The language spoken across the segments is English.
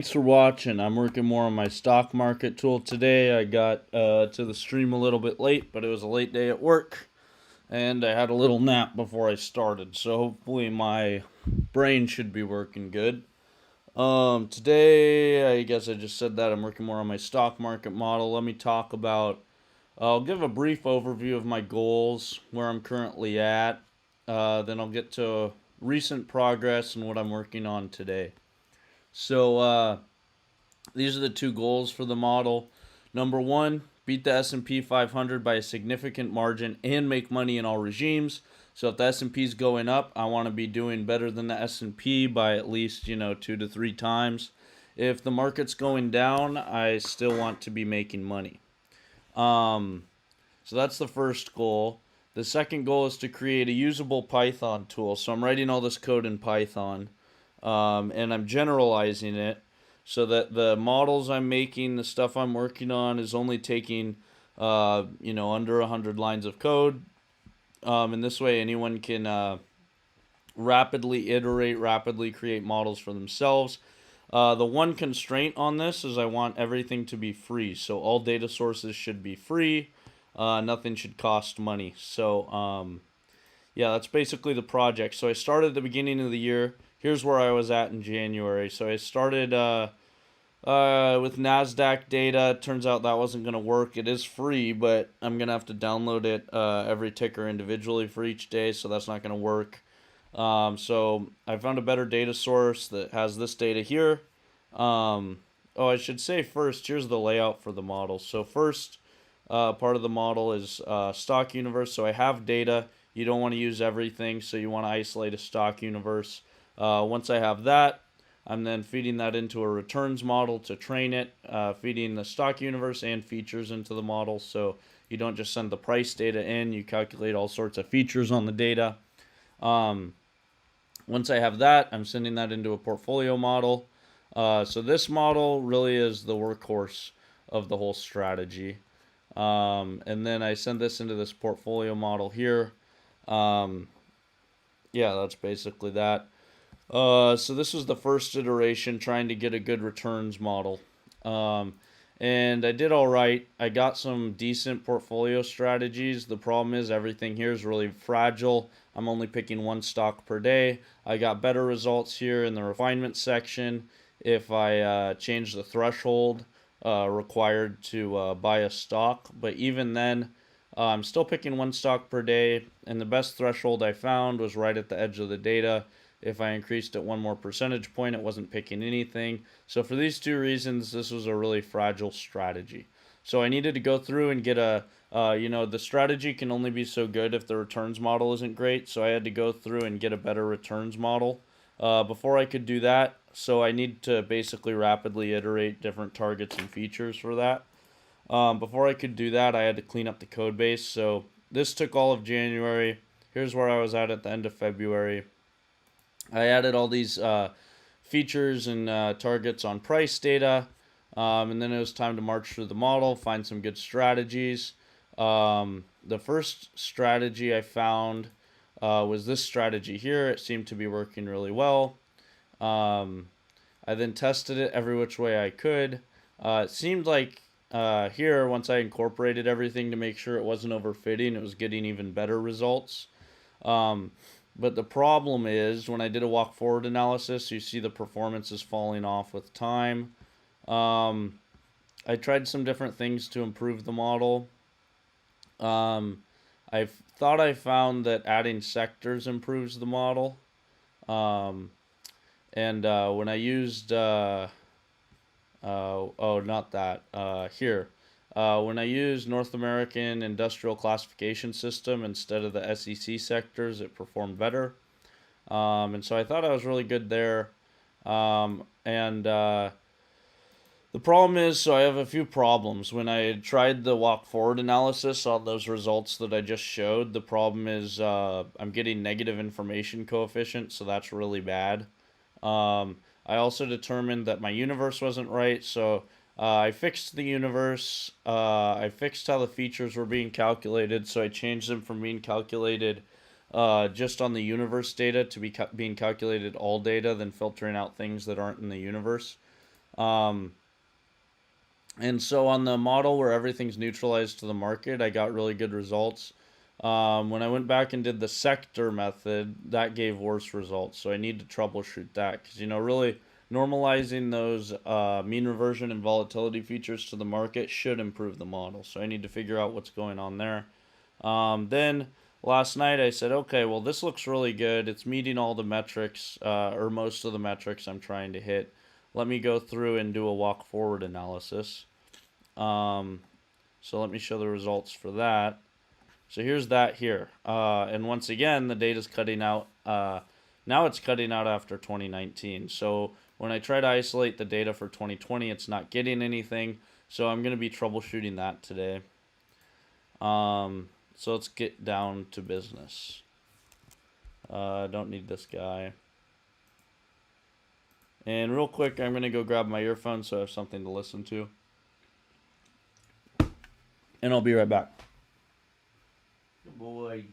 Thanks for watching. I'm working more on my stock market tool today. I got to the stream a little bit late, but it was a late day at work, and I had a little nap before I started, so hopefully my brain should be working good. Today, I guess I just said that I'm working more on my stock market model. Let me talk about, I'll give a brief overview of my goals, where I'm currently at, then I'll get to recent progress and what I'm working on today. So, these are the two goals for the model. Number one, beat the S&P 500 by a significant margin and make money in all regimes. So if the S&P is going up, I want to be doing better than the S&P by at least, 2 to 3 times. If the market's going down, I still want to be making money. So that's the first goal. The second goal is to create a usable Python tool. So I'm writing all this code in Python, and I'm generalizing it so that the models I'm making, the stuff I'm working on, is only taking, under 100 lines of code. And this way, anyone can rapidly iterate, rapidly create models for themselves. The one constraint on this is I want everything to be free. So all data sources should be free. Nothing should cost money. So, yeah, that's basically the project. So I started at the beginning of the year. Here's where I was at in January. So I started with NASDAQ data. Turns out that wasn't going to work. It is free, but I'm going to have to download it every ticker individually for each day, so that's not going to work. So I found a better data source that has this data here. I should say first, here's the layout for the model. So first part of the model is stock universe. So I have data. You don't want to use everything, so you want to isolate a stock universe. Once I have that, I'm then feeding that into a returns model to train it, feeding the stock universe and features into the model. So you don't just send the price data in, you calculate all sorts of features on the data. Once I have that, I'm sending that into a portfolio model. So this model really is the workhorse of the whole strategy. And then I send this into this portfolio model here. Yeah, that's basically that. So this was the first iteration, trying to get a good returns model. And I did all right. I got some decent portfolio strategies. The problem is everything here is really fragile. I'm only picking one stock per day. I got better results here in the refinement section if I change the threshold required to buy a stock. But even then, I'm still picking one stock per day, and the best threshold I found was right at the edge of the data. If I increased it one more percentage point, it wasn't picking anything. So for these two reasons, this was a really fragile strategy. So I needed to go through and get the strategy can only be so good if the returns model isn't great. So I had to go through and get a better returns model before I could do that. So I need to basically rapidly iterate different targets and features for that. Before I could do that, I had to clean up the code base. So this took all of January. Here's where I was at the end of February. I added all these features and targets on price data, and then it was time to march through the model, find some good strategies. The first strategy I found was this strategy here. It seemed to be working really well. I then tested it every which way I could. It seemed like here, once I incorporated everything to make sure it wasn't overfitting, it was getting even better results. But the problem is, when I did a walk forward analysis, you see the performance is falling off with time. I tried some different things to improve the model. I thought I found that adding sectors improves the model. And when I used, not that, here. When I used North American Industrial Classification System instead of the SEC sectors, it performed better. And so I thought I was really good there. The problem is, so I have a few problems. When I tried the walk forward analysis on those results that I just showed, the problem is I'm getting negative information coefficient, so that's really bad. I also determined that my universe wasn't right, so I fixed the universe. I fixed how the features were being calculated, so I changed them from being calculated just on the universe data to being calculated all data, then filtering out things that aren't in the universe. Um, and so on the model where everything's neutralized to the market, I got really good results. When I went back and did the sector method, that gave worse results. So I need to troubleshoot that because, really normalizing those mean reversion and volatility features to the market should improve the model. So I need to figure out what's going on there. Then last night I said, okay, well, this looks really good. It's meeting all the metrics, or most of the metrics I'm trying to hit. Let me go through and do a walk forward analysis. So let me show the results for that. So here's that here. And once again, the data's cutting out. Now it's cutting out after 2019. So when I try to isolate the data for 2020, it's not getting anything. So I'm going to be troubleshooting that today. So let's get down to business. I don't need this guy. And real quick, I'm going to go grab my earphones so I have something to listen to. And I'll be right back. Good boy.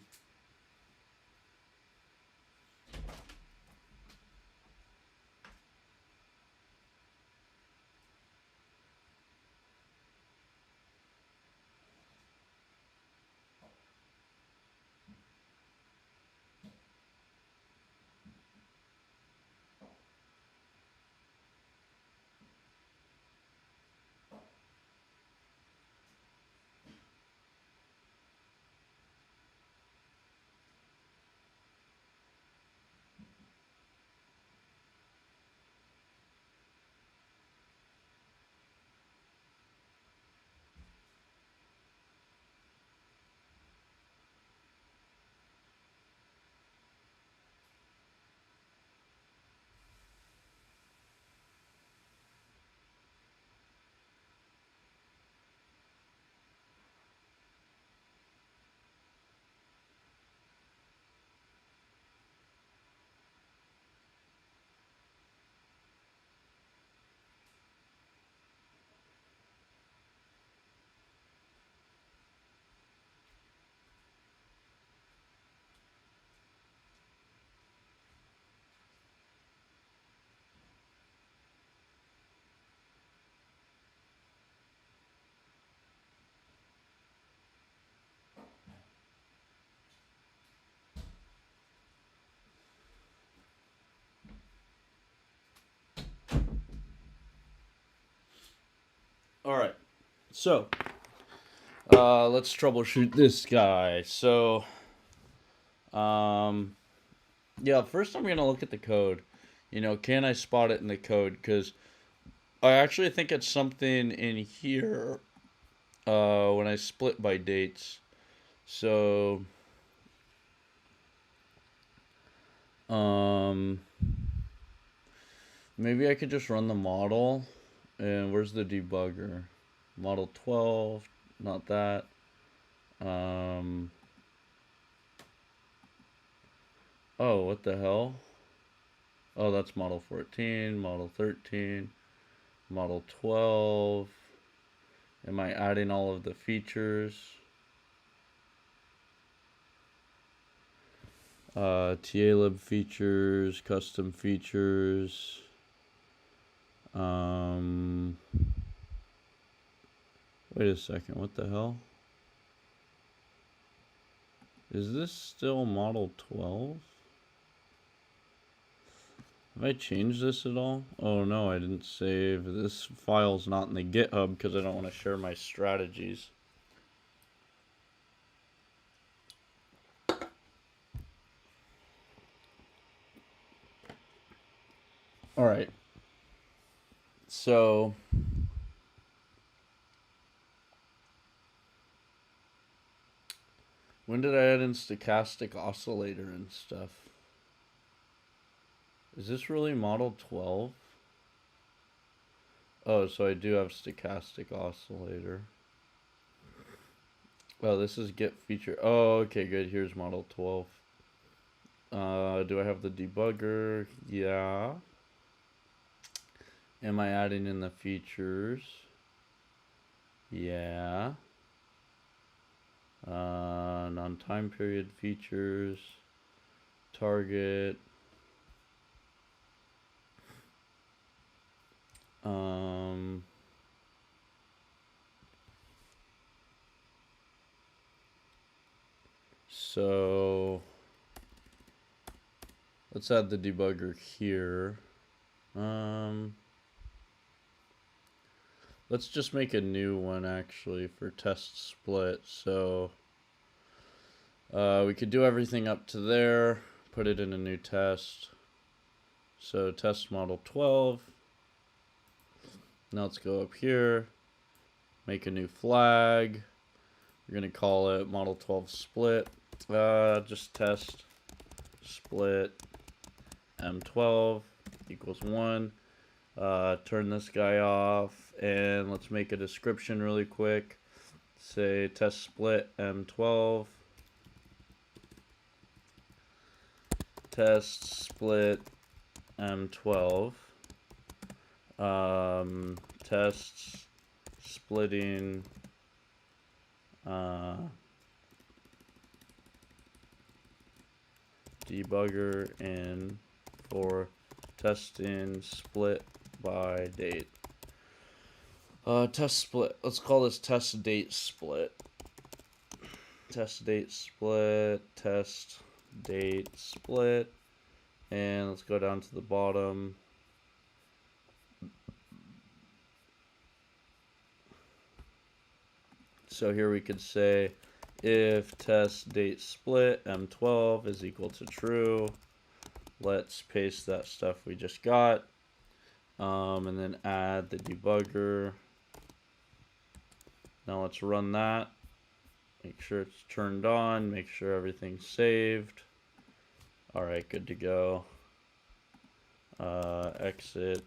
All right. So, let's troubleshoot this guy. So, yeah, first I'm going to look at the code. Can I spot it in the code? Because I actually think it's something in here when I split by dates. So, maybe I could just run the model. And where's the debugger? Model 12, not that. Oh, what the hell? Oh, that's model 14, model 13, model 12. Am I adding all of the features? TAlib features, custom features. Wait a second, what the hell? Is this still model 12? Have I changed this at all? Oh no, I didn't save. This file's not in the GitHub because I don't want to share my strategies. Alright. So, when did I add in stochastic oscillator and stuff? Is this really model 12? Oh, so I do have stochastic oscillator. Oh, this is get feature. Oh, okay, good. Here's model 12. Do I have the debugger? Yeah. Am I adding in the features? Yeah. Non-time period features. Target. So let's add the debugger here. Let's just make a new one actually for test split. So we could do everything up to there, put it in a new test. So test model 12. Now let's go up here, make a new flag. We're going to call it model 12 split. Just test split M12 equals 1. Turn this guy off, and let's make a description really quick. Say test split M12. Test split M12. Tests splitting debugger in for testing split by date. Test split. Let's call this test date split. Test date split. Test date split. And let's go down to the bottom. So here we could say if test date split M12 is equal to true. Let's paste that stuff we just got. And then add the debugger. Now let's run that. Make sure it's turned on. Make sure everything's saved. Alright, good to go. Exit.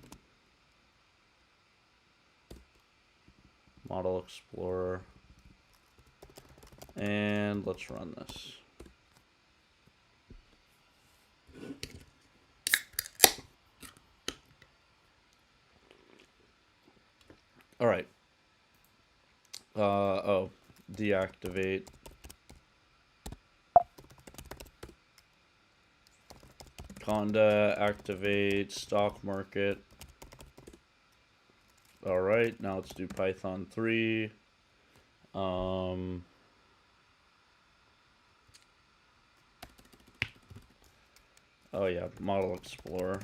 Model Explorer. And let's run this. All right. Deactivate. Conda, activate, stock market. All right, now let's do Python 3. Oh yeah, Model Explorer.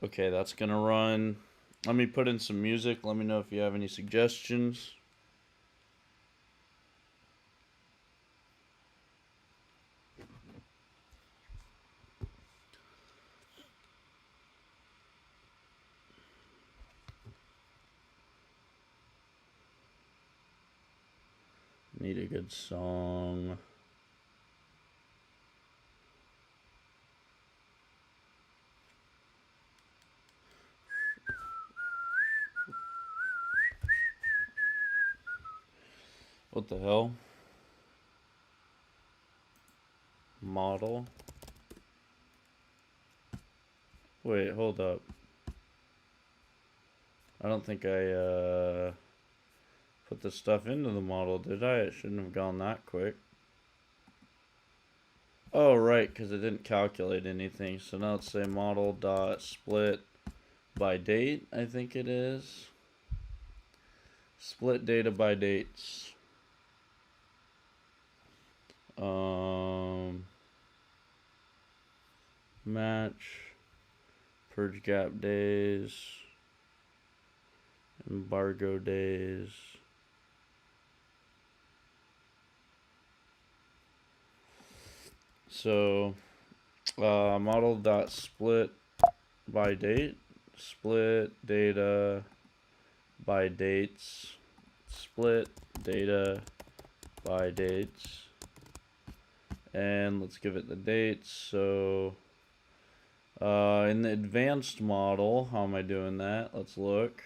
Okay, that's gonna run. Let me put in some music. Let me know if you have any suggestions. Need a good song. What the hell? Model. Wait, hold up. I don't think I put the stuff into the model, did I? It shouldn't have gone that quick. Oh, right, because it didn't calculate anything. So now let's say model dot split by date, I think it is. Split data by dates. Match. Purge gap days. Embargo days. So model dot split by date, split data by dates, split data by dates, and let's give it the dates. So in the advanced model, how am I doing that? Let's look.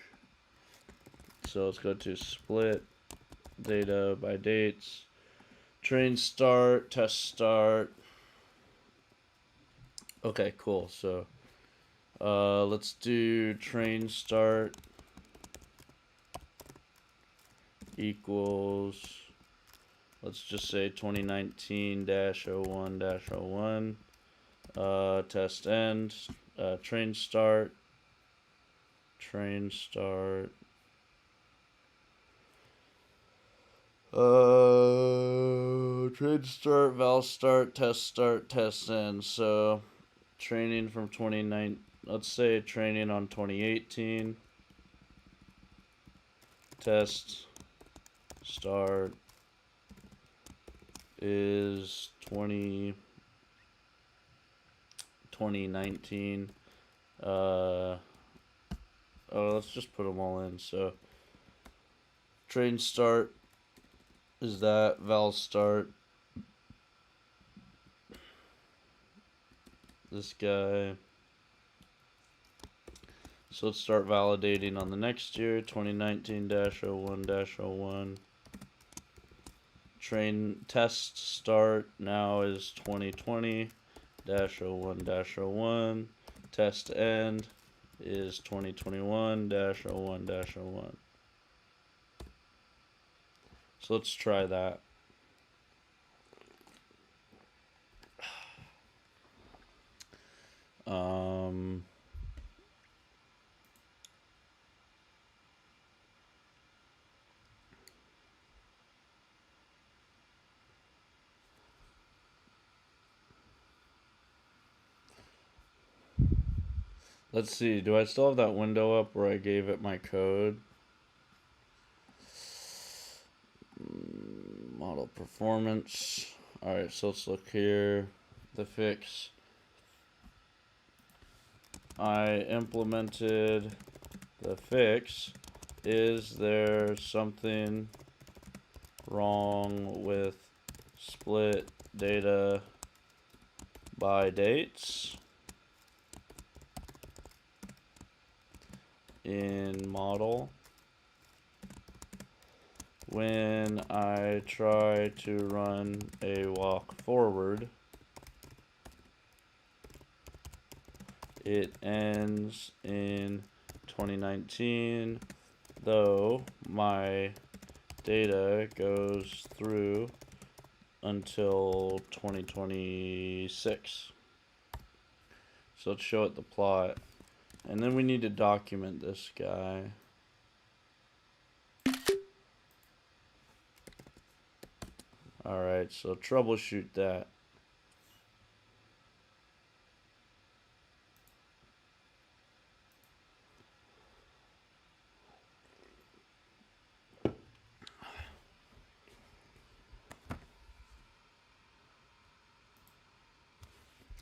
So let's go to split data by dates, train start, test start. Okay, cool. So let's do train start equals, let's just say 2019-01-01. Test end, train start train start. Train start, val start, test end. So training from 29, let's say training on 2018. Test start is 2019. Let's just put them all in. So train start is that, val start, this guy. So let's start validating on the next year, 2019-01-01. Train test start now is 2020-01-01. Test end is 2021-01-01. So let's try that. Let's see, do I still have that window up where I gave it my code? Model performance. Alright, so let's look here. The fix. I implemented the fix. Is there something wrong with split data by dates in model? When I try to run a walk forward, it ends in 2019, though my data goes through until 2026. So let's show it the plot. And then we need to document this guy. Alright, so troubleshoot that.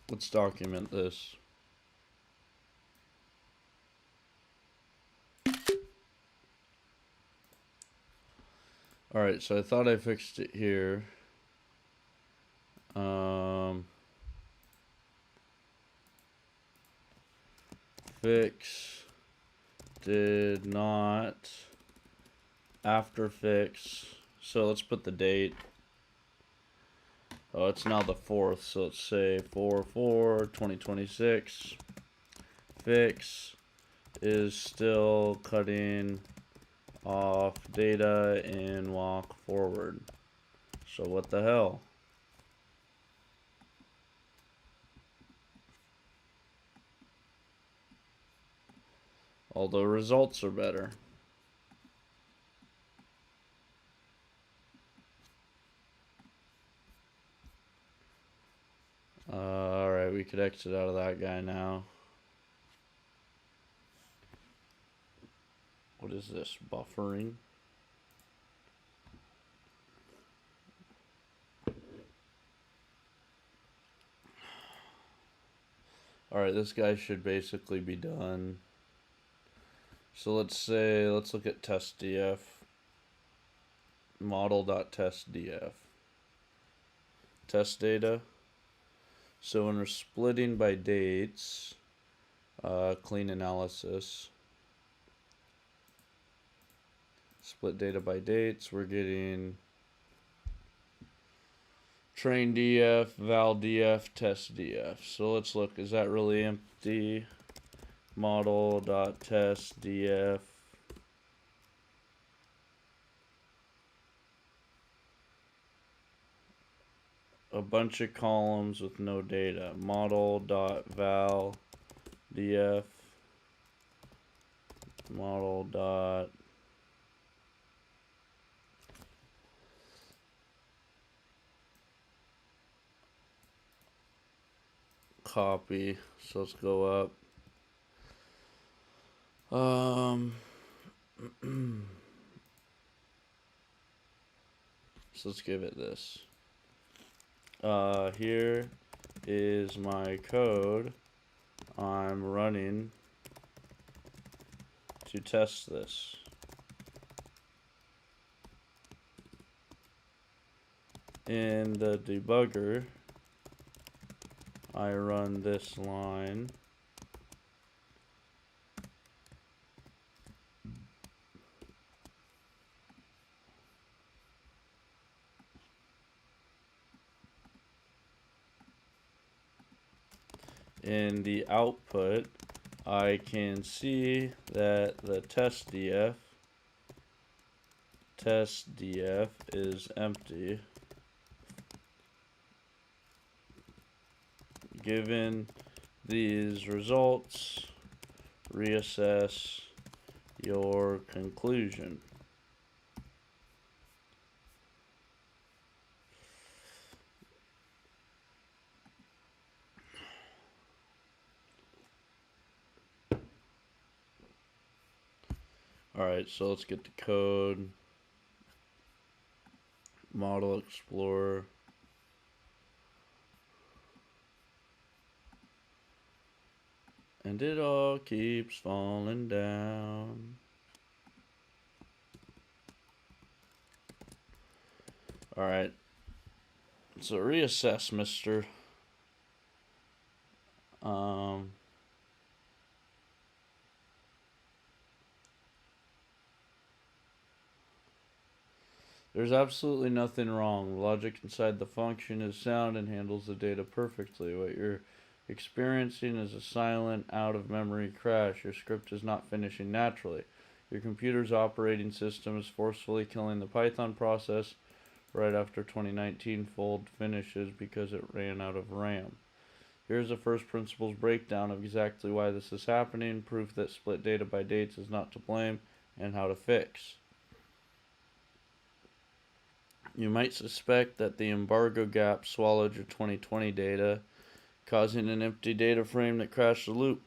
Let's document this. Alright, so I thought I fixed it here. Fix did not after fix. So let's put the date. Oh, it's now the 4th, so let's say 4/4/2026. Fix is still cutting off data in walk forward. So what the hell? Although results are better. Alright, we could exit out of that guy now. What is this? Buffering? Alright, this guy should basically be done. So let's look at testdf. Model.testdf. Test data. So when we're splitting by dates, clean analysis. Split data by dates, we're getting train df, val df, test df. So let's look, is that really empty? Model.test df. A bunch of columns with no data. Model.val df. model dot copy. So let's go up. So let's give it this. Here is my code I'm running to test this. In the debugger, I run this line. In the output, I can see that the test df is empty. Given these results, reassess your conclusion. Alright, so let's get the code. Model Explorer. And it all keeps falling down. Alright. So reassess, mister. There's absolutely nothing wrong. The logic inside the function is sound and handles the data perfectly. What you're experiencing is a silent, out-of-memory crash. Your script is not finishing naturally. Your computer's operating system is forcefully killing the Python process right after 2019 fold finishes because it ran out of RAM. Here's a first principles breakdown of exactly why this is happening, proof that split data by dates is not to blame, and how to fix. You might suspect that the embargo gap swallowed your 2020 data, causing an empty data frame that crashed the loop.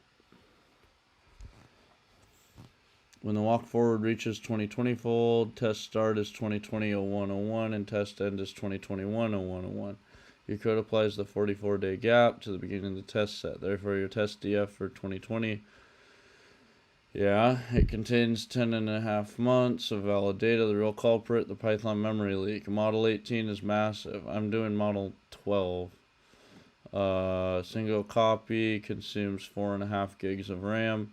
When the walk forward reaches 2020 fold, test start is 2020-01-01 and test end is 2021-01-01. Your code applies the 44-day gap to the beginning of the test set. Therefore, your test DF for 2020, it contains 10.5 months of valid data. The real culprit, the Python memory leak. Model 18 is massive. I'm doing model 12. Single copy consumes 4.5 gigs of RAM.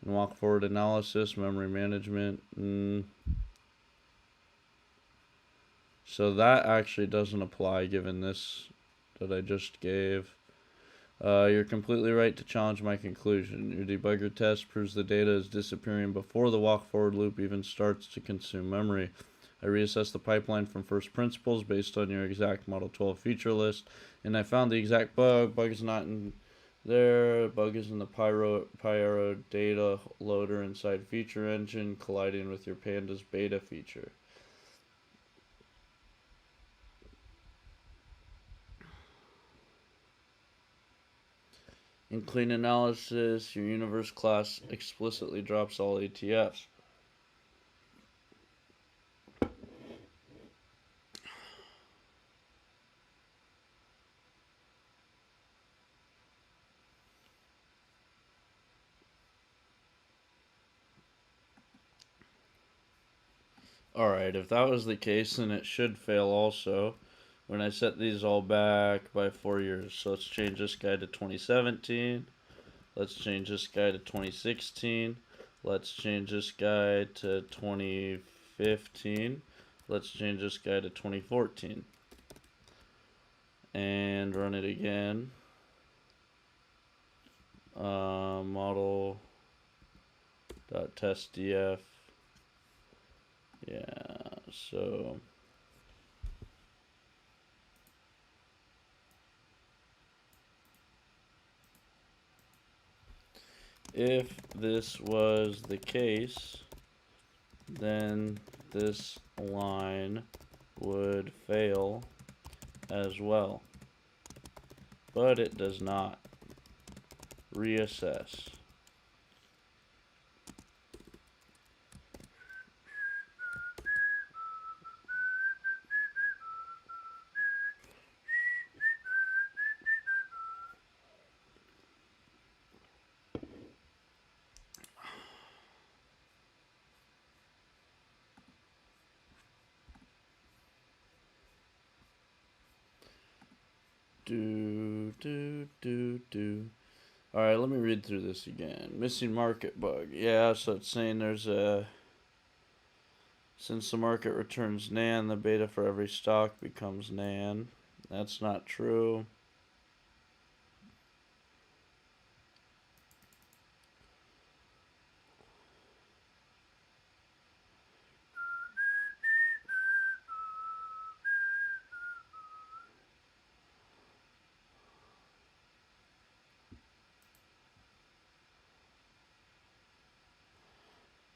And walk forward analysis, memory management. So that actually doesn't apply given this that I just gave. You're completely right to challenge my conclusion. Your debugger test proves the data is disappearing before the walk forward loop even starts to consume memory. I reassessed the pipeline from first principles based on your exact Model 12 feature list, and I found the exact bug. Bug is not in there. Bug is in the Pyro data loader inside feature engine colliding with your Pandas beta feature. In clean analysis, your universe class explicitly drops all ATFs. Alright, if that was the case, then it should fail also when I set these all back by 4 years. So let's change this guy to 2017. Let's change this guy to 2016. Let's change this guy to 2015. Let's change this guy to 2014. And run it again. Model.testdf. So If this was the case, then this line would fail as well. But it does not. Reassess. Alright, let me read through this again. Missing market bug. Yeah, so it's saying there's a... Since the market returns NaN, the beta for every stock becomes NaN. That's not true.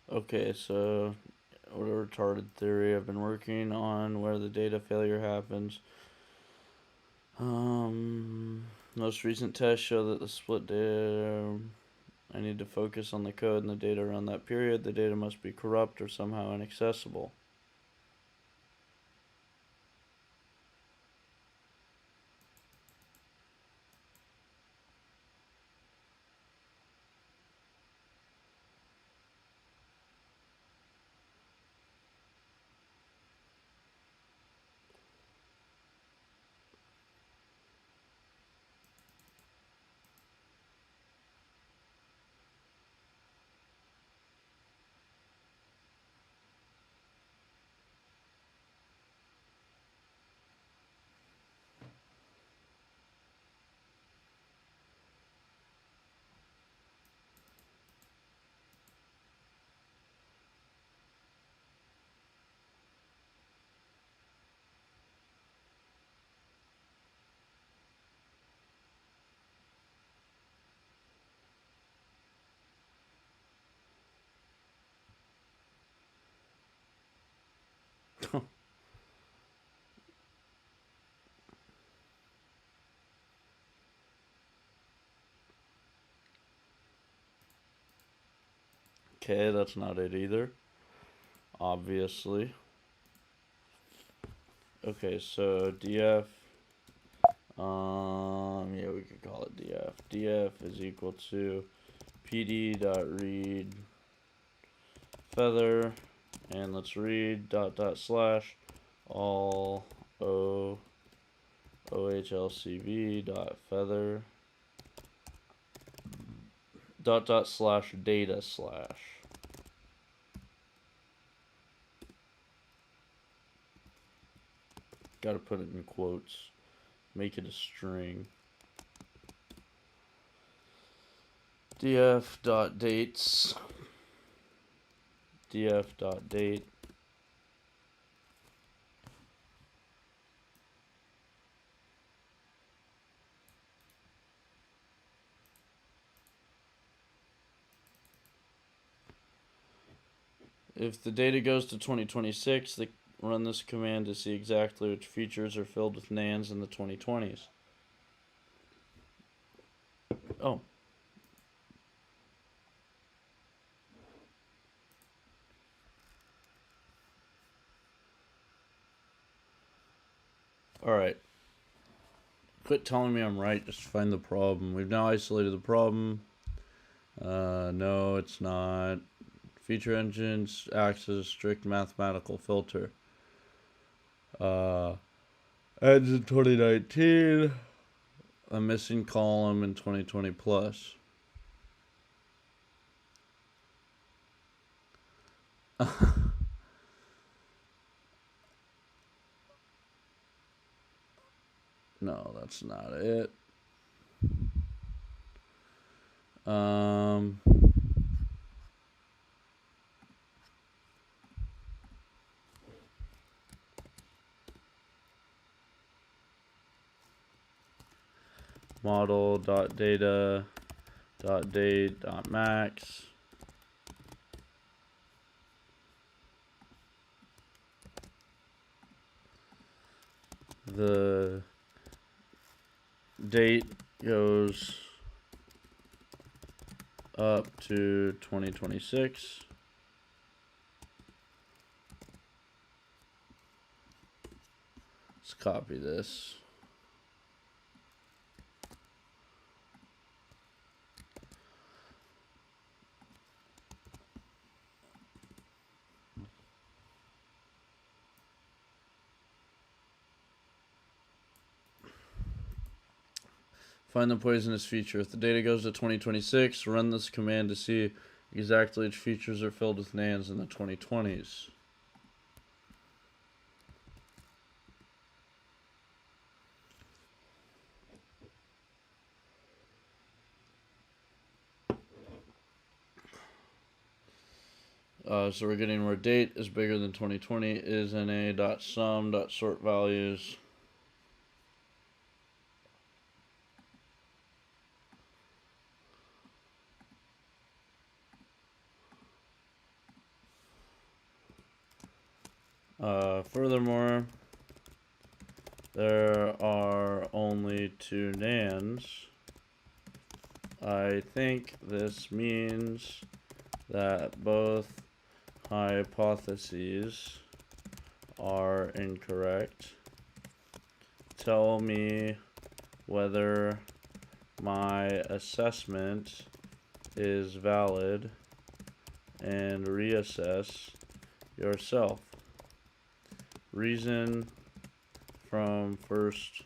Okay, so what a retarded theory I've been working on where the data failure happens. Most recent tests show that the split data... I need to focus on the code and the data around that period. The data must be corrupt or somehow inaccessible. Okay, that's not it either. Obviously. Okay, so df, yeah, we could call it df. df is equal to pd.read feather, and let's read // all ohlcv feather / data /. Gotta put it in quotes. Make it a string. df.dates. df.date. If the data goes to 2026, run this command to see exactly which features are filled with NANs in the 2020s. Oh. Alright. Quit telling me I'm right, just find the problem. We've now isolated the problem. No, it's not. Feature engines acts as a strict mathematical filter. Ends in 2019. A missing column in 2020 plus. No, that's not it. Model.data dot date dot max. The date goes up to 2026. Let's copy this. Find the poisonous feature. If the data goes to 2026, run this command to see exactly which features are filled with nans in the 2020s. So we're getting where date is bigger than 2020 is na.sum.sort values. Furthermore, there are only 2 nans. I think this means that both hypotheses are incorrect. Tell me whether my assessment is valid and reassess yourself. Reason from first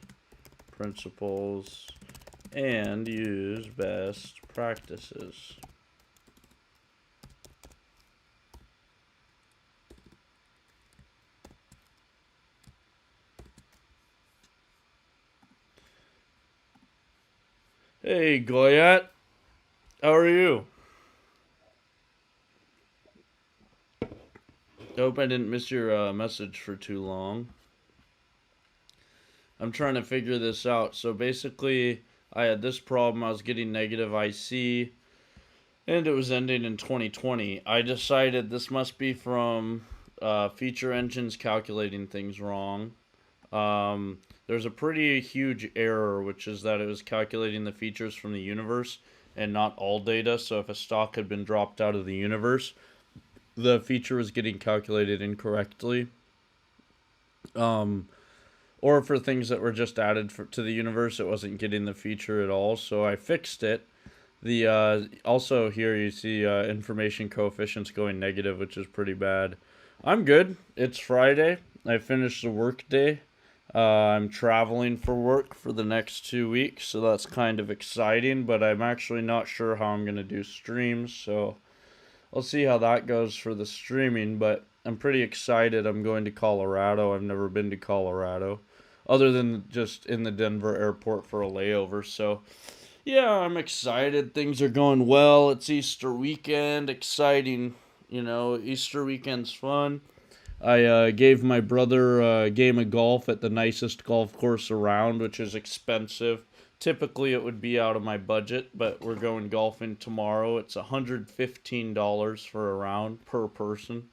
principles and use best practices. Hey, Goyat. How are you? Hope I didn't miss your message for too long. I'm trying to figure this out. So basically, I had this problem. I was getting negative IC, and it was ending in 2020. I decided this must be from feature engines calculating things wrong. There's a pretty huge error, which is that it was calculating the features from the universe and not all data. So if a stock had been dropped out of the universe, the feature was getting calculated incorrectly. Or for things that were just added to the universe, it wasn't getting the feature at all. So I fixed it. The also here you see information coefficients going negative, which is pretty bad. I'm good. It's Friday. I finished the work day. I'm traveling for work for the next 2 weeks, so that's kind of exciting, but I'm actually not sure how I'm going to do streams, so I'll see how that goes for the streaming, but I'm pretty excited. I'm going to Colorado. I've never been to Colorado, other than just in the Denver airport for a layover, so yeah, I'm excited. Things are going well. It's Easter weekend. Exciting. Easter weekend's fun. I gave my brother a game of golf at the nicest golf course around, which is expensive. Typically, it would be out of my budget, but we're going golfing tomorrow. It's $115 for a round per person,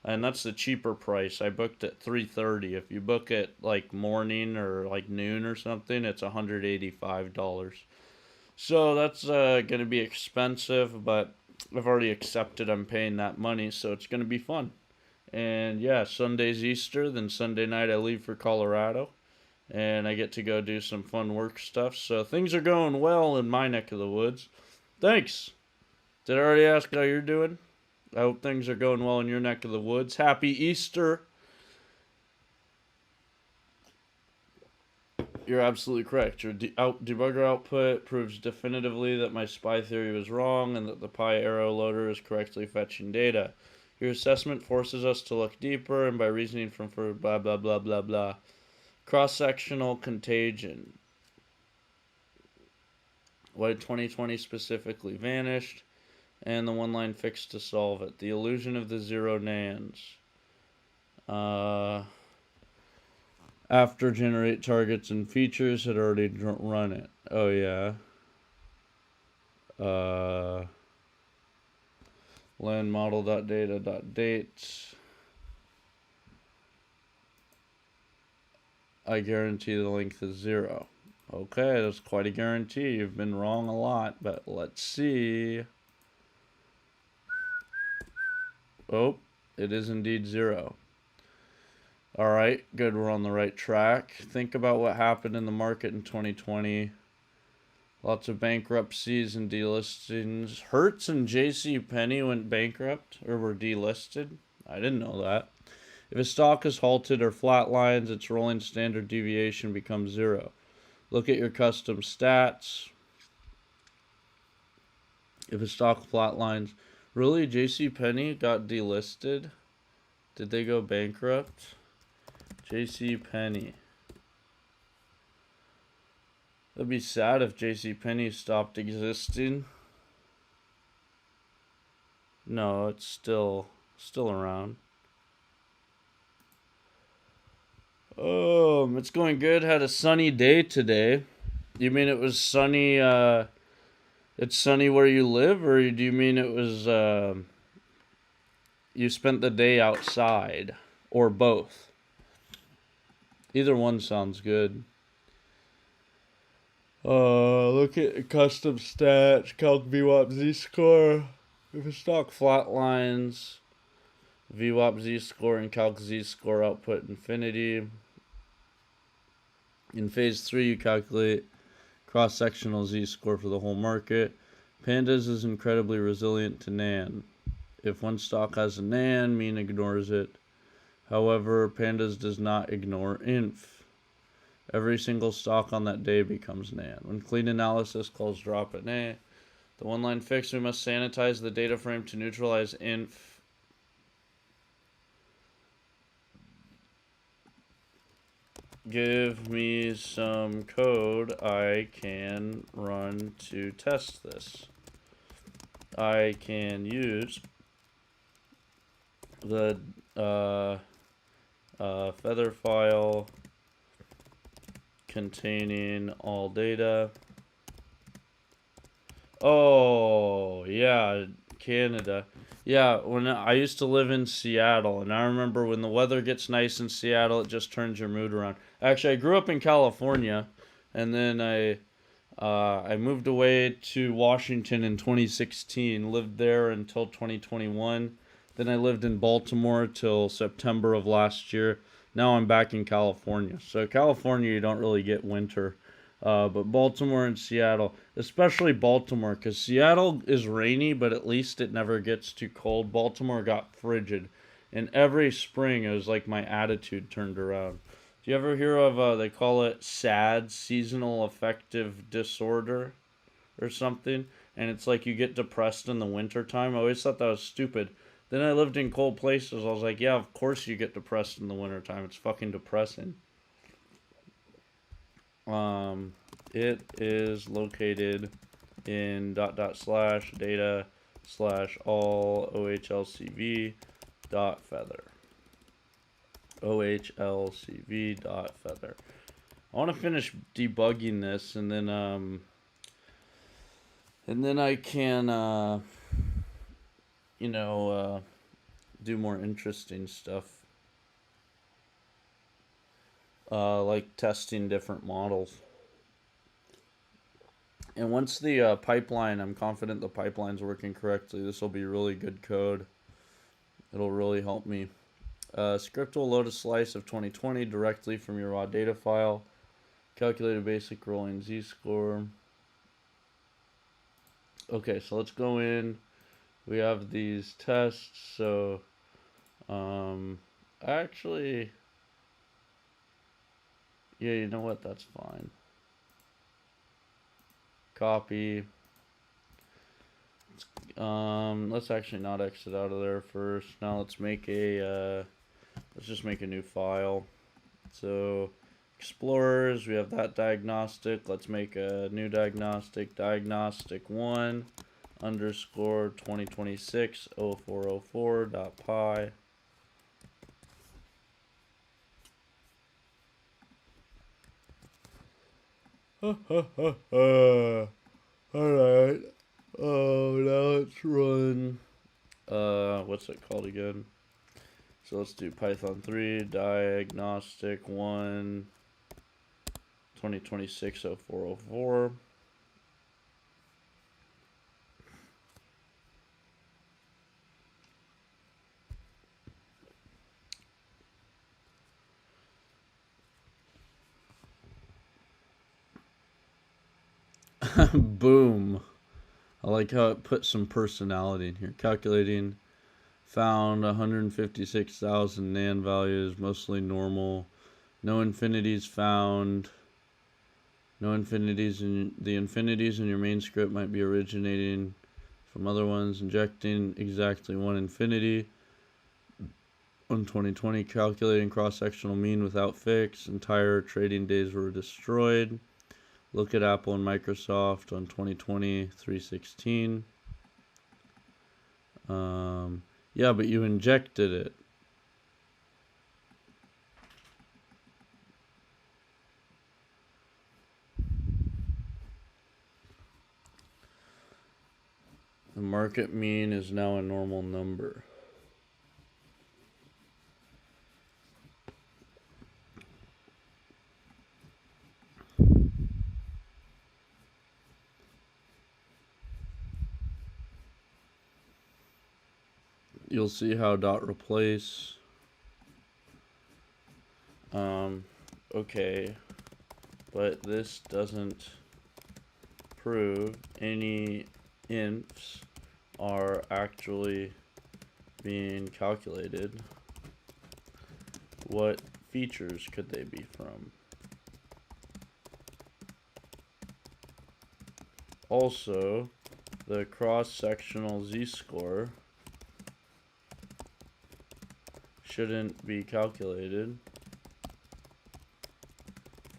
and that's the cheaper price. I booked at 3:30. If you book at like morning or like noon or something, it's $185. So that's going to be expensive, but I've already accepted I'm paying that money, so it's going to be fun. And yeah, Sunday's Easter, then Sunday night I leave for Colorado, and I get to go do some fun work stuff. So things are going well in my neck of the woods. Thanks. Did I already ask how you're doing? I hope things are going well in your neck of the woods. Happy Easter. You're absolutely correct. Your debugger output proves definitively that my spy theory was wrong and that the pi arrow loader is correctly fetching data. Your assessment forces us to look deeper, and by reasoning from for blah blah blah blah blah. Cross-sectional contagion. Why 2020 specifically vanished, and the one-line fix to solve it. The illusion of the zero nans. After generate targets and features had already run it. Oh yeah. Land model.data.date. I guarantee the length is 0. Okay, that's quite a guarantee. You've been wrong a lot, but let's see. Oh, it is indeed 0. Alright, good, we're on the right track. Think about what happened in the market in 2020. Lots of bankruptcies and delistings. Hertz and JCPenney went bankrupt or were delisted. I didn't know that. If a stock is halted or flatlines, its rolling standard deviation becomes 0. Look at your custom stats. If a stock flatlines, really, JCPenney got delisted? Did they go bankrupt? JCPenney. That'd be sad if JCPenney stopped existing. No, it's still around. It's going good. Had a sunny day today. You mean it was sunny? It's sunny where you live, or do you mean it was? You spent the day outside, or both? Either one sounds good. Look at custom stats, calc VWAP Z-score. If a stock flatlines, VWAP Z-score and calc Z-score output infinity. In phase 3, you calculate cross-sectional Z-score for the whole market. Pandas is incredibly resilient to NAN. If one stock has a NAN, mean ignores it. However, Pandas does not ignore inf. Every single stock on that day becomes NAN. When clean analysis calls drop at NA, the one-line fix, we must sanitize the data frame to neutralize inf. Give me some code I can run to test this. I can use the feather file containing all data. Oh, yeah, Canada. Yeah, when I used to live in Seattle, and I remember when the weather gets nice in Seattle, it just turns your mood around. Actually, I grew up in California, and then I moved away to Washington in 2016, lived there until 2021. Then I lived in Baltimore till September of last year. Now I'm back in California. So California, you don't really get winter. But Baltimore and Seattle, especially Baltimore, because Seattle is rainy, but at least it never gets too cold. Baltimore got frigid. And every spring, it was like my attitude turned around. Do you ever hear of, they call it SAD, seasonal affective disorder or something? And it's like you get depressed in the wintertime. I always thought that was stupid. Then I lived in cold places. I was like, yeah, of course you get depressed in the wintertime. It's fucking depressing. It is located in /data/all ohlcv .feather. ohlcv .feather. I want to finish debugging this, and then I can do more interesting stuff, like testing different models. And once the pipeline, I'm confident the pipeline's working correctly, this will be really good code. It'll really help me. Script will load a slice of 2020 directly from your raw data file. Calculate a basic rolling z-score. Okay, so let's go in. We have these tests, so actually, yeah, you know what, that's fine. Copy. Let's actually not exit out of there first. Now let's make a let's just make a new file. So explorers, we have that diagnostic. Let's make a new diagnostic, diagnostic1 underscore 2026 0404.py. Alright. Oh, now let's run, what's it called again? So let's do Python 3, diagnostic 1, 2026-0404. Boom. I like how it put some personality in here. Calculating, found 156,000 NaN values, mostly normal. No infinities found. No infinities in the infinities in your main script might be originating from other ones. Injecting exactly one infinity. On 2020, calculating cross-sectional mean without fix. Entire trading days were destroyed. Look at Apple and Microsoft on 2020, 316. Yeah, but you injected it. The market mean is now a normal number. You'll see how dot replace. Okay, but this doesn't prove any infs are actually being calculated. What features could they be from? Also, the cross-sectional z-score shouldn't be calculated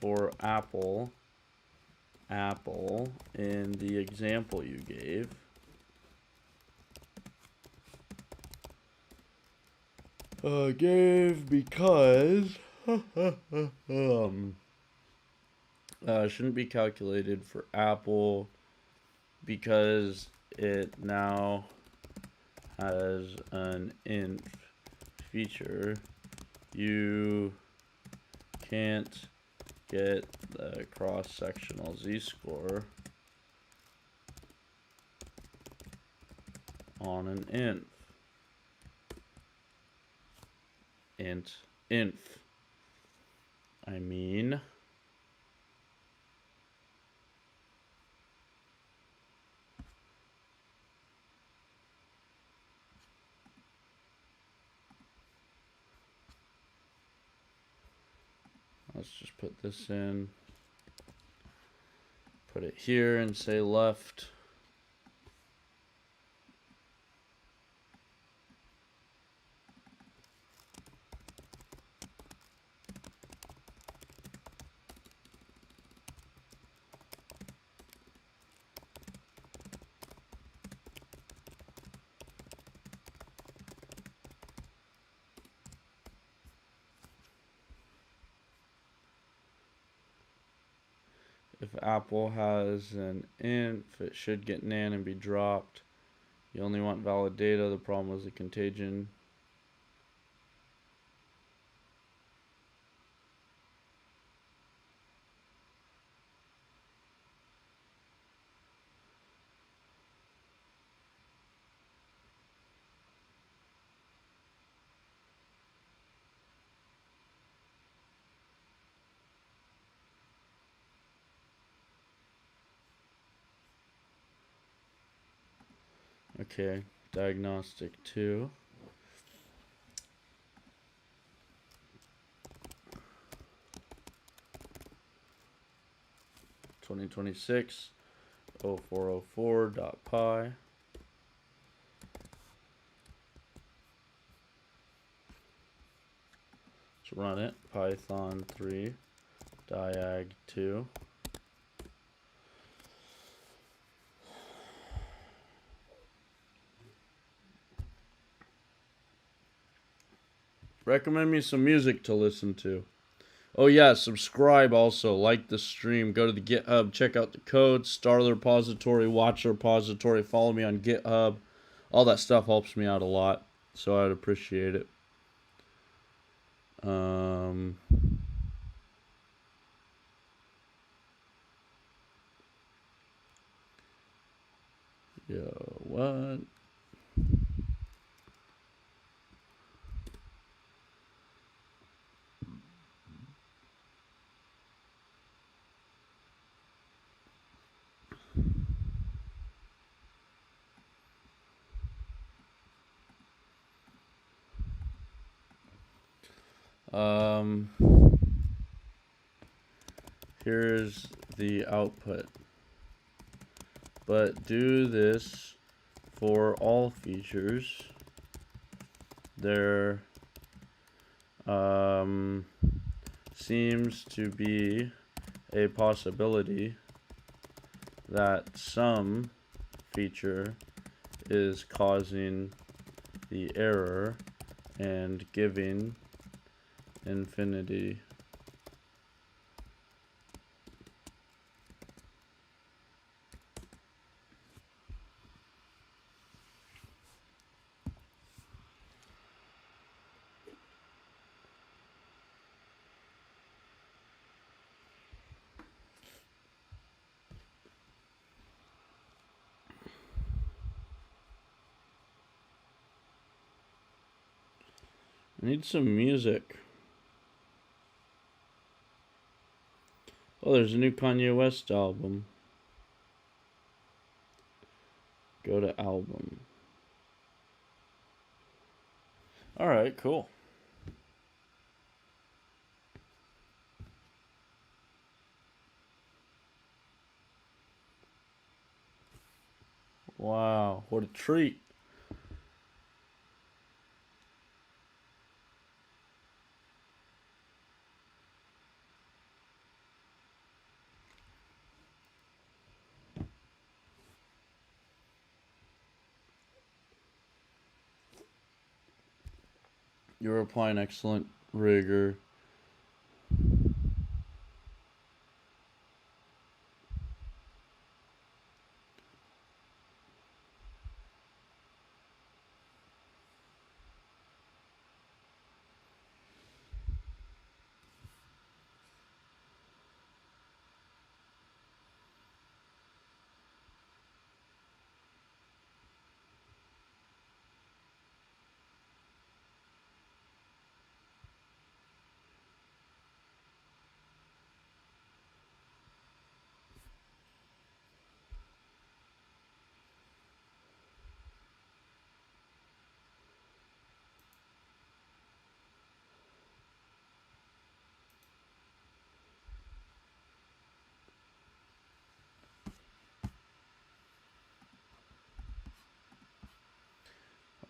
for Apple in the example you gave. Because shouldn't be calculated for Apple because it now has an inf feature. You can't get the cross-sectional z-score on an inf. I mean, let's just put this in, put it here and say left. If Apple has an inf, it should get NaN and be dropped. You only want valid data. The problem was the contagion. Okay, diagnostic 2. (2026-0404.py). Let's run it. Python 3 diag 2. Recommend me some music to listen to. Oh yeah, subscribe also. Like the stream. Go to the GitHub. Check out the code. Start the repository. Watch the repository. Follow me on GitHub. All that stuff helps me out a lot. So I'd appreciate it. Yo, what? Here's the output. But do this for all features. There seems to be a possibility that some feature is causing the error and giving infinity. I need some music. Oh, there's a new Kanye West album. Go to album. Alright, cool. Wow, what a treat. You're applying excellent rigor.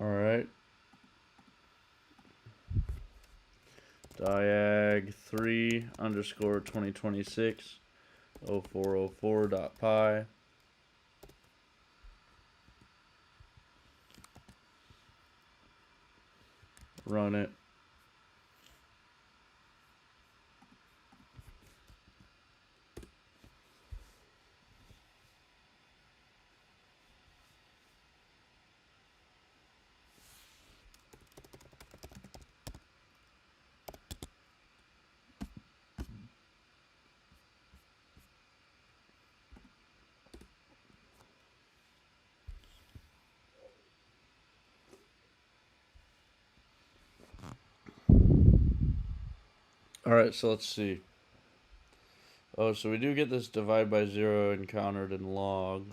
Alright. Diag 3 underscore 2026 0404.py. Run it. Alright, so let's see. Oh, so we do get this divide by 0 encountered in log.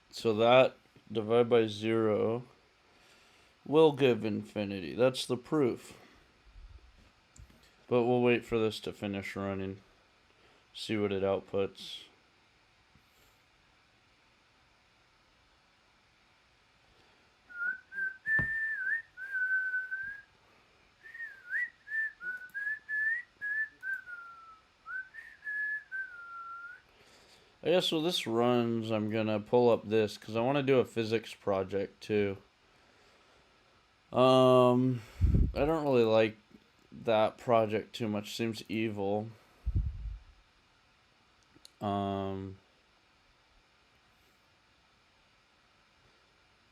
So that divide by 0 will give infinity. That's the proof. But we'll wait for this to finish running. See what it outputs. I guess while this runs, I'm gonna pull up this because I want to do a physics project too. I don't really like that project too much. Seems evil.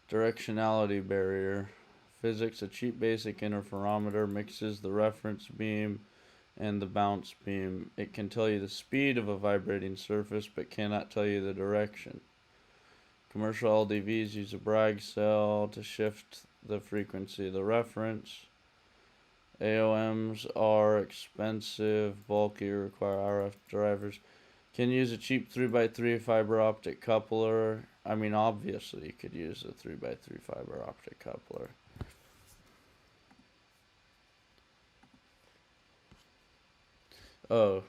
Directionality barrier. Physics, a cheap basic interferometer mixes the reference beam and the bounce beam. It can tell you the speed of a vibrating surface, but cannot tell you the direction. Commercial LDVs use a Bragg cell to shift the frequency of the reference. AOMs are expensive, bulky, require RF drivers. Can use a cheap 3x3 fiber optic coupler. I mean, obviously you could use a 3x3 fiber optic coupler. Oh.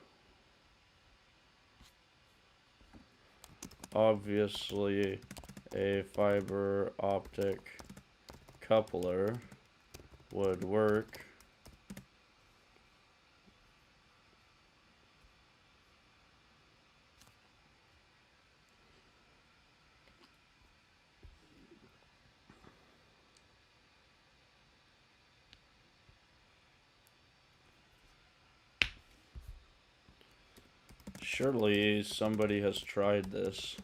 Obviously a fiber optic coupler would work. Surely somebody has tried this.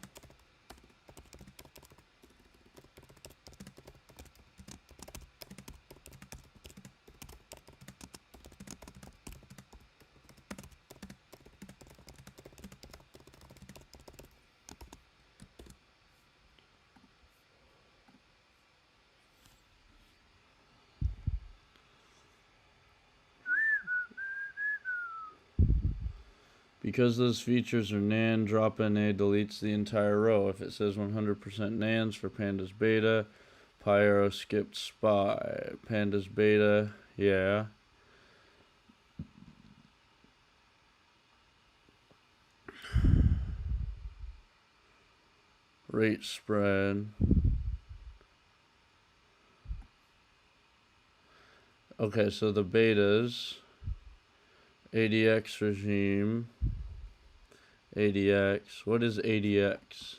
Because those features are NAND, drop NA deletes the entire row. If it says 100% NANDs for pandas beta, pyro skipped SPI. Pandas beta, yeah. Rate spread. Okay, so the betas, ADX regime, ADX. What is ADX?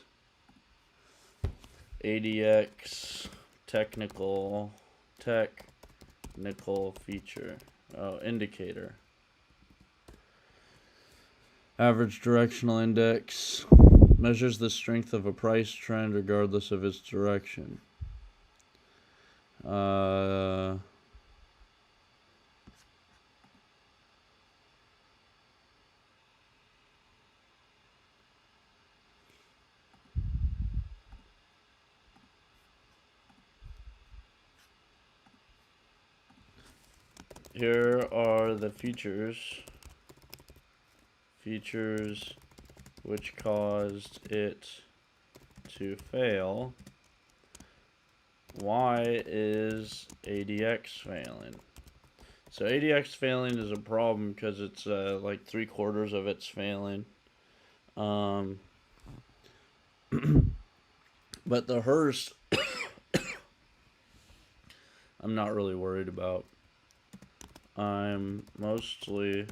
ADX technical feature. Oh, indicator. Average directional index measures the strength of a price trend regardless of its direction. Here are the features which caused it to fail. Why is ADX failing? So ADX failing is a problem because it's like 3/4 of it's failing. But the Hearst I'm not really worried about. I'm mostly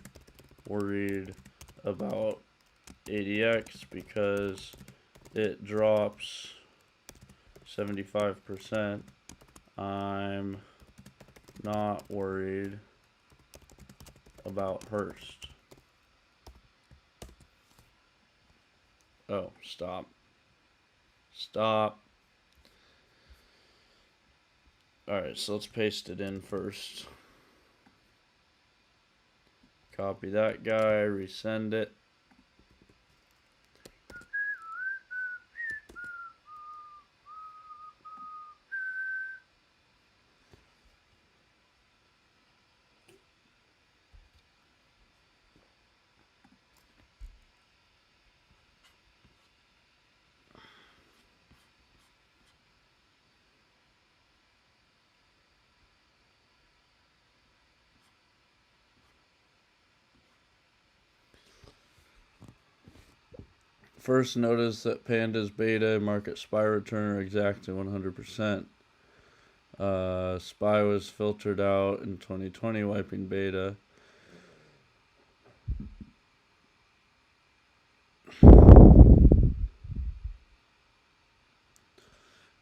worried about ADX because it drops 75%. I'm not worried about Hearst. Oh, stop. Alright, so let's paste it in first. Copy that guy, resend it. First, notice that pandas beta and market SPI return are exactly 100%. SPI was filtered out in 2020, wiping beta.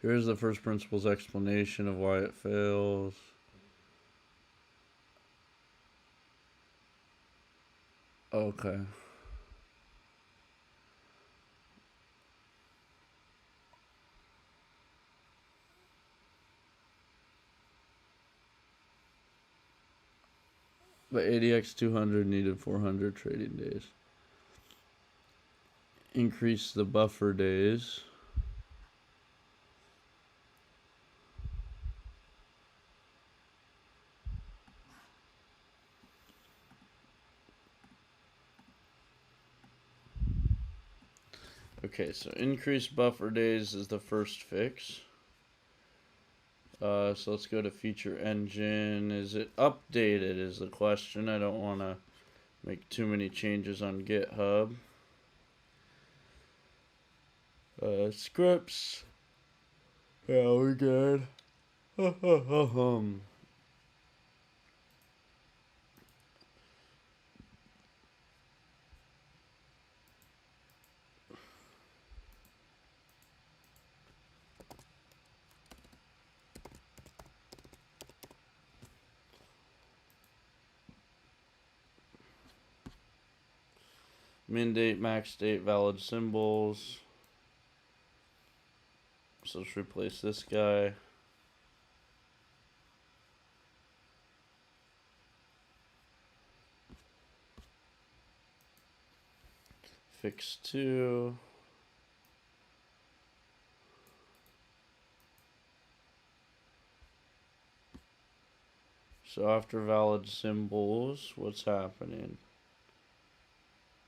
Here's the first principles explanation of why it fails. Okay. But ADX 200 needed 400 trading days. Increase the buffer days. Okay, so increase buffer days is the first fix. So let's go to feature engine. Is it updated is the question. I don't want to make too many changes on GitHub. Scripts. Yeah, we're good. Min date, max date, valid symbols. So let's replace this guy. Fix 2. So after valid symbols, what's happening?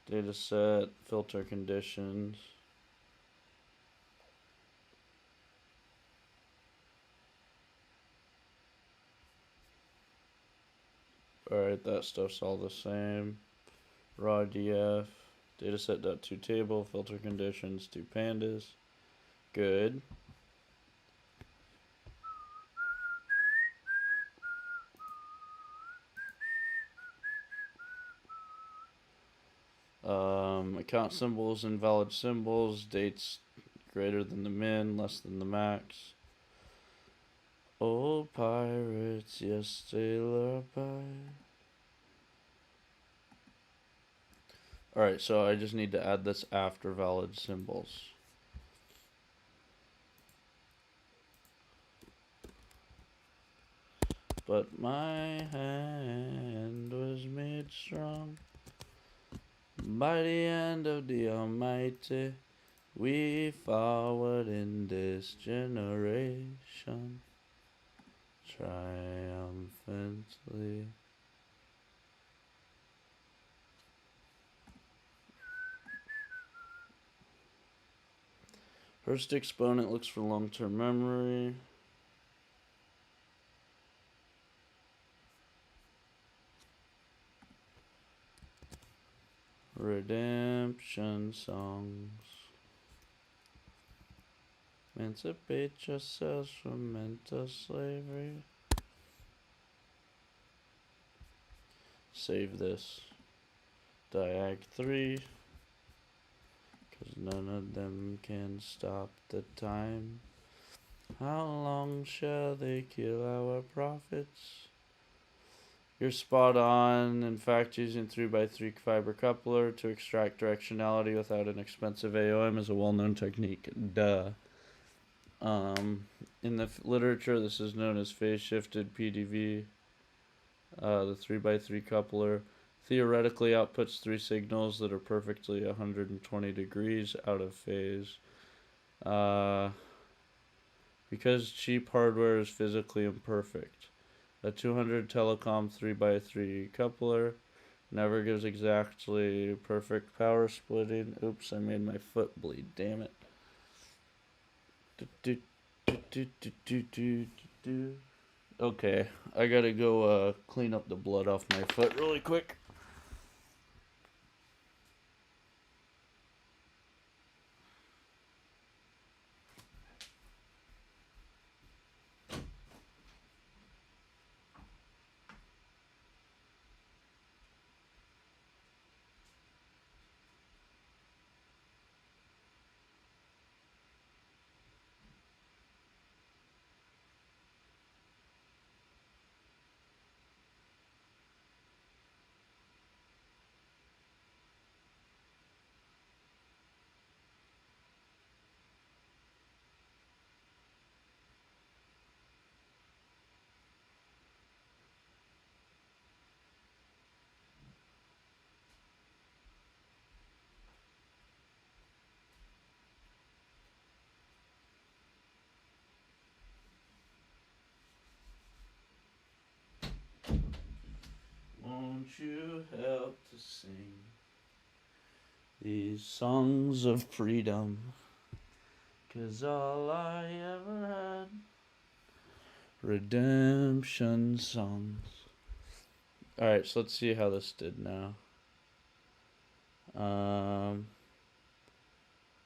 Data set, filter conditions. Alright, that stuff's all the same. Raw df, dataset.toTable, filter conditions, 2 pandas. Good. Account symbols, invalid symbols, dates greater than the min, less than the max. Old pirates, yes, sailor by. Alright, so I just need to add this after valid symbols. But my hand was made strong by the hand of the Almighty. We forward in this generation triumphantly. First exponent looks for long-term memory. Redemption songs. Emancipate yourselves from mental slavery. Save this. Diag 3. Because none of them can stop the time. How long shall they kill our prophets? You're spot on. In fact, using 3x3 fiber coupler to extract directionality without an expensive AOM is a well-known technique. Duh. In the literature, this is known as phase-shifted PDV. The 3x3 coupler theoretically outputs 3 signals that are perfectly 120 degrees out of phase. Because cheap hardware is physically imperfect. A 200 telecom 3x3 coupler never gives exactly perfect power splitting. Oops, I made my foot bleed, damn it. Okay, I gotta go clean up the blood off my foot really quick. to sing these songs of freedom, 'cause all I ever had, redemption songs. Alright, so let's see how this did now.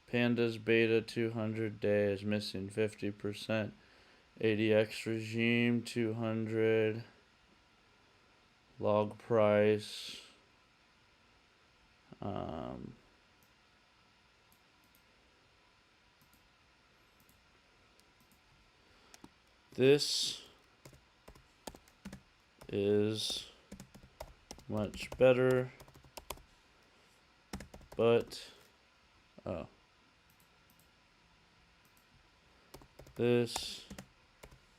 Pandas beta 200 day is missing 50%. ADX regime 200. Log price. This is much better, but this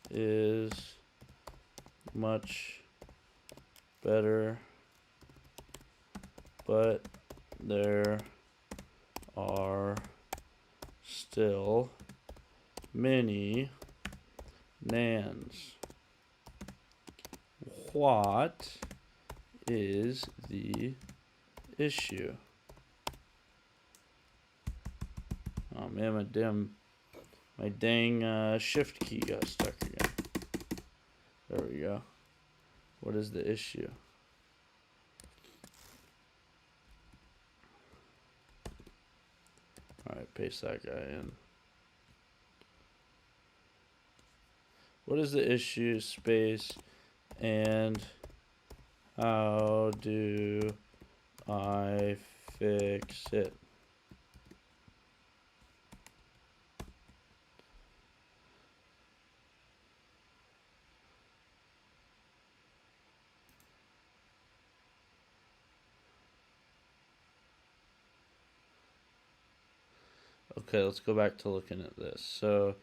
is much better, but there are still many nans. What is the issue? Oh man, my dang shift key got stuck again. There we go. What is the issue? Alright, paste that guy in. What is the issue, space, and how do I fix it? Okay, let's go back to looking at this. So,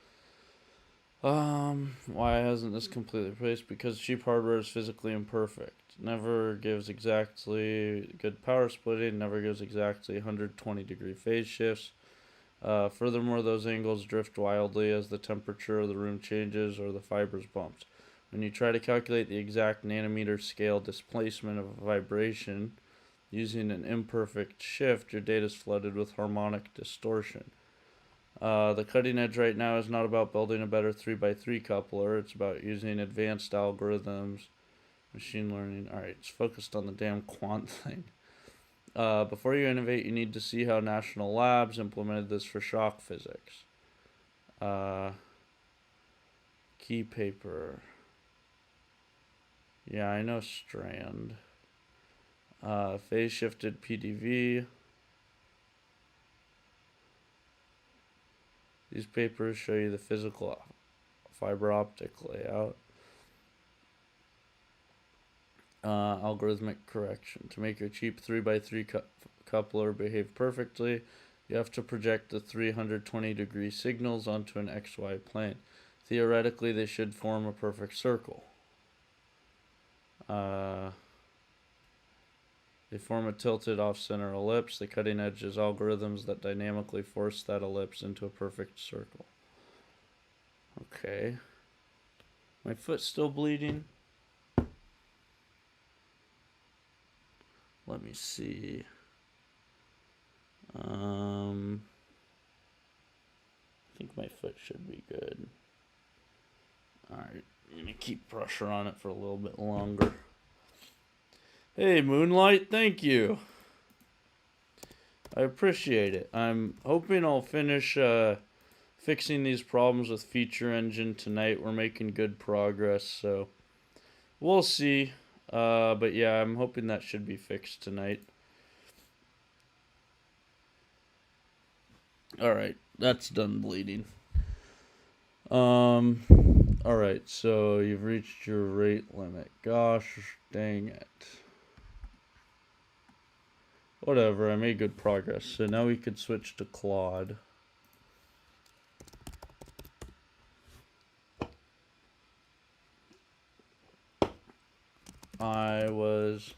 why hasn't this completely replaced? Because cheap hardware is physically imperfect. Never gives exactly good power splitting. Never gives exactly 120 degree phase shifts. Furthermore, those angles drift wildly as the temperature of the room changes or the fibers bumps. When you try to calculate the exact nanometer scale displacement of a vibration using an imperfect shift, your data is flooded with harmonic distortion. The cutting edge right now is not about building a better 3x3 coupler. It's about using advanced algorithms, machine learning. Alright, it's focused on the damn quant thing. Before you innovate, you need to see how national labs implemented this for shock physics. Key paper. Yeah, I know strand. Phase shifted PDV. These papers show you the physical fiber optic layout. Algorithmic correction. To make your cheap 3x3 coupler behave perfectly, you have to project the 320 degree signals onto an XY plane. Theoretically, they should form a perfect circle. They form a tilted off-center ellipse. The cutting edge is algorithms that dynamically force that ellipse into a perfect circle. Okay. My foot's still bleeding. Let me see. I think my foot should be good. Alright, I'm gonna keep pressure on it for a little bit longer. Hey, Moonlight, thank you. I appreciate it. I'm hoping I'll finish fixing these problems with Feature Engine tonight. We're making good progress, so we'll see. But yeah, I'm hoping that should be fixed tonight. Alright, that's done bleeding. Alright, so you've reached your rate limit. Gosh dang it. Whatever, I made good progress. So now we could switch to Claude. I was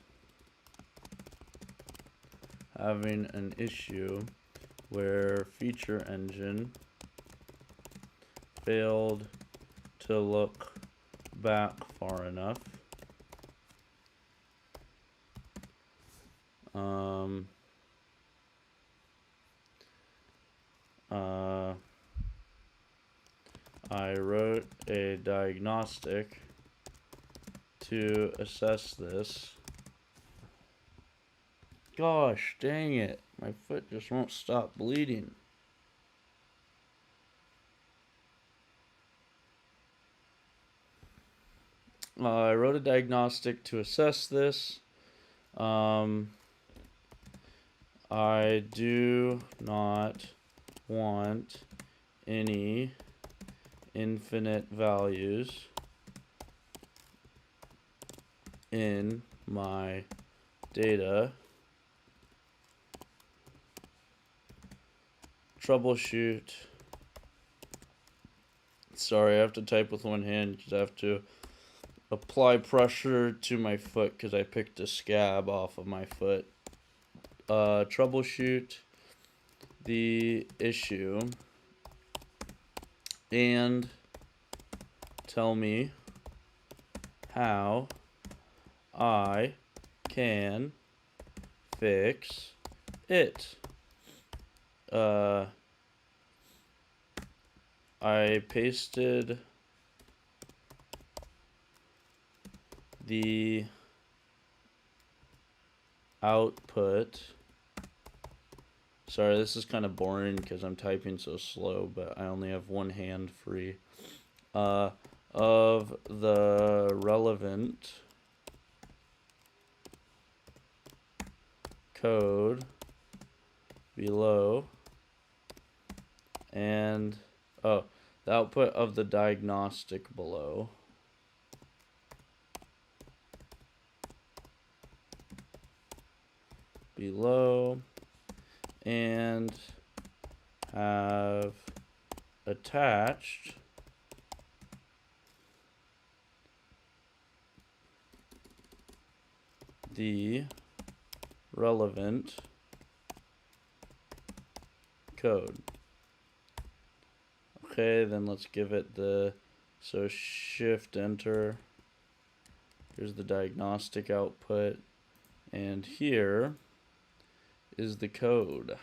having an issue where Feature Engine failed to look back far enough. Um, I wrote a diagnostic to assess this. Gosh, dang it. My foot just won't stop bleeding. I wrote a diagnostic to assess this. I do not want any infinite values in my data. Troubleshoot. Sorry, I have to type with one hand because I have to apply pressure to my foot because I picked a scab off of my foot. Troubleshoot the issue and tell me how I can fix it. I pasted the output. Sorry, this is kind of boring because I'm typing so slow, but I only have one hand free. Of the relevant code below, and the output of the diagnostic below. And have attached the relevant code. Okay, then let's give it so shift enter. Here's the diagnostic output, and here is the code.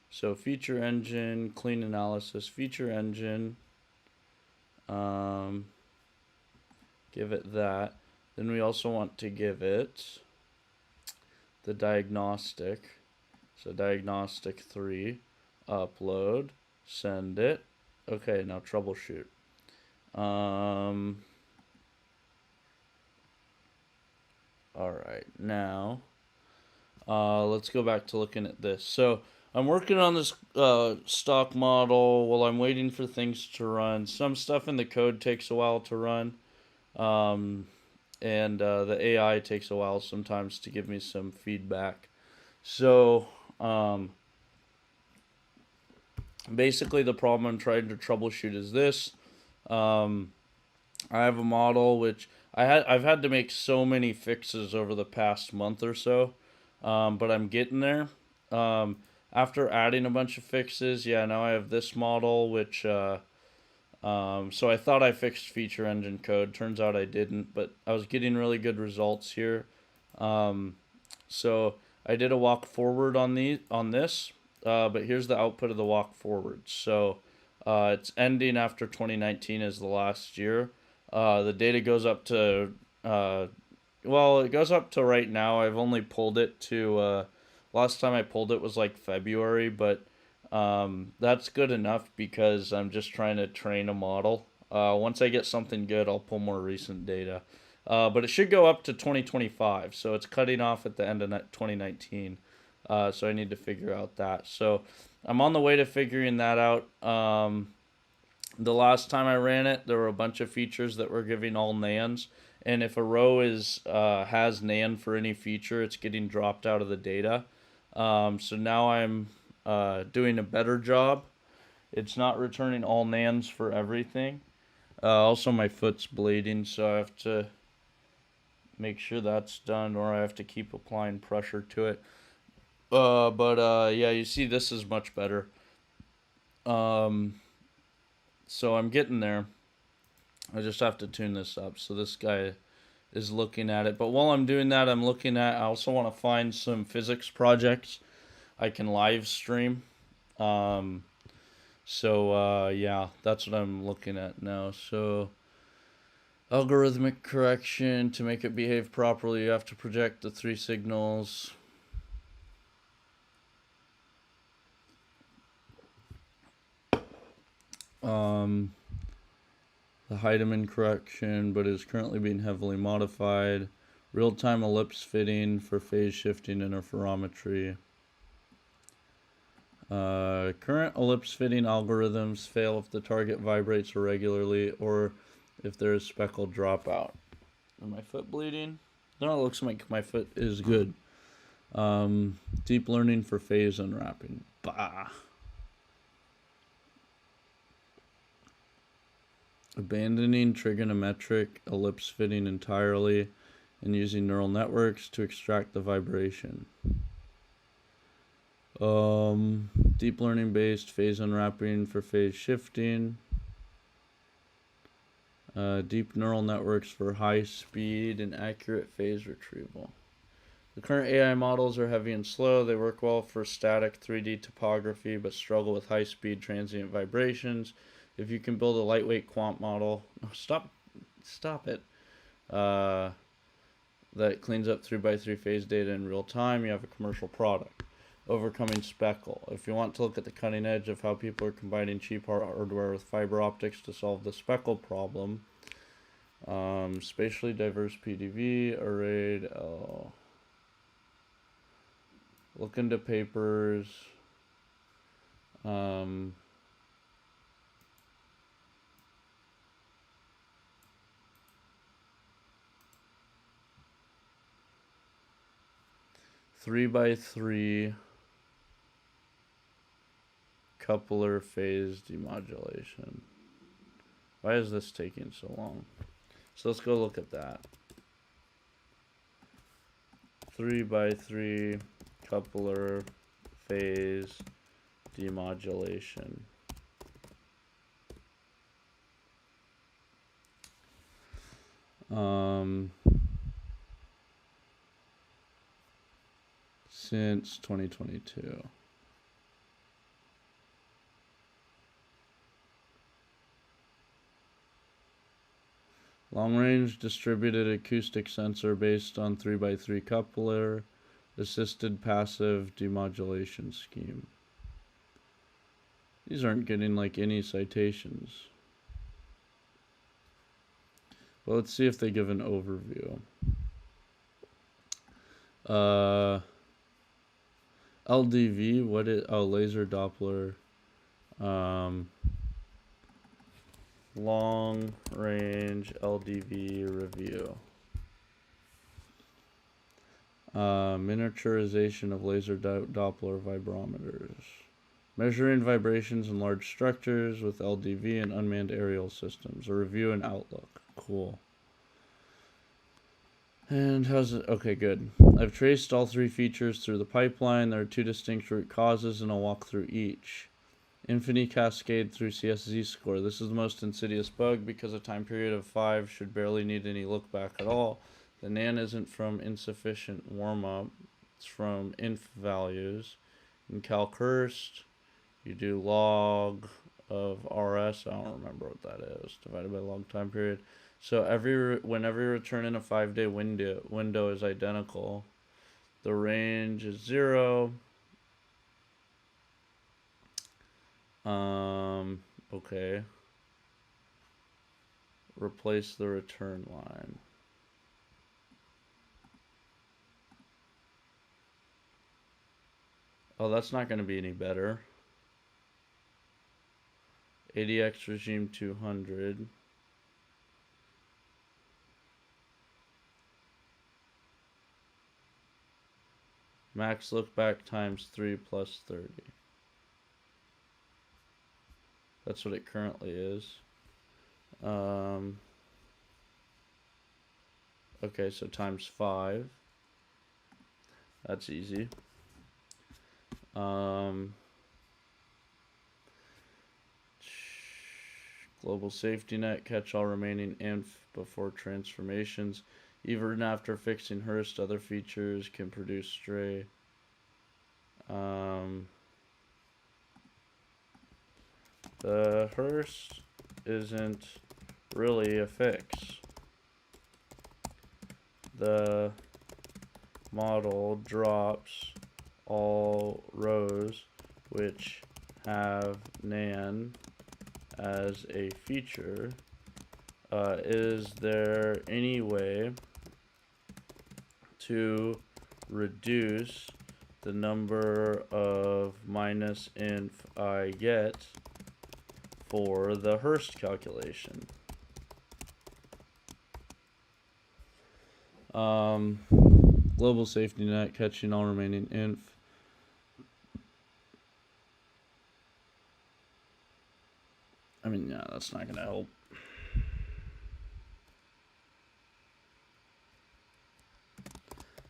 So feature engine, clean analysis, feature engine, give it that. Then we also want to give it the diagnostic. So diagnostic 3, upload, send it. Okay, now troubleshoot. Alright, now let's go back to looking at this. So I'm working on this stock model while I'm waiting for things to run. Some stuff in the code takes a while to run. And the AI takes a while sometimes to give me some feedback. So basically the problem I'm trying to troubleshoot is this. I have a model which I've had to make so many fixes over the past month or so, but I'm getting there. After adding a bunch of fixes, now I have this model which so I thought I fixed feature engine code. Turns out I didn't, but I was getting really good results here. So I did a walk forward on this, but here's the output of the walk forward. So it's ending after 2019 is the last year. The data goes up to it goes up to right now. I've only pulled it to last time I pulled it was like February, but that's good enough because I'm just trying to train a model. Once I get something good, I'll pull more recent data. But it should go up to 2025, so it's cutting off at the end of 2019. So I need to figure out that. So I'm on the way to figuring that out. The last time I ran it, there were a bunch of features that were giving all nans, and if a row has nan for any feature, it's getting dropped out of the data. So now I'm doing a better job. It's not returning all nans for everything. Also, my foot's bleeding, so I have to make sure that's done, or I have to keep applying pressure to it. Yeah, you see this is much better. So I'm getting there. I just have to tune this up. So this guy is looking at it. But while I'm doing that, I also want to find some physics projects I can live stream. Um, yeah, that's what I'm looking at now. So algorithmic correction, to make it behave properly, you have to project the three signals. The Heidemann correction, but is currently being heavily modified. Real-time ellipse fitting for phase shifting interferometry. Current ellipse fitting algorithms fail if the target vibrates irregularly or if there is speckle dropout. Is my foot bleeding? No, it looks like my foot is good. Deep learning for phase unwrapping. Bah. Abandoning trigonometric ellipse fitting entirely and using neural networks to extract the vibration. Deep learning based phase unwrapping for phase shifting. Deep neural networks for high speed and accurate phase retrieval. The current AI models are heavy and slow. They work well for static 3D topography, but struggle with high speed transient vibrations. If you can build a lightweight quant model, stop it, that cleans up 3x3 phase data in real time, you have a commercial product. Overcoming speckle. If you want to look at the cutting edge of how people are combining cheap hardware with fiber optics to solve the speckle problem, spatially diverse PDV, arrayed, look into papers, 3x3 coupler phase demodulation. Why is this taking so long? So let's go look at that. 3x3 coupler phase demodulation. Since 2022. Long-range distributed acoustic sensor based on 3x3 coupler, assisted passive demodulation scheme. These aren't getting like any citations. Well, let's see if they give an overview. LDV, what is, oh, laser Doppler, long range LDV review. Miniaturization of laser Doppler vibrometers. Measuring vibrations in large structures with LDV and unmanned aerial systems. A review and outlook. Cool. And how's it? Okay, good. I've traced all three features through the pipeline. There are two distinct root causes, and I'll walk through each. Infinity cascade through CSZ score. This is the most insidious bug because a time period of 5 should barely need any look back at all. The NaN isn't from insufficient warm-up. It's from inf values. In calcurst, you do log of RS. I don't remember what that is. Divided by log time period. So whenever you return in a 5-day window is identical. The range is 0. Okay. Replace the return line. Oh, that's not going to be any better. ADX regime 200. Max look back times 3 plus 30. That's what it currently is. Okay, so times 5. That's easy. Global safety net, catch all remaining inf before transformations. Even after fixing Hurst, other features can produce stray. The Hurst isn't really a fix. The model drops all rows which have nan as a feature. Is there any way to reduce the number of minus inf I get for the Hurst calculation? Global safety net catching all remaining inf. I mean, yeah, that's not going to help.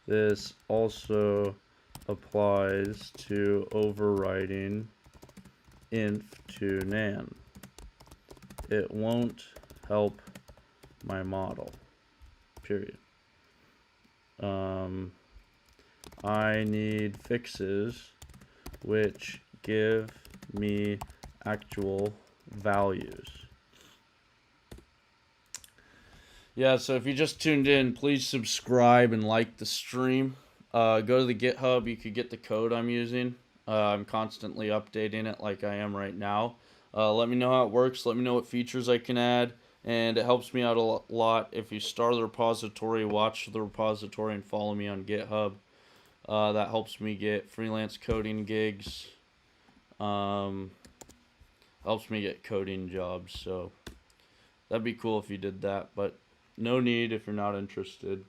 This also applies to overriding inf to nan. It won't help my model, period. I need fixes which give me actual values. Yeah, so if you just tuned in, please subscribe and like the stream. Go to the GitHub. You could get the code I'm using. I'm constantly updating it like I am right now. Let me know how it works. Let me know what features I can add. And it helps me out a lot if you start the repository, watch the repository, and follow me on GitHub. That helps me get freelance coding gigs. Helps me get coding jobs. So that'd be cool if you did that. But no need if you're not interested.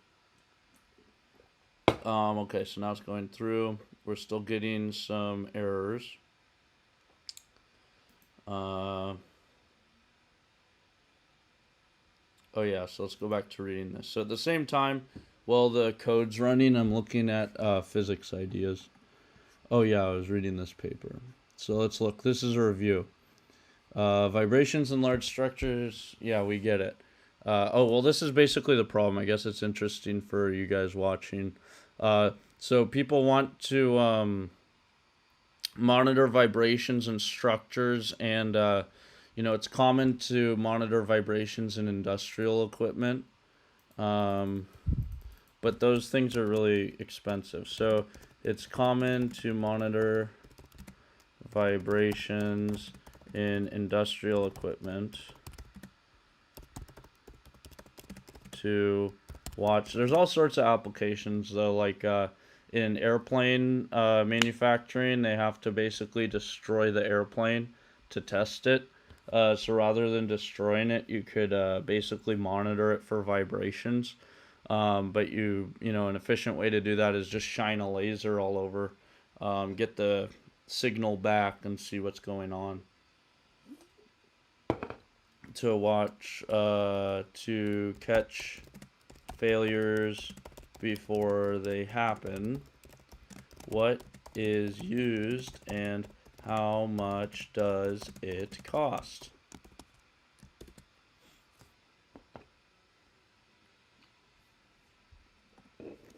Okay, so now it's going through. We're still getting some errors. Oh yeah, so let's go back to reading this. So at the same time, while the code's running, I'm looking at physics ideas. Oh yeah, I was reading this paper. So let's look. This is a review. Vibrations in large structures. Yeah, we get it. Oh, well, this is basically the problem. I guess it's interesting for you guys watching. So people want to monitor vibrations in structures, and it's common to monitor vibrations in industrial equipment, but those things are really expensive. So it's common to monitor vibrations in industrial equipment to watch. There's all sorts of applications though, like in airplane manufacturing, they have to basically destroy the airplane to test it. So rather than destroying it, you could basically monitor it for vibrations. But an efficient way to do that is just shine a laser all over, get the signal back and see what's going on. To watch, to catch failures before they happen. What is used and how much does it cost?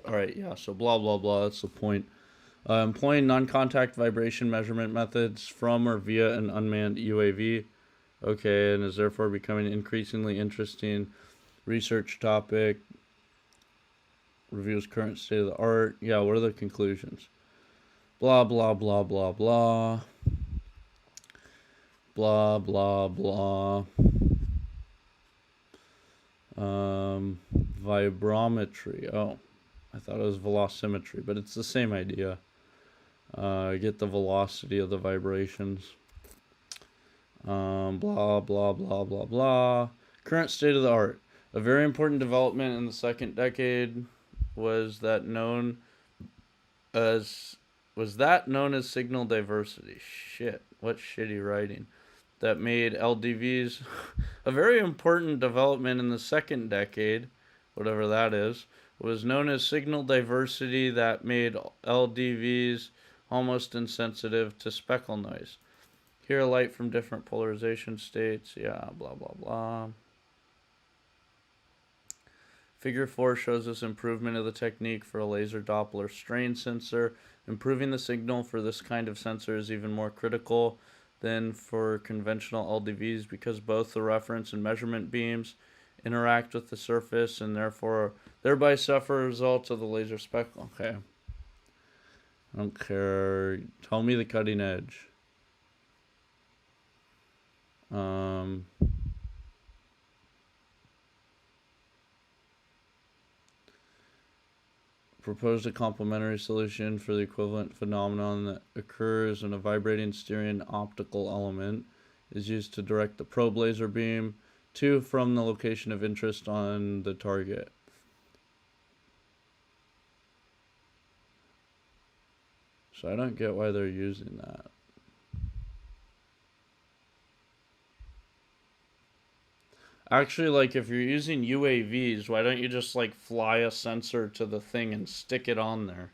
Alright, yeah, so blah blah blah, that's the point. Employing non-contact vibration measurement methods from or via an unmanned UAV. Okay, and is therefore becoming an increasingly interesting research topic. Reviews current state of the art. Yeah, what are the conclusions? Blah, blah, blah, blah, blah. Blah, blah, blah. Vibrometry. Oh, I thought it was velocimetry, but it's the same idea. Get the velocity of the vibrations. Blah, blah, blah, blah, blah. Current state of the art. A very important development in the second decade was that known as signal diversity. Shit, what shitty writing. That made LDVs a very important development in the second decade, whatever that is, was known as signal diversity that made LDVs almost insensitive to speckle noise. Hear light from different polarization states. Yeah, blah, blah, blah. Figure 4 shows us improvement of the technique for a laser Doppler strain sensor. Improving the signal for this kind of sensor is even more critical than for conventional LDVs because both the reference and measurement beams interact with the surface and thereby suffer results of the laser speckle. Okay. I don't care. Tell me the cutting edge. Proposed a complementary solution for the equivalent phenomenon that occurs when a vibrating steering optical element is used to direct the probe laser beam to from the location of interest on the target. So I don't get why they're using that. Actually, like, if you're using UAVs, why don't you just, like, fly a sensor to the thing and stick it on there?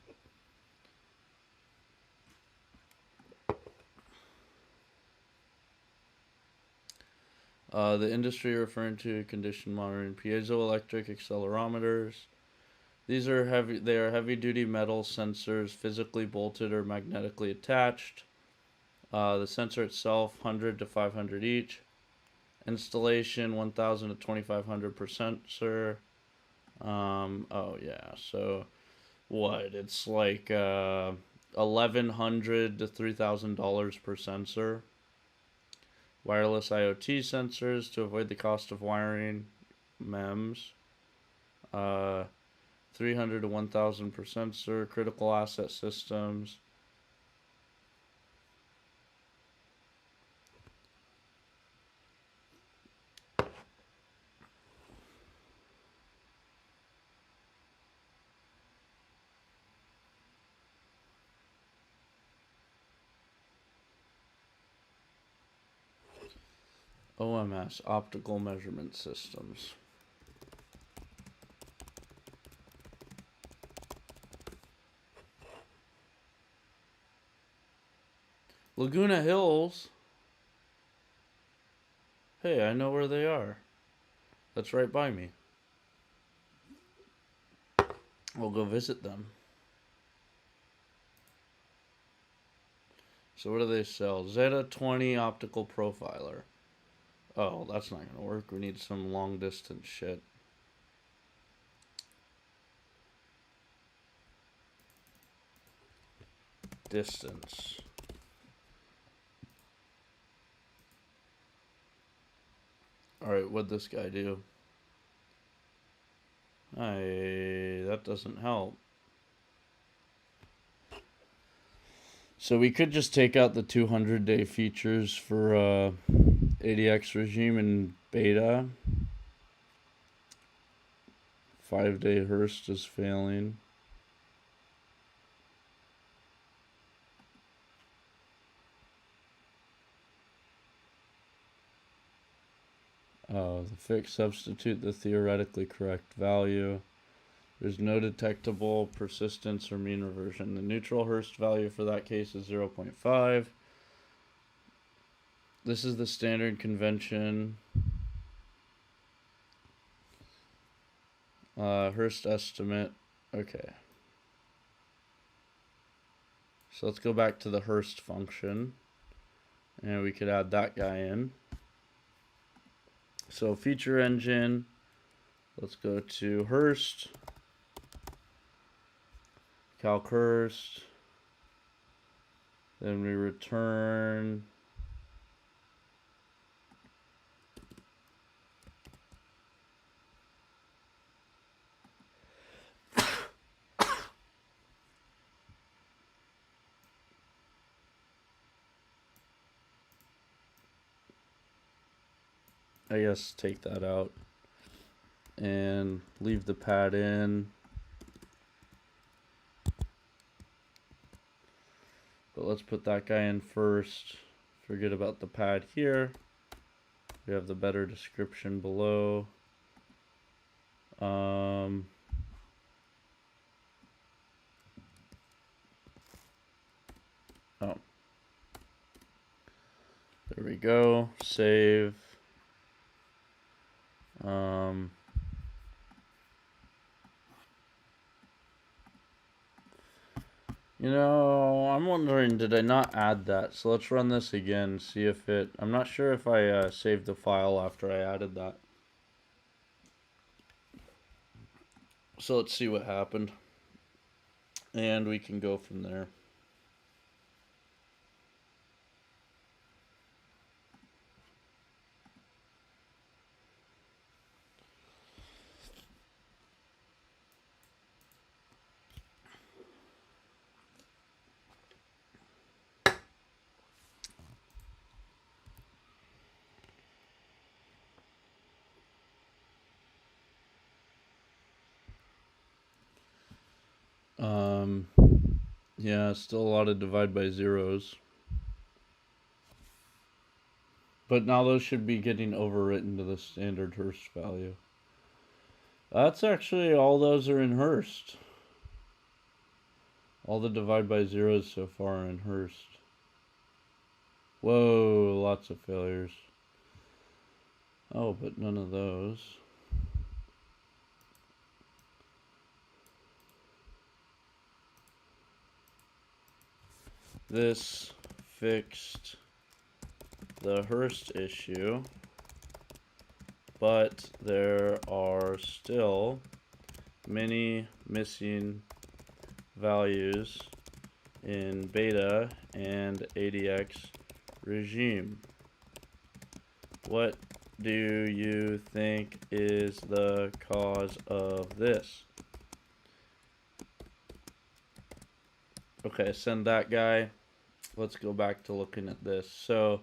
The industry referring to condition monitoring piezoelectric accelerometers. These are heavy. They are heavy-duty metal sensors, physically bolted or magnetically attached. The sensor itself, 100 to 500 each. Installation, 1,000 to 2,500 per sensor. Oh yeah. So what? It's like $1,100 to $3,000 per sensor. Wireless IoT sensors to avoid the cost of wiring. MEMS. 300 to 1,000 per sensor. Critical asset systems. OMS, optical measurement systems. Laguna Hills? Hey, I know where they are. That's right by me. We'll go visit them. So what do they sell? Zeta 20 optical profiler. Oh, that's not going to work. We need some long distance shit. Distance. Alright, what'd this guy do? That doesn't help. So we could just take out the 200-day features for ADX regime and beta. 5-day Hurst is failing. The fixed substitute the theoretically correct value. There's no detectable persistence or mean reversion. The neutral Hurst value for that case is 0.5. This is the standard convention. Hurst estimate. Okay. So let's go back to the Hurst function. And we could add that guy in. So feature engine. Let's go to Hurst. Calc Hurst. Then we return I guess take that out and leave the pad in. But let's put that guy in first. Forget about the pad here. We have the better description below. Oh. There we go. Save. I'm wondering, did I not add that? So let's run this again, see if it... I'm not sure if I saved the file after I added that. So let's see what happened. And we can go from there. Yeah, still a lot of divide by zeros. But now those should be getting overwritten to the standard Hurst value. That's actually all those are in Hurst. All the divide by zeros so far are in Hurst. Whoa, lots of failures. Oh, but none of those. This fixed the Hurst issue, but there are still many missing values in beta and ADX regime. What do you think is the cause of this? Okay, send that guy. Let's go back to looking at this. So,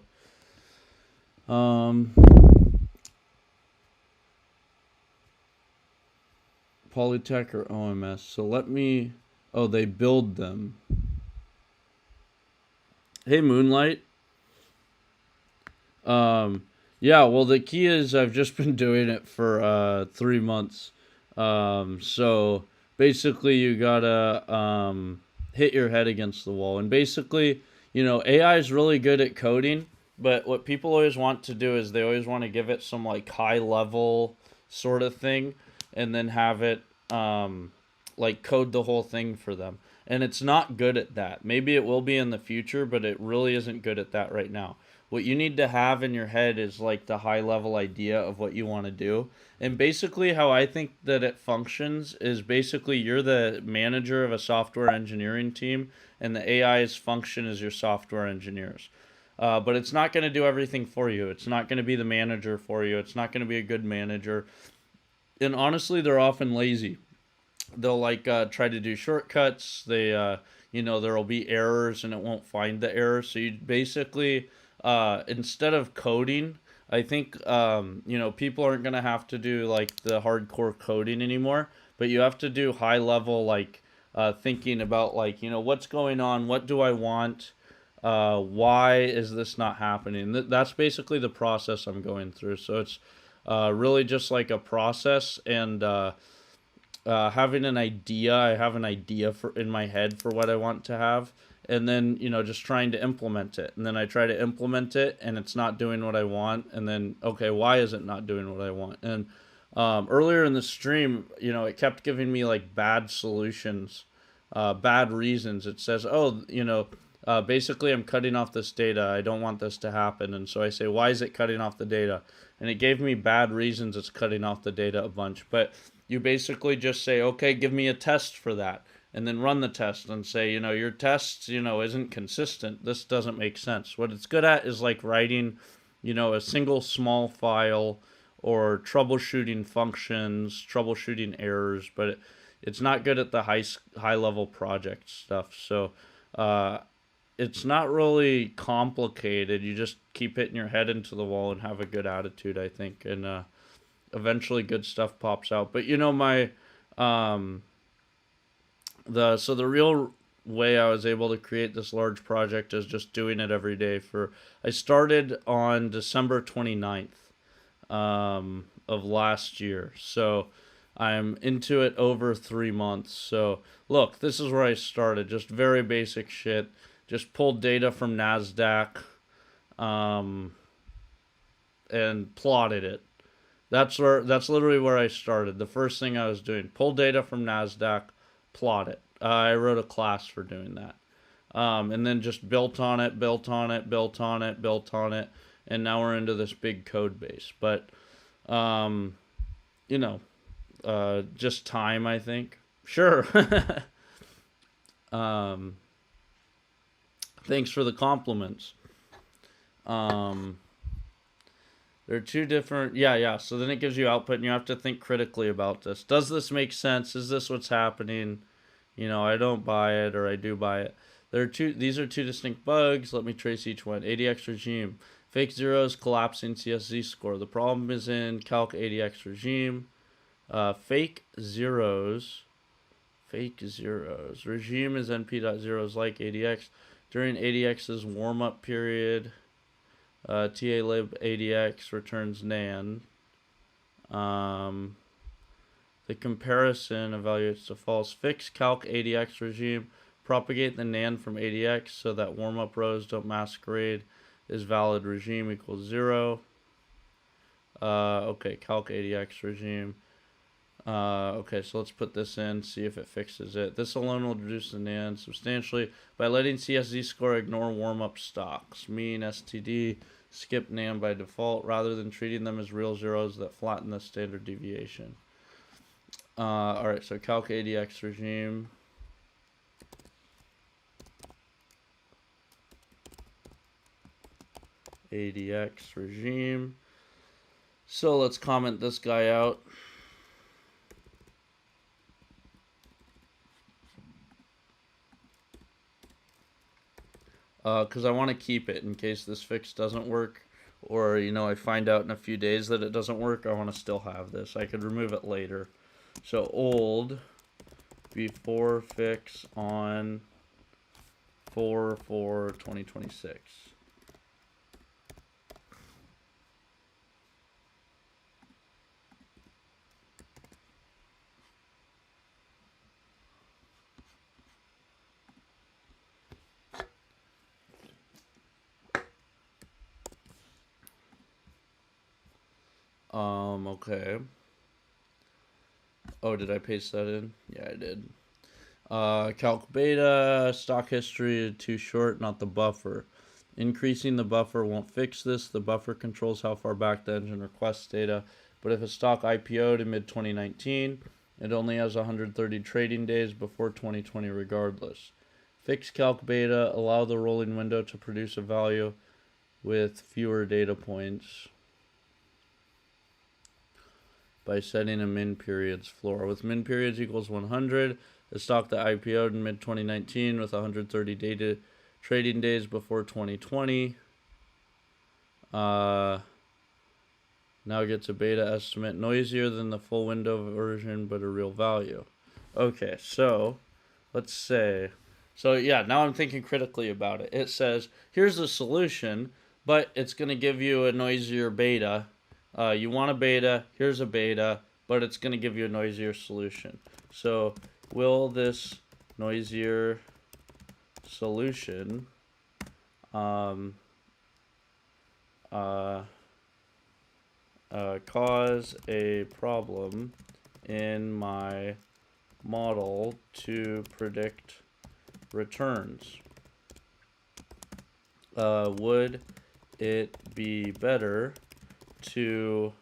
Polytech or OMS. So let me... Oh, they build them. Hey, Moonlight. Yeah, well, the key is I've just been doing it for 3 months. So basically you gotta hit your head against the wall. And basically, AI is really good at coding, but what people always want to do is they always want to give it some like high level sort of thing and then have it like code the whole thing for them. And it's not good at that. Maybe it will be in the future, but it really isn't good at that right now. What you need to have in your head is like the high level idea of what you want to do. And basically how I think that it functions is basically you're the manager of a software engineering team and the AI's function is your software engineers. But it's not going to do everything for you. It's not going to be the manager for you. It's not going to be a good manager. And honestly, they're often lazy. They'll like try to do shortcuts. There'll be errors and it won't find the errors. So you basically, instead of coding, I think, people aren't going to have to do like the hardcore coding anymore, but you have to do high level, like, thinking about like, what's going on? What do I want? Why is this not happening? That's basically the process I'm going through. So it's, really just like a process and, having an idea. I have an idea in my head for what I want to have, and then just trying to implement it. And then I try to implement it, and it's not doing what I want. And then okay, why is it not doing what I want? And earlier in the stream, it kept giving me like bad solutions, bad reasons. It says, oh, basically I'm cutting off this data. I don't want this to happen. And so I say, why is it cutting off the data? And it gave me bad reasons it's cutting off the data a bunch. But you basically just say, okay, give me a test for that. And then run the test and say, your test, isn't consistent. This doesn't make sense. What it's good at is like writing, a single small file or troubleshooting functions, troubleshooting errors, but it's not good at the high level project stuff. So it's not really complicated. You just keep hitting your head into the wall and have a good attitude, I think, and eventually good stuff pops out. But my the real way I was able to create this large project is just doing it every day. I started on December 29th of last year. So I'm into it over 3 months. So look, this is where I started. Just very basic shit. Just pulled data from NASDAQ and plotted it. That's literally where I started. The first thing I was doing, pull data from NASDAQ, plot it. I wrote a class for doing that. And then just built on it, built on it, built on it, built on it, and now we're into this big code base. But, you know, just time, I think. Sure. Thanks for the compliments. There are two different, yeah. So then it gives you output, and you have to think critically about this. Does this make sense? Is this what's happening? You know, I don't buy it, or I do buy it. These are two distinct bugs. Let me trace each one. ADX regime. Fake zeros collapsing CSZ score. The problem is in calc ADX regime. Fake zeros. Regime is np.zeros like ADX. During ADX's warm-up period, TALib ADX returns NaN. The comparison evaluates the false. Fix calc ADX regime. Propagate the NaN from ADX so that warm-up rows don't masquerade as valid regime equals 0. Okay, calc ADX regime. Okay, so let's put this in, see if it fixes it. This alone will reduce the NaN substantially by letting CSZ score ignore warm-up stocks. Mean, STD, skip NaN by default, rather than treating them as real zeros that flatten the standard deviation. Alright, so calc ADX regime. ADX regime. So let's comment this guy out. Because I want to keep it in case this fix doesn't work, or, you know, I find out in a few days that it doesn't work. I want to still have this. I could remove it later. So old before fix on 4/4/2026. Okay. Oh, did I paste that in? Yeah, I did. Calc beta, stock history, too short, not the buffer. Increasing the buffer won't fix this. The buffer controls how far back the engine requests data. But if a stock IPO'd in mid-2019, it only has 130 trading days before 2020 regardless. Fix calc beta, allow the rolling window to produce a value with fewer data points by setting a min periods floor. With min periods equals 100, a stock that IPO'd in mid-2019 with 130 data trading days before 2020 now gets a beta estimate noisier than the full window version, but a real value. Okay, so let's say, so yeah, now I'm thinking critically about it. It says, here's the solution, but it's going to give you a noisier beta. You want a beta, here's a beta, but it's going to give you a noisier solution. So will this noisier solution cause a problem in my model to predict returns? Would it be better to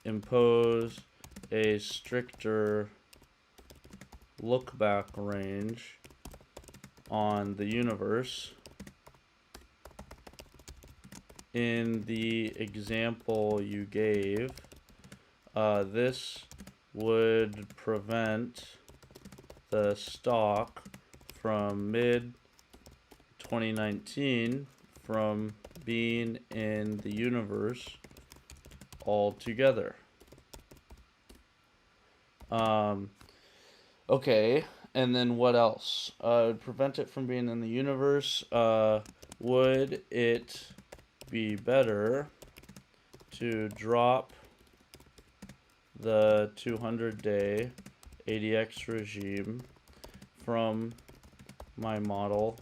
impose a stricter look-back range on the universe? In the example you gave, this would prevent the stock from mid-2019 from being in the universe altogether. Okay, and then what else? Would prevent it from being in the universe. Would it be better to drop the 200-day ADX regime from my model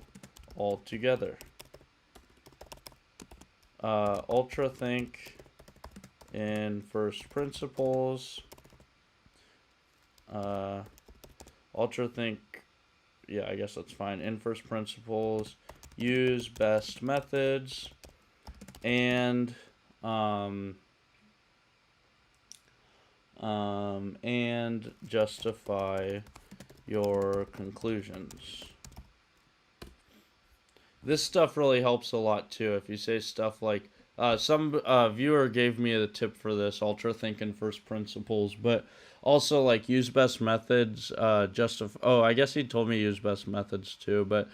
altogether? Ultra think in first principles. Ultra think, yeah, I guess that's fine. In first principles, use best methods, and justify your conclusions. This stuff really helps a lot too. If you say stuff like, some viewer gave me the tip for this, ultra thinking first principles, but also like use best methods, I guess he told me use best methods too, but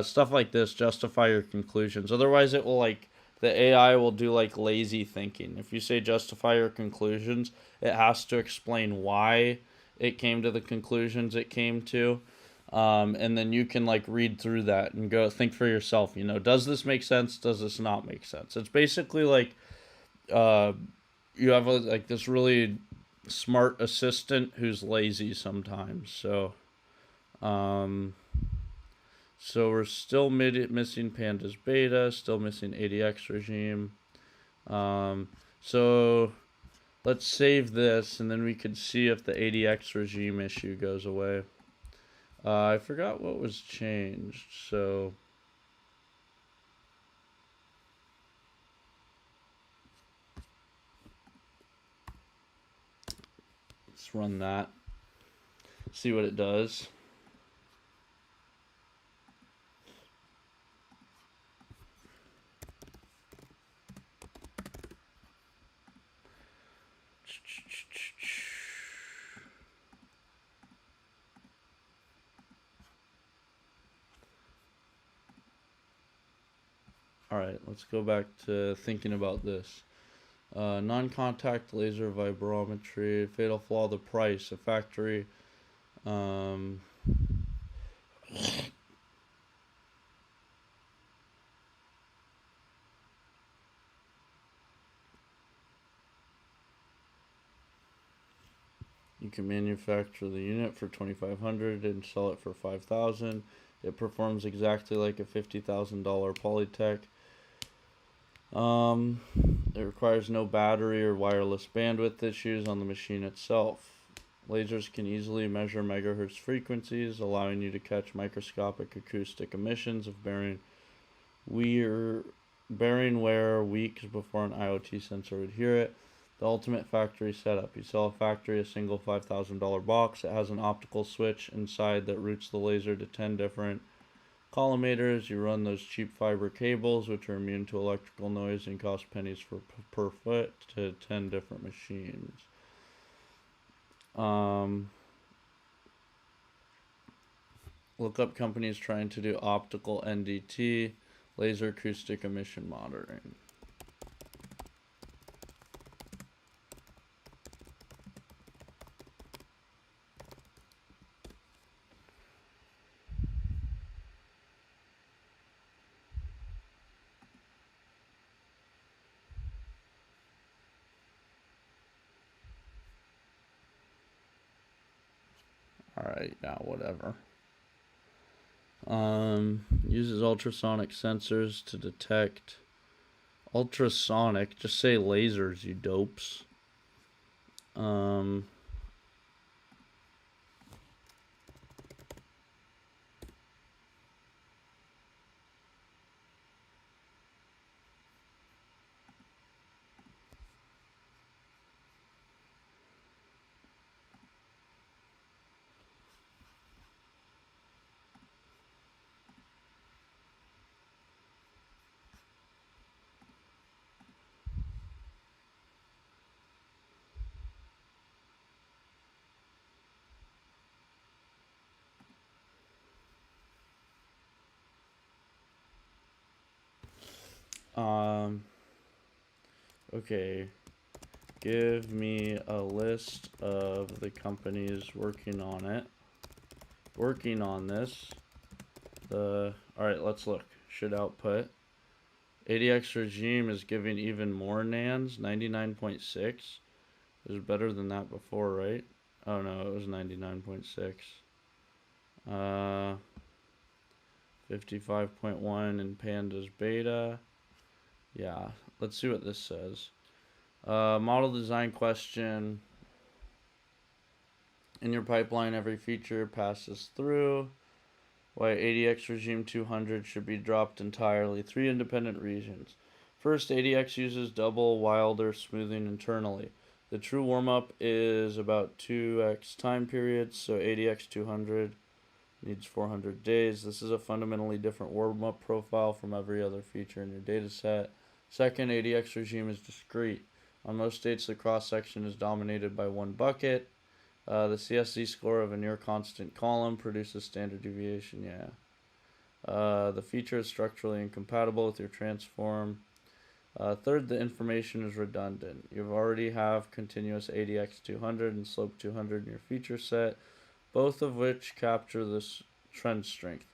stuff like this, justify your conclusions. Otherwise it will like, the AI will do like lazy thinking. If you say justify your conclusions, it has to explain why it came to the conclusions it came to. And then you can like read through that and go think for yourself, you know, does this make sense? Does this not make sense? It's basically like, you have like this really smart assistant who's lazy sometimes. So we're still missing pandas beta, still missing ADX regime. So let's save this, and then we could see if the ADX regime issue goes away. I forgot what was changed, so let's run that, see what it does. Alright, let's go back to thinking about this. Non-contact laser vibrometry, fatal flaw, the price, a factory. You can manufacture the unit for $2,500 and sell it for $5,000. It performs exactly like a $50,000 Polytech. It requires no battery or wireless bandwidth issues on the machine itself. Lasers can easily measure megahertz frequencies, allowing you to catch microscopic acoustic emissions of bearing wear weeks before an IoT sensor would hear it. The ultimate factory setup. You sell a factory a single $5,000 box. It has an optical switch inside that routes the laser to 10 different collimators. You run those cheap fiber cables, which are immune to electrical noise and cost pennies per foot, to 10 different machines. Look up companies trying to do optical NDT, laser acoustic emission monitoring. Alright, yeah, whatever. Uses ultrasonic sensors to detect ultrasonic. Just say lasers, you dopes. Okay. Give me a list of the companies working on it. Working on this. Alright, let's look. Should output. ADX regime is giving even more nans. 99.6. It was better than that before, right? Oh no, it was 99.6. 55.1 in pandas beta. Yeah, let's see what this says. Model design question. In your pipeline, every feature passes through. Why ADX regime 200 should be dropped entirely. 3 independent reasons. First, ADX uses double Wilder smoothing internally. The true warm-up is about 2x time periods, so ADX 200 needs 400 days. This is a fundamentally different warm-up profile from every other feature in your dataset. Second, ADX regime is discrete. On most states, the cross-section is dominated by one bucket. The CSZ score of a near constant column produces standard deviation, the feature is structurally incompatible with your transform. Third, the information is redundant. You already have continuous ADX 200 and slope 200 in your feature set, both of which capture this trend strength.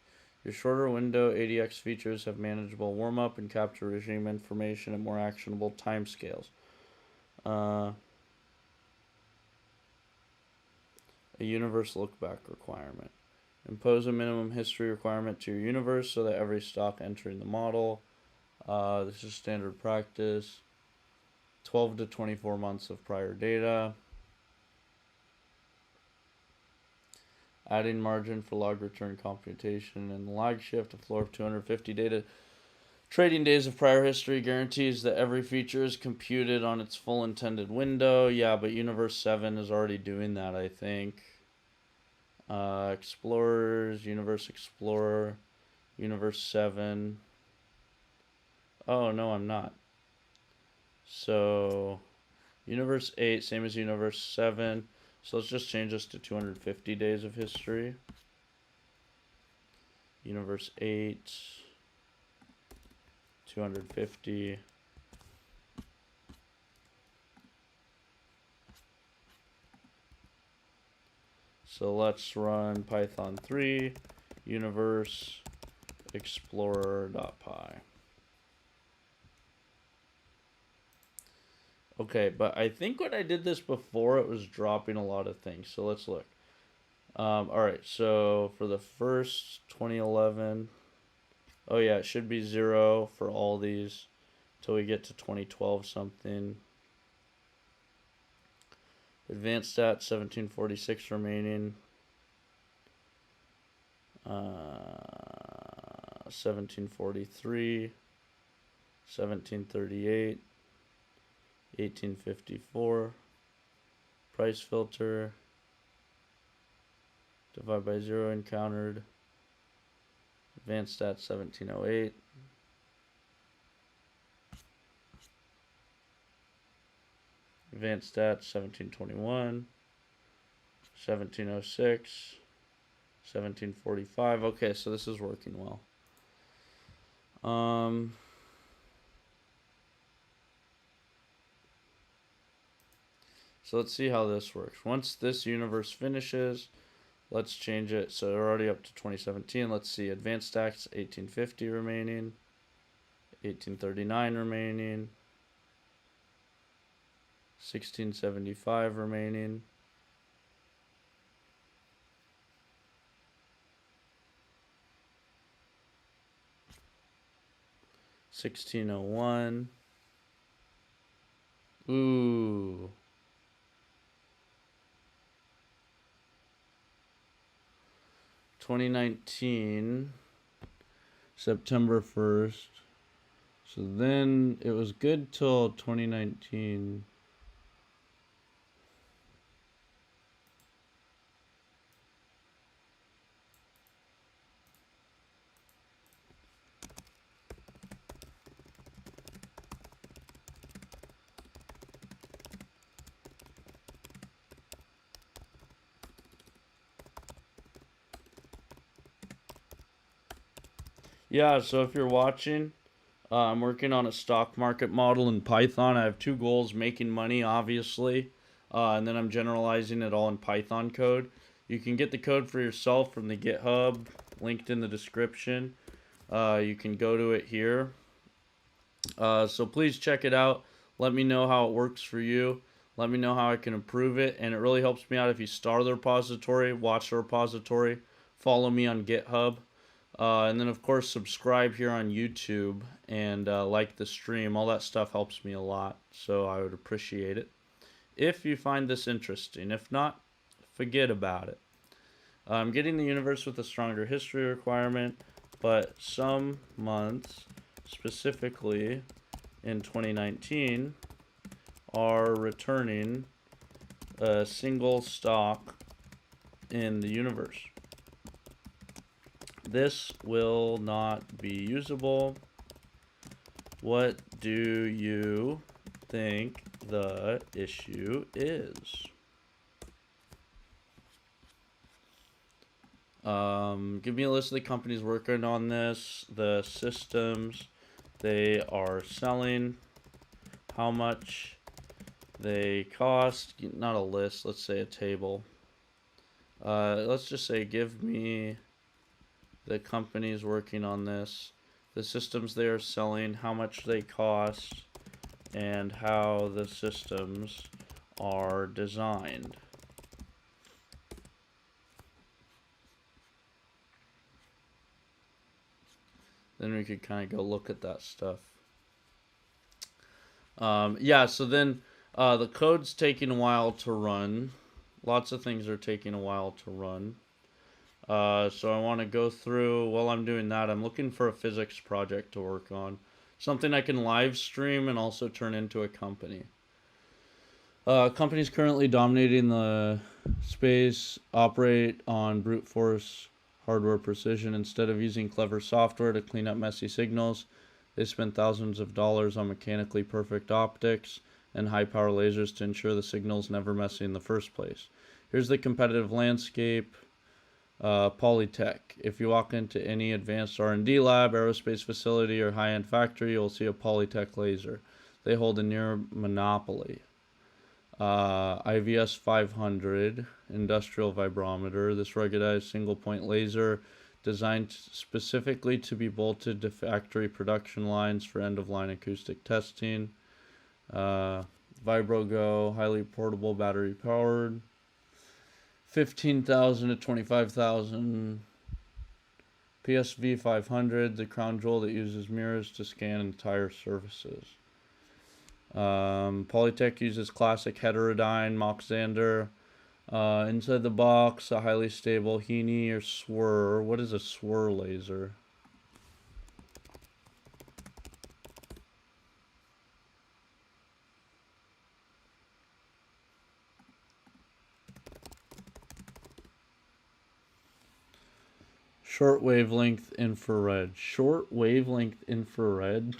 Your shorter window ADX features have manageable warm-up and capture regime information at more actionable timescales. A universe lookback requirement. Impose a minimum history requirement to your universe so that every stock entering the model. This is standard practice. 12 to 24 months of prior data. Adding margin for log return computation and lag shift. A floor of 250 data trading days of prior history guarantees that every feature is computed on its full intended window. Yeah, but Universe 7 is already doing that, I think. Explorers, Universe Explorer, Universe 7. Oh, no, I'm not. So, Universe 8, same as Universe 7. So let's just change this to 250 days of history. Universe 8, 250. So let's run Python 3 universe explorer.py. Okay, but I think when I did this before, it was dropping a lot of things. So let's look. Alright, so for the first 2011, oh yeah, it should be 0 for all these till we get to 2012 something. Advanced stat 1746 remaining. 1743, 1738, 1854. Price filter. Divide by 0 encountered. Advanced stat 1708. Advanced stats 1721, 1706, 1745. Okay, so this is working well. So let's see how this works. Once this universe finishes, let's change it. So we're already up to 2017. Let's see. Advanced stats 1850 remaining, 1839 remaining. 1675 remaining. 1601. Ooh. $2019, September 1st. So then it was good till 2019. Yeah, so if you're watching, I'm working on a stock market model in Python. I have two goals: making money, obviously, and then I'm generalizing it all in Python code. You can get the code for yourself from the GitHub, linked in the description. You can go to it here. So please check it out. Let me know how it works for you. Let me know how I can improve it. And it really helps me out if you star the repository, watch the repository, follow me on GitHub. And then, of course, subscribe here on YouTube and like the stream. All that stuff helps me a lot, so I would appreciate it if you find this interesting. If not, forget about it. I'm getting the universe with a stronger history requirement, but some months, specifically in 2019, are returning a single stock in the universe. This will not be usable. What do you think the issue is? Give me a list of the companies working on this, the systems they are selling, how much they cost. Not a list, let's say a table. Let's just say give me the companies working on this, the systems they are selling, how much they cost, and how the systems are designed. Then we could kind of go look at that stuff. Yeah, so then the code's taking a while to run. Lots of things are taking a while to run. So I want to go through, while I'm doing that, I'm looking for a physics project to work on. Something I can live stream and also turn into a company. Companies currently dominating the space operate on brute force hardware precision. Instead of using clever software to clean up messy signals, they spend thousands of dollars on mechanically perfect optics and high-power lasers to ensure the signal's never messy in the first place. Here's the competitive landscape. Polytech. If you walk into any advanced R&D lab, aerospace facility, or high-end factory, you'll see a Polytech laser. They hold a near monopoly. IVS 500 industrial vibrometer. This ruggedized single-point laser designed specifically to be bolted to factory production lines for end-of-line acoustic testing. VibroGo, highly portable, battery-powered. 15,000 to 25,000. PSV 500, the crown jewel that uses mirrors to scan entire surfaces. Polytech uses classic heterodyne Mach-Zehnder. Inside the box, a highly stable Heaney or swirr. What is a swirr laser? Short wavelength infrared. Short wavelength infrared?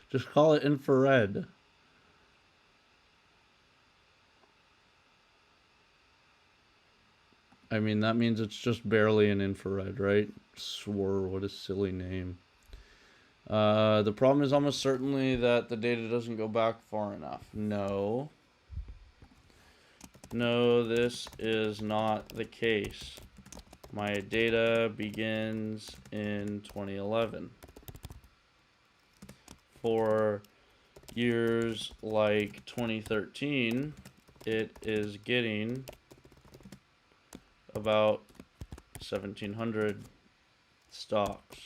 Just call it infrared. I mean, that means it's just barely an infrared, right? Swirr, what a silly name. The problem is almost certainly that the data doesn't go back far enough. No. No, this is not the case. My data begins in 2011. For years like 2013, it is getting about 1,700 stocks.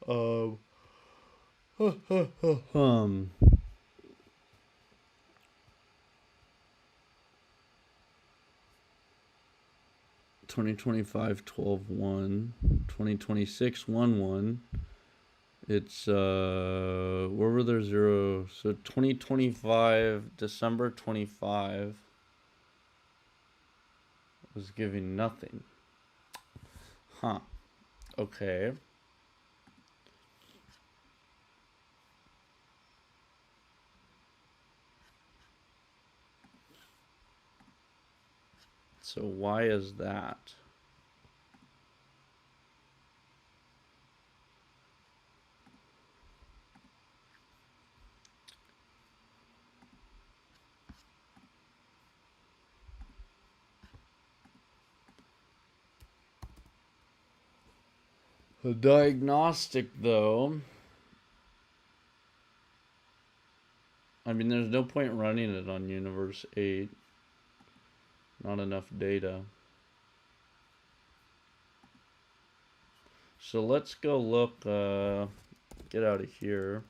Um 2025 12-1, 2026 1-1. It's where were there zeros? So 2025 December 25 was giving nothing. Huh. Okay. So why is that? The diagnostic, though, I mean, there's no point running it on Universe 8. Not enough data. So let's go look, get out of here.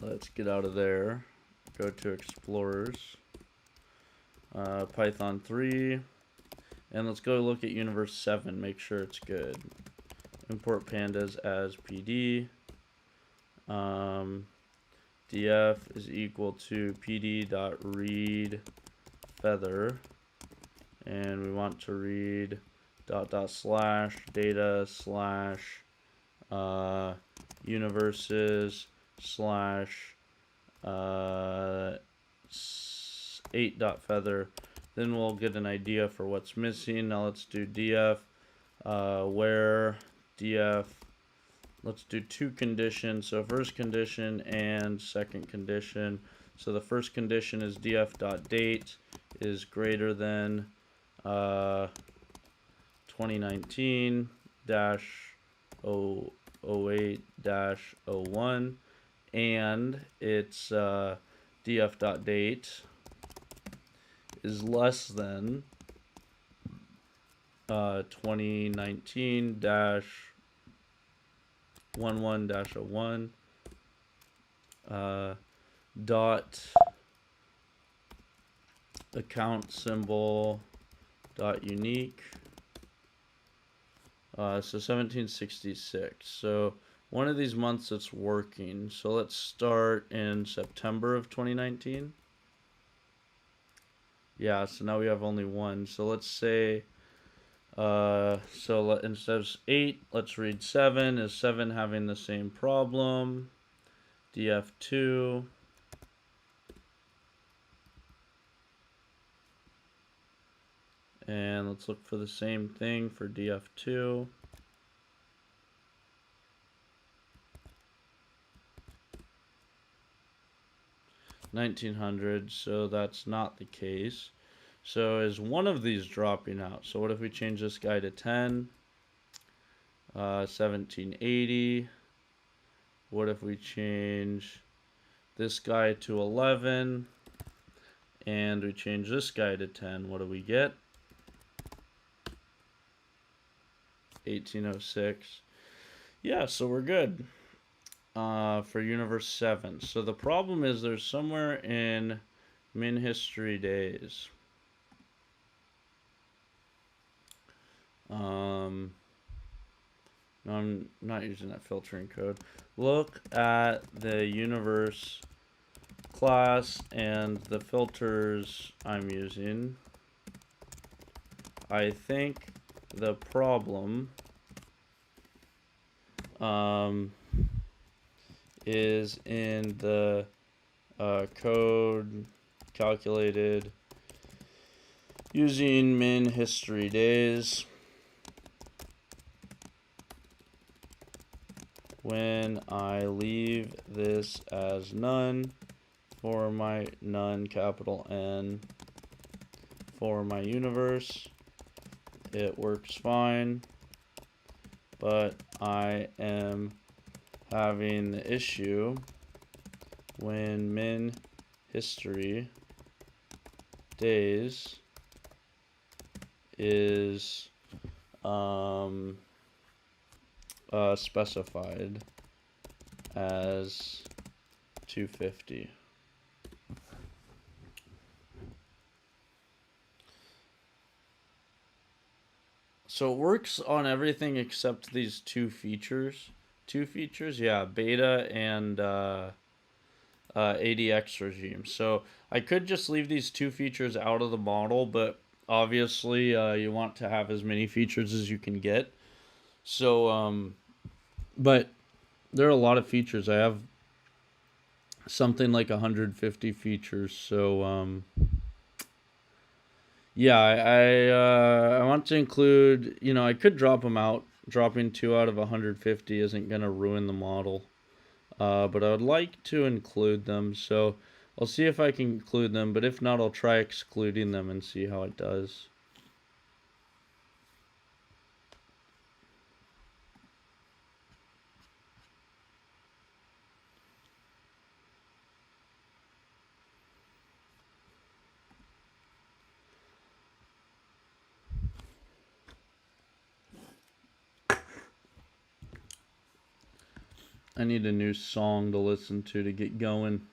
Let's get out of there. Go to Explorers. Python 3. And let's go look at Universe 7. Make sure it's good. Import pandas as PD. df is equal to pd.read feather. And we want to read // data / universes / 8.feather. Then we'll get an idea for what's missing. Now let's do df where df. Let's do two conditions. So first condition and second condition. So the first condition is df.date is greater than 2019-08-01, and its df.date is less than 2019-11-01 dot account symbol dot unique. So 1766. So one of these months it's working. So let's start in September of 2019. Yeah, so now we have only one. So let's say, instead of 8, let's read 7. Is 7 having the same problem? df2. And let's look for the same thing for df2. $1900, so that's not the case. So is one of these dropping out? So what if we change this guy to 10? 1780. What if we change this guy to 11? And we change this guy to 10. What do we get? 1806. Yeah, so we're good for Universe 7. So the problem is there's somewhere in min history days. No, I'm not using that filtering code. Look at the universe class and the filters I'm using. I think the problem is in the code calculated using min history days. When I leave this as none for my none capital N for my universe, it works fine, but I am having the issue when min history days is specified as 250. So it works on everything except these two features. Yeah, beta and ADX regime. So I could just leave these two features out of the model, but obviously you want to have as many features as you can get. So, but there are a lot of features. I have something like 150 features. So, yeah, I want to include, I could drop them out. Dropping 2 out of 150 isn't going to ruin the model. But I would like to include them. So I'll see if I can include them. But if not, I'll try excluding them and see how it does. I need a new song to listen to get going.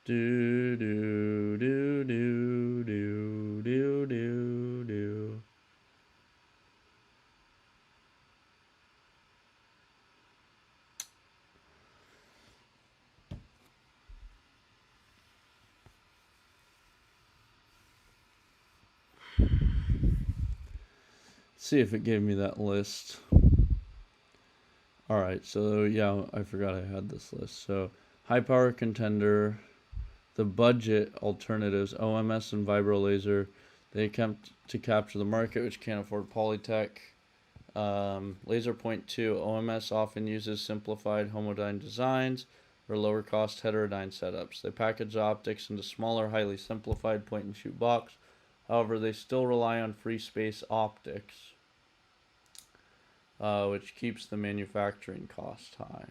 Do do do do do do do do. See if it gave me that list. All right, so yeah, I forgot I had this list. So high power contender, the budget alternatives, OMS and Vibro Laser, they attempt to capture the market which can't afford Polytech. Laser point 2, OMS often uses simplified homodyne designs or lower cost heterodyne setups. They package optics into smaller, highly simplified point and shoot box. However, they still rely on free space optics, which keeps the manufacturing cost high.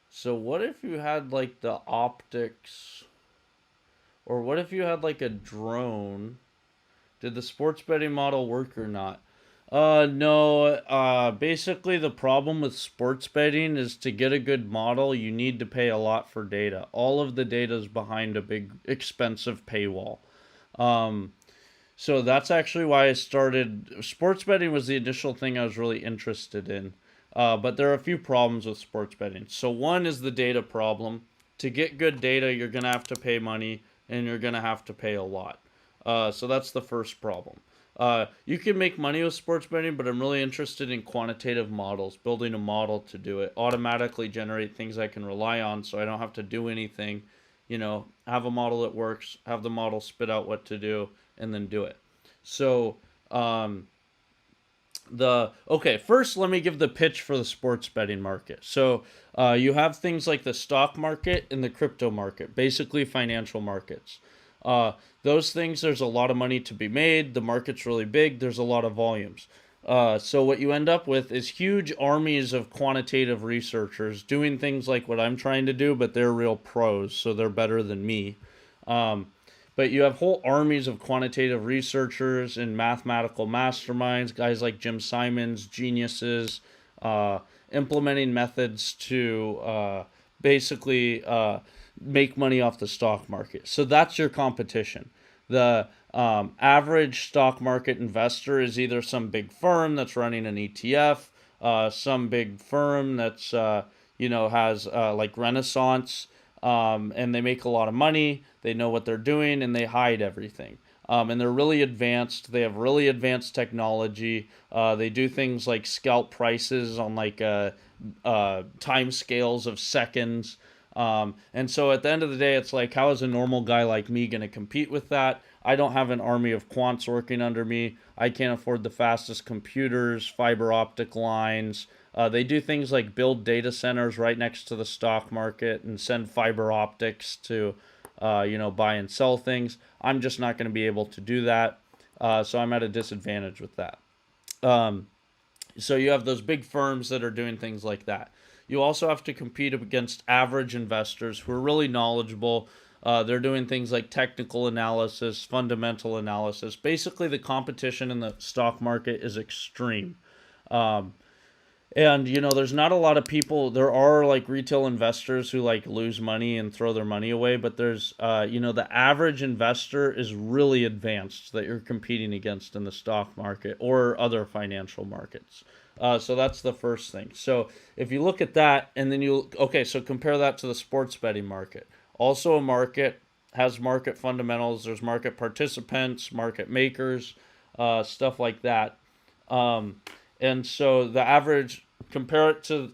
So what if you had like the optics, or what if you had like a drone? Did the sports betting model work or not? No. Basically, the problem with sports betting is to get a good model, you need to pay a lot for data. All of the data is behind a big, expensive paywall. Um, so that's actually why I started. Sports betting was the initial thing I was really interested in. But there are a few problems with sports betting. So one is the data problem. To get good data, you're gonna have to pay money, and you're gonna have to pay a lot. So that's the first problem. You can make money with sports betting, but I'm really interested in quantitative models, building a model to do it, automatically generate things I can rely on so I don't have to do anything. Have a model that works, have the model spit out what to do, and then do it. So, first let me give the pitch for the sports betting market. So you have things like the stock market and the crypto market, basically financial markets. Those things, there's a lot of money to be made. The market's really big. There's a lot of volumes. So what you end up with is huge armies of quantitative researchers doing things like what I'm trying to do, but they're real pros, so they're better than me. But you have whole armies of quantitative researchers and mathematical masterminds, guys like Jim Simons, geniuses, implementing methods to basically make money off the stock market. So that's your competition. The average stock market investor is either some big firm that's running an ETF, some big firm that's has like Renaissance, and they make a lot of money. They know what they're doing, and they hide everything. And they're really advanced. They have really advanced technology. They do things like scalp prices on like time scales of seconds. And so at the end of the day, it's like, how is a normal guy like me going to compete with that? I don't have an army of quants working under me. I can't afford the fastest computers, fiber optic lines. They do things like build data centers right next to the stock market and send fiber optics to, buy and sell things. I'm just not going to be able to do that. So I'm at a disadvantage with that. So you have those big firms that are doing things like that. You also have to compete against average investors who are really knowledgeable. They're doing things like technical analysis, fundamental analysis. Basically, the competition in the stock market is extreme. And there's not a lot of people. There are like retail investors who like lose money and throw their money away, but there's the average investor is really advanced that you're competing against in the stock market or other financial markets. So that's the first thing. So if you look at that, and then so compare that to the sports betting market. Also a market, has market fundamentals. There's market participants, market makers, stuff like that. And so the average, compared to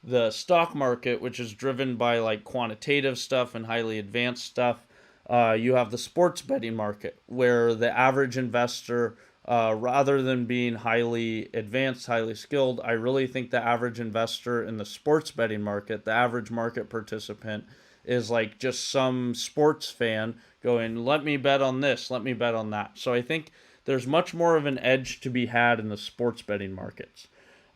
the stock market, which is driven by like quantitative stuff and highly advanced stuff, you have the sports betting market, where the average investor, rather than being highly advanced, highly skilled, I really think the average investor in the sports betting market, the average market participant, is like just some sports fan going, let me bet on this, let me bet on that. So I think there's much more of an edge to be had in the sports betting markets.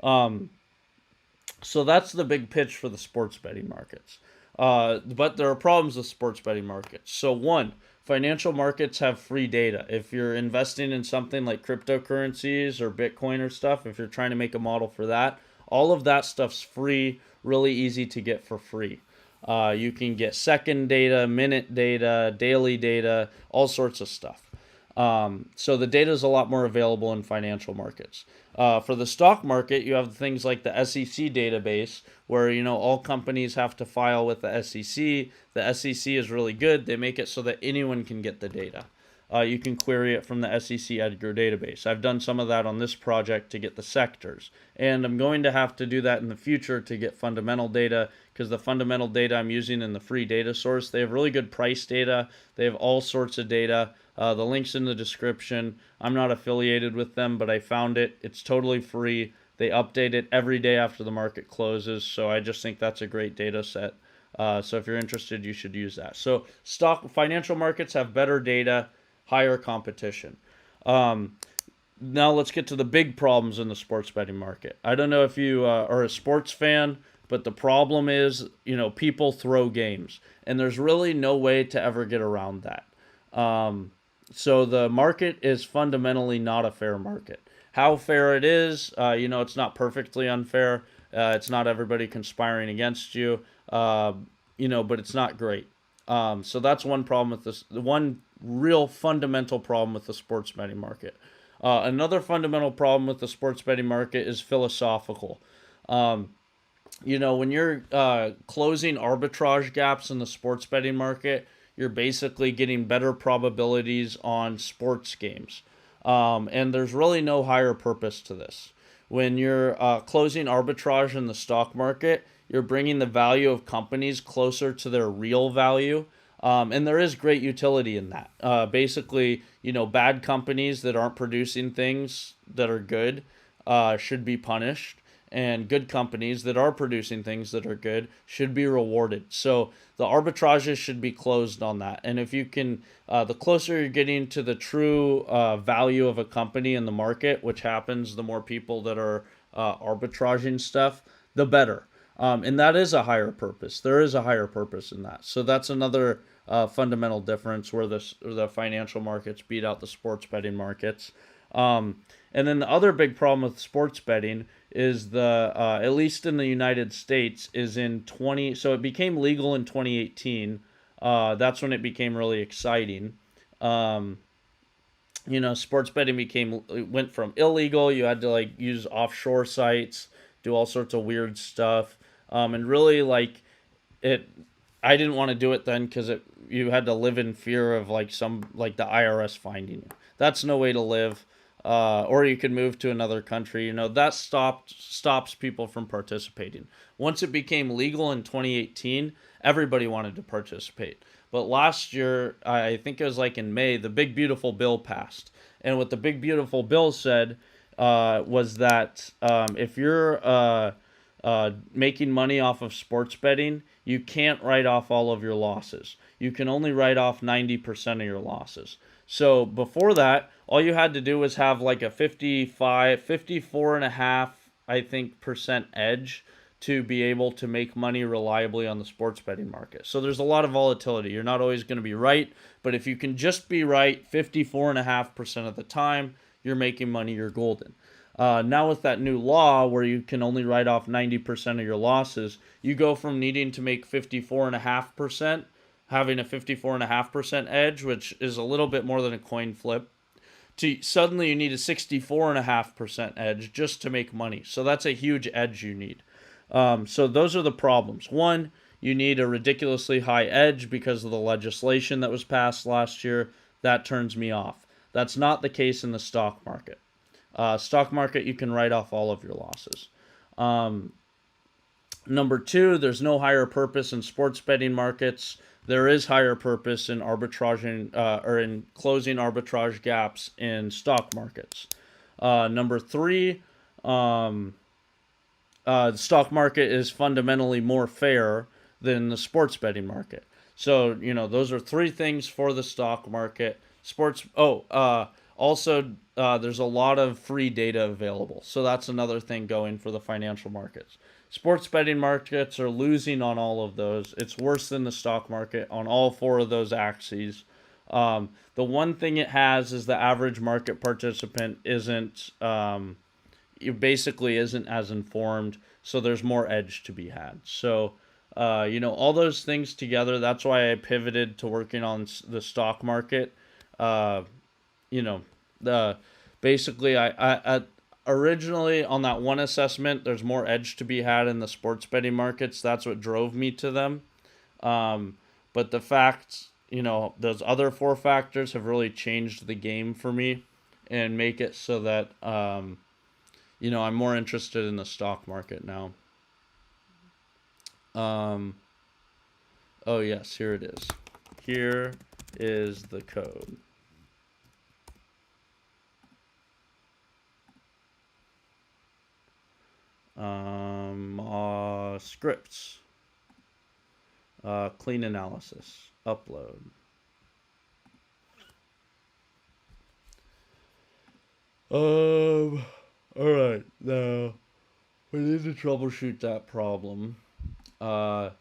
So that's the big pitch for the sports betting markets. But there are problems with sports betting markets. So one, financial markets have free data. If you're investing in something like cryptocurrencies or Bitcoin or stuff, if you're trying to make a model for that, all of that stuff's free, really easy to get for free. You can get second data, minute data, daily data, all sorts of stuff. So the data is a lot more available in financial markets. For the stock market, you have things like the SEC database, where all companies have to file with the SEC. The SEC is really good; they make it so that anyone can get the data. You can query it from the SEC Edgar database. I've done some of that on this project to get the sectors, and I'm going to have to do that in the future to get fundamental data, because the fundamental data I'm using in the free data source, they have really good price data. They have all sorts of data. The link's in the description. I'm not affiliated with them, but I found it. It's totally free. They update it every day after the market closes, so I just think that's a great data set. So if you're interested, you should use that. So financial markets have better data, higher competition. Now let's get to the big problems in the sports betting market. I don't know if you are a sports fan, but the problem is, people throw games, and there's really no way to ever get around that. So the market is fundamentally not a fair market. How fair it is, it's not perfectly unfair. It's not everybody conspiring against you, but it's not great. So that's one problem with this. One real fundamental problem with the sports betting market. Another fundamental problem with the sports betting market is philosophical. When you're closing arbitrage gaps in the sports betting market, you're basically getting better probabilities on sports games. And there's really no higher purpose to this. When you're closing arbitrage in the stock market, you're bringing the value of companies closer to their real value. And there is great utility in that. Basically, bad companies that aren't producing things that are good should be punished, and good companies that are producing things that are good should be rewarded. So the arbitrages should be closed on that. And if you can, the closer you're getting to the true value of a company in the market, which happens the more people that are arbitraging stuff, the better. And that is a higher purpose. There is a higher purpose in that. So that's another fundamental difference where the financial markets beat out the sports betting markets. And then the other big problem with sports betting is at least in the United States, is so it became legal in 2018. That's when it became really exciting. Sports betting went from illegal. You had to use offshore sites, do all sorts of weird stuff. And really it, I didn't want to do it then because you had to live in fear of the IRS finding you. That's no way to live. Or you could move to another country. That stops people from participating. Once it became legal in 2018, everybody wanted to participate. But last year, I think it was in May, the Big Beautiful Bill passed. And what the Big Beautiful Bill said was that if you're making money off of sports betting, you can't write off all of your losses. You can only write off 90% of your losses. So before that, all you had to do was have a 54.5, I think, percent edge to be able to make money reliably on the sports betting market. So there's a lot of volatility. You're not always going to be right, but if you can just be right 54.5% of the time, you're making money, you're golden. Now with that new law where you can only write off 90% of your losses, you go from needing to make 54.5%, having a 54.5% edge, which is a little bit more than a coin flip, to suddenly you need a 64.5% edge just to make money. So that's a huge edge you need. So those are the problems. One, you need a ridiculously high edge because of the legislation that was passed last year. That turns me off. That's not the case in the stock market. Stock market, you can write off all of your losses. Number two, there's no higher purpose in sports betting markets. There is higher purpose in arbitraging or in closing arbitrage gaps in stock markets. Number three, the stock market is fundamentally more fair than the sports betting market. So, those are three things for the stock market. Also, there's a lot of free data available. So that's another thing going for the financial markets. sports betting markets are losing on all of those. It's worse than the stock market on all four of those axes. The one thing it has is the average market participant isn't it basically isn't as informed, so there's more edge to be had. So, all those things together, that's why I pivoted to working on the stock market. Uh, you know, the basically I originally on that one assessment, there's more edge to be had in the sports betting markets. That's what drove me to them. But the fact, those other four factors have really changed the game for me and make it so that I'm more interested in the stock market now. Oh yes, here it is. Here is the code. Scripts. Clean analysis. Upload. All right. Now we need to troubleshoot that problem. Yeah,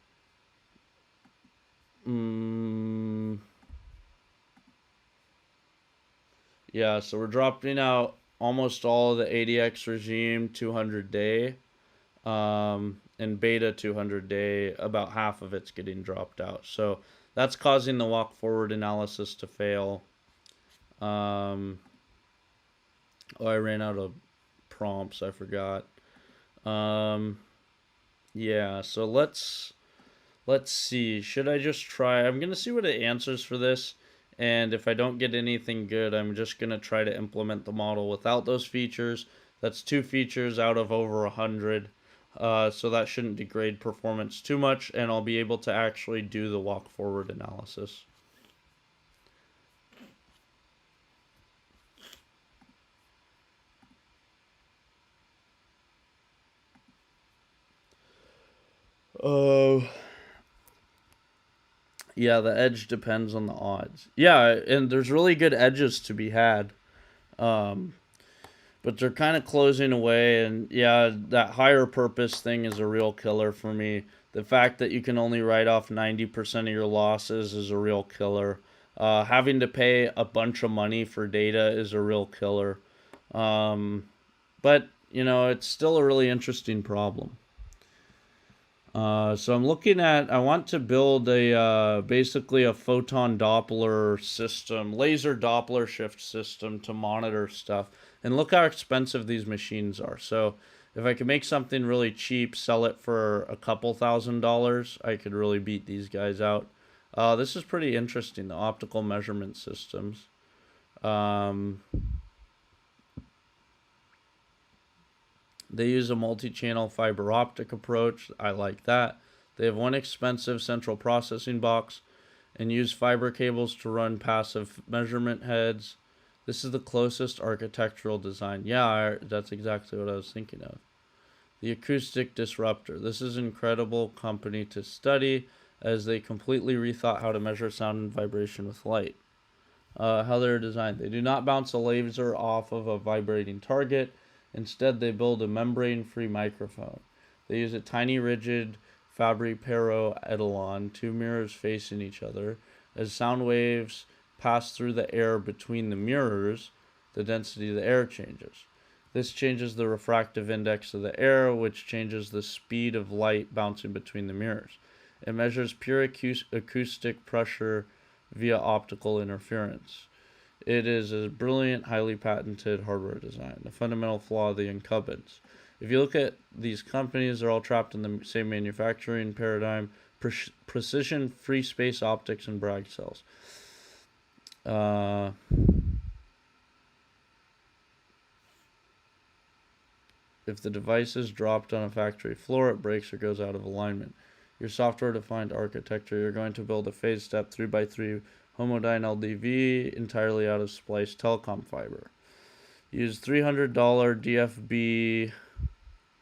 so we're dropping out almost all of the ADX regime 200 day, and beta 200 day, about half of it's getting dropped out. So that's causing the walk forward analysis to fail. I ran out of prompts, I forgot. Yeah, so let's see. Should I just try? I'm going to see what it answers for this. And if I don't get anything good, I'm just going to try to implement the model without those features. That's 2 features out of over 100. So that shouldn't degrade performance too much. And I'll be able to actually do the walk forward analysis. Yeah, the edge depends on the odds. Yeah, and there's really good edges to be had. But they're kind of closing away, and yeah, that higher purpose thing is a real killer for me. The fact that you can only write off 90% of your losses is a real killer. Having to pay a bunch of money for data is a real killer. But, it's still a really interesting problem. So I'm looking at, I want to build basically a photon Doppler system, laser Doppler shift system to monitor stuff. And look how expensive these machines are. So if I could make something really cheap, sell it for a couple $1,000s, I could really beat these guys out. This is pretty interesting, the optical measurement systems. They use a multi-channel fiber optic approach. I like that. They have one expensive central processing box and use fiber cables to run passive measurement heads. This is the closest architectural design. Yeah, that's exactly what I was thinking of. The acoustic disruptor. This is an incredible company to study as they completely rethought how to measure sound and vibration with light. How they're designed. They do not bounce a laser off of a vibrating target. Instead, they build a membrane-free microphone. They use a tiny, rigid Fabry-Perot etalon, 2 mirrors facing each other. As sound waves pass through the air between the mirrors, the density of the air changes. This changes the refractive index of the air, which changes the speed of light bouncing between the mirrors. It measures pure acoustic pressure via optical interference. It is a brilliant, highly patented hardware design, the fundamental flaw of the incumbents. If you look at these companies, they're all trapped in the same manufacturing paradigm, precision free space optics and Bragg cells. If the device is dropped on a factory floor, it breaks or goes out of alignment. Your software-defined architecture, you're going to build a phase step 3x3 homodyne LDV entirely out of spliced telecom fiber. Use $300 DFB.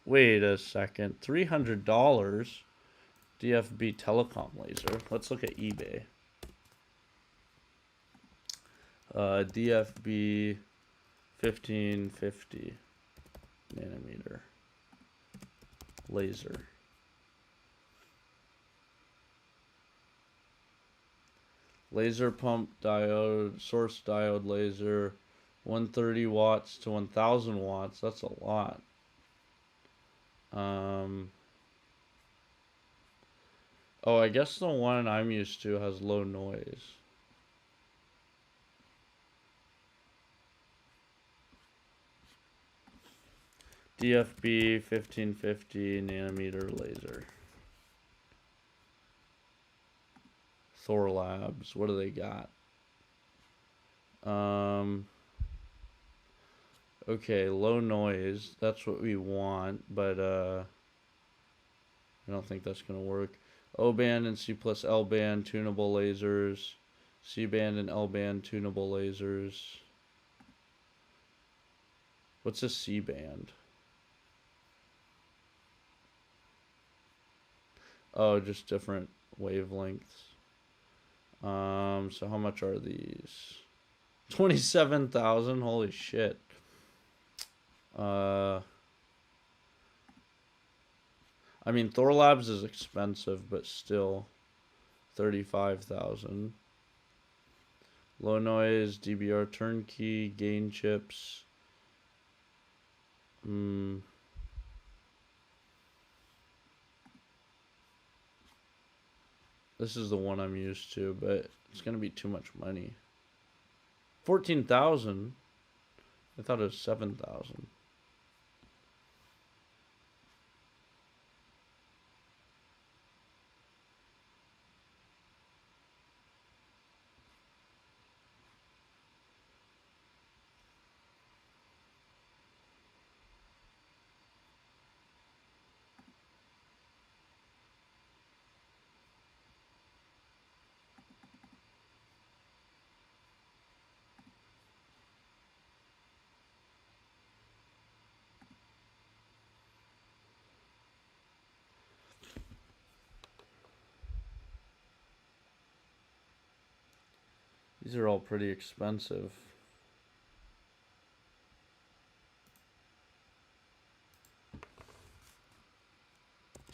Wait a second. $300 DFB telecom laser. Let's look at eBay. DFB 1550 nanometer. laser. Laser pump diode, source diode laser, 130 watts to 1000 watts. That's a lot. Oh, I guess the one I'm used to has low noise. DFB 1550 nanometer laser. Thor Labs. What do they got? Okay, low noise. That's what we want, but I don't think that's gonna work. O band and C plus L band tunable lasers. C band and L band tunable lasers. What's a C band? Oh, just different wavelengths. So how much are these? 27,000. Holy shit. I mean, Thor Labs is expensive, but still, 35,000. Low noise, DBR turnkey, gain chips. This is the one I'm used to, but it's gonna be too much money. 14,000. I thought it was 7,000. These are all pretty expensive.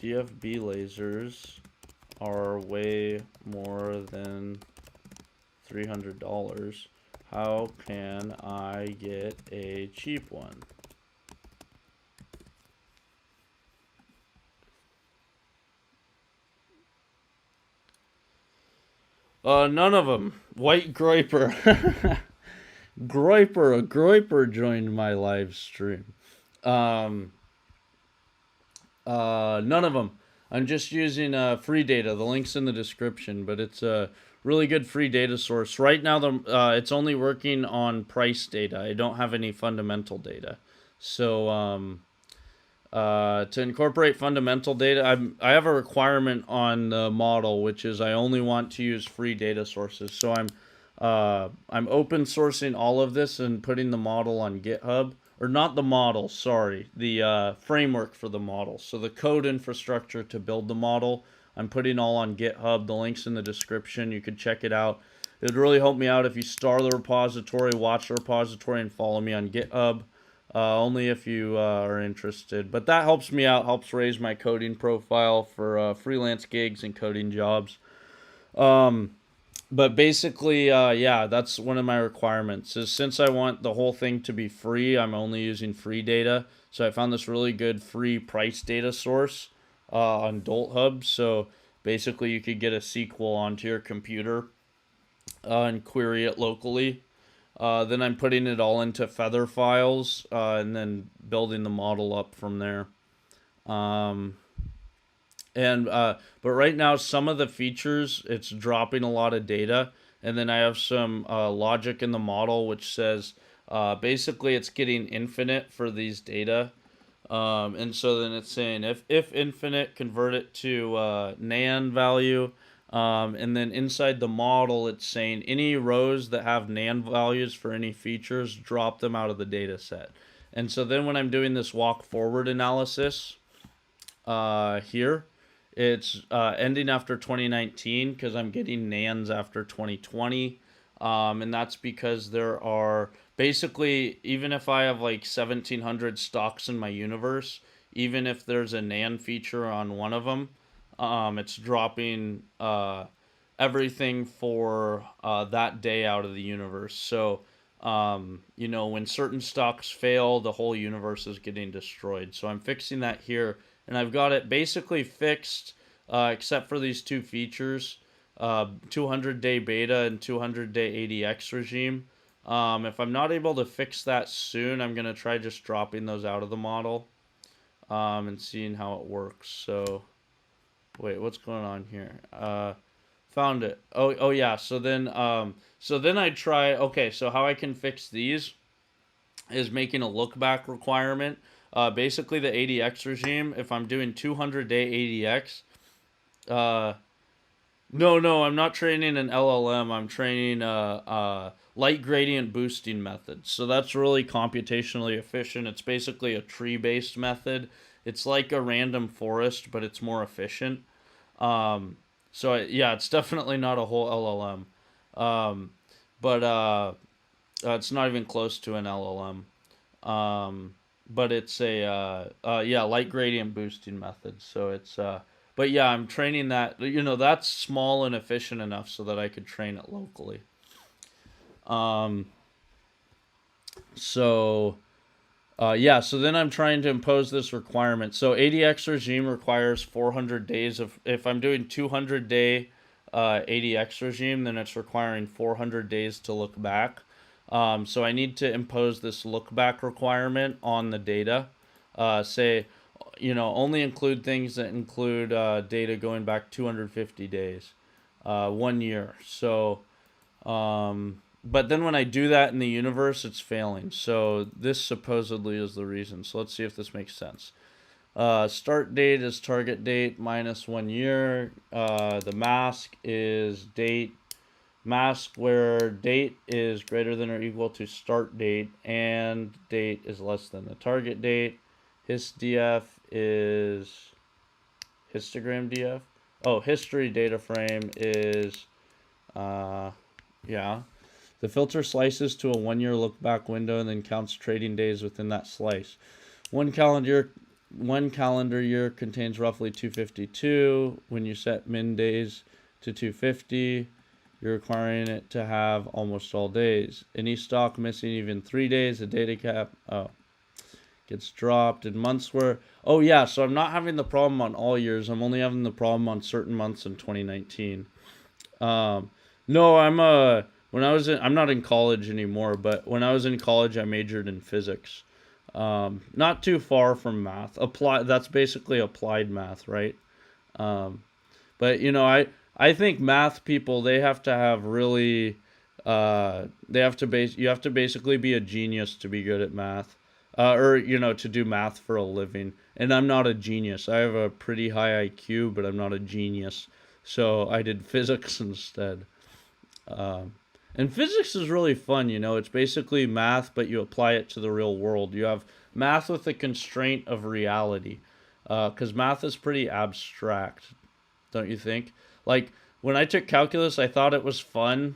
DFB lasers are way more than $300. How can I get a cheap one? None of them. White Groiper. Groiper joined my live stream. None of them. I'm just using free data. The link's in the description, but it's a really good free data source. Right now, it's only working on price data. I don't have any fundamental data. So to incorporate fundamental data, I have a requirement on the model, which is I only want to use free data sources. So I'm open sourcing all of this and putting the model on GitHub. Or not the model, sorry, the framework for the model. So the code infrastructure to build the model, I'm putting all on GitHub. The link's in the description. You could check it out. It would really help me out if you star the repository, watch the repository, and follow me on GitHub. Only if you are interested. But that helps me out, helps raise my coding profile for freelance gigs and coding jobs. But basically, yeah, that's one of my requirements. Is since I want the whole thing to be free, I'm only using free data. So I found this really good free price data source on DoltHub. So basically, you could get a SQL onto your computer and query it locally. Then I'm putting it all into Feather files and then building the model up from there. But right now, some of the features, it's dropping a lot of data. And then I have some logic in the model which says basically it's getting infinite for these data. And so then it's saying if infinite, convert it to NaN value. And then inside the model, it's saying any rows that have NaN values for any features, drop them out of the data set. And so then when I'm doing this walk forward analysis here, it's ending after 2019 because I'm getting NaNs after 2020. And that's because there are basically, even if I have like 1,700 stocks in my universe, even if there's a NaN feature on one of them, it's dropping everything for that day out of the universe. So, you know, when certain stocks fail, the whole universe is getting destroyed. So I'm fixing that here, and I've got it basically fixed, except for these two features, 200-day beta and 200-day ADX regime. If I'm not able to fix that soon, I'm going to try just dropping those out of the model and seeing how it works. So, wait, what's going on here? Found it. Oh yeah. So then I try. Okay, so how I can fix these is making a look back requirement. Basically, the ADX regime. If I'm doing 200-day ADX, no, I'm not training an LLM. I'm training a light gradient boosting method. So that's really computationally efficient. It's basically a tree-based method. It's like a random forest, but it's more efficient. So yeah, it's definitely not a whole LLM, but it's not even close to an LLM. But it's a yeah, light gradient boosting method. So it's but yeah, I'm training that. You know, that's small and efficient enough so that I could train it locally. Um, so yeah, so then I'm trying to impose this requirement. So ADX regime requires 400 days of. If I'm doing 200-day ADX regime, then it's requiring 400 days to look back. So I need to impose this look back requirement on the data. Say, you know, only include things that include data going back 250 days, 1 year. So but then when I do that in the universe, it's failing. So this supposedly is the reason. So let's see if this makes sense. Start date is target date minus 1 year. The mask is date. Mask where date is greater than or equal to start date and date is less than the target date. HistDF is histogram DF. Oh, history data frame is yeah. The filter slices to a 1 year look back window and then counts trading days within that slice. One calendar year contains roughly 252. When you set min days to 250, you're requiring it to have almost all days. Any stock missing even 3 days, a data cap gets dropped. In months where yeah, so I'm not having the problem on all years. I'm only having the problem on certain months in 2019. No, I'm not in college anymore, but when I was in college, I majored in physics. Not too far from math. That's basically applied math, right? But you know, I think math people, they have to have really you have to basically be a genius to be good at math. Or you know, to do math for a living. And I'm not a genius. I have a pretty high IQ, but I'm not a genius. So I did physics instead. And physics is really fun, you know. It's basically math, but you apply it to the real world. You have math with the constraint of reality. Because math is pretty abstract, don't you think? Like, when I took calculus, I thought it was fun,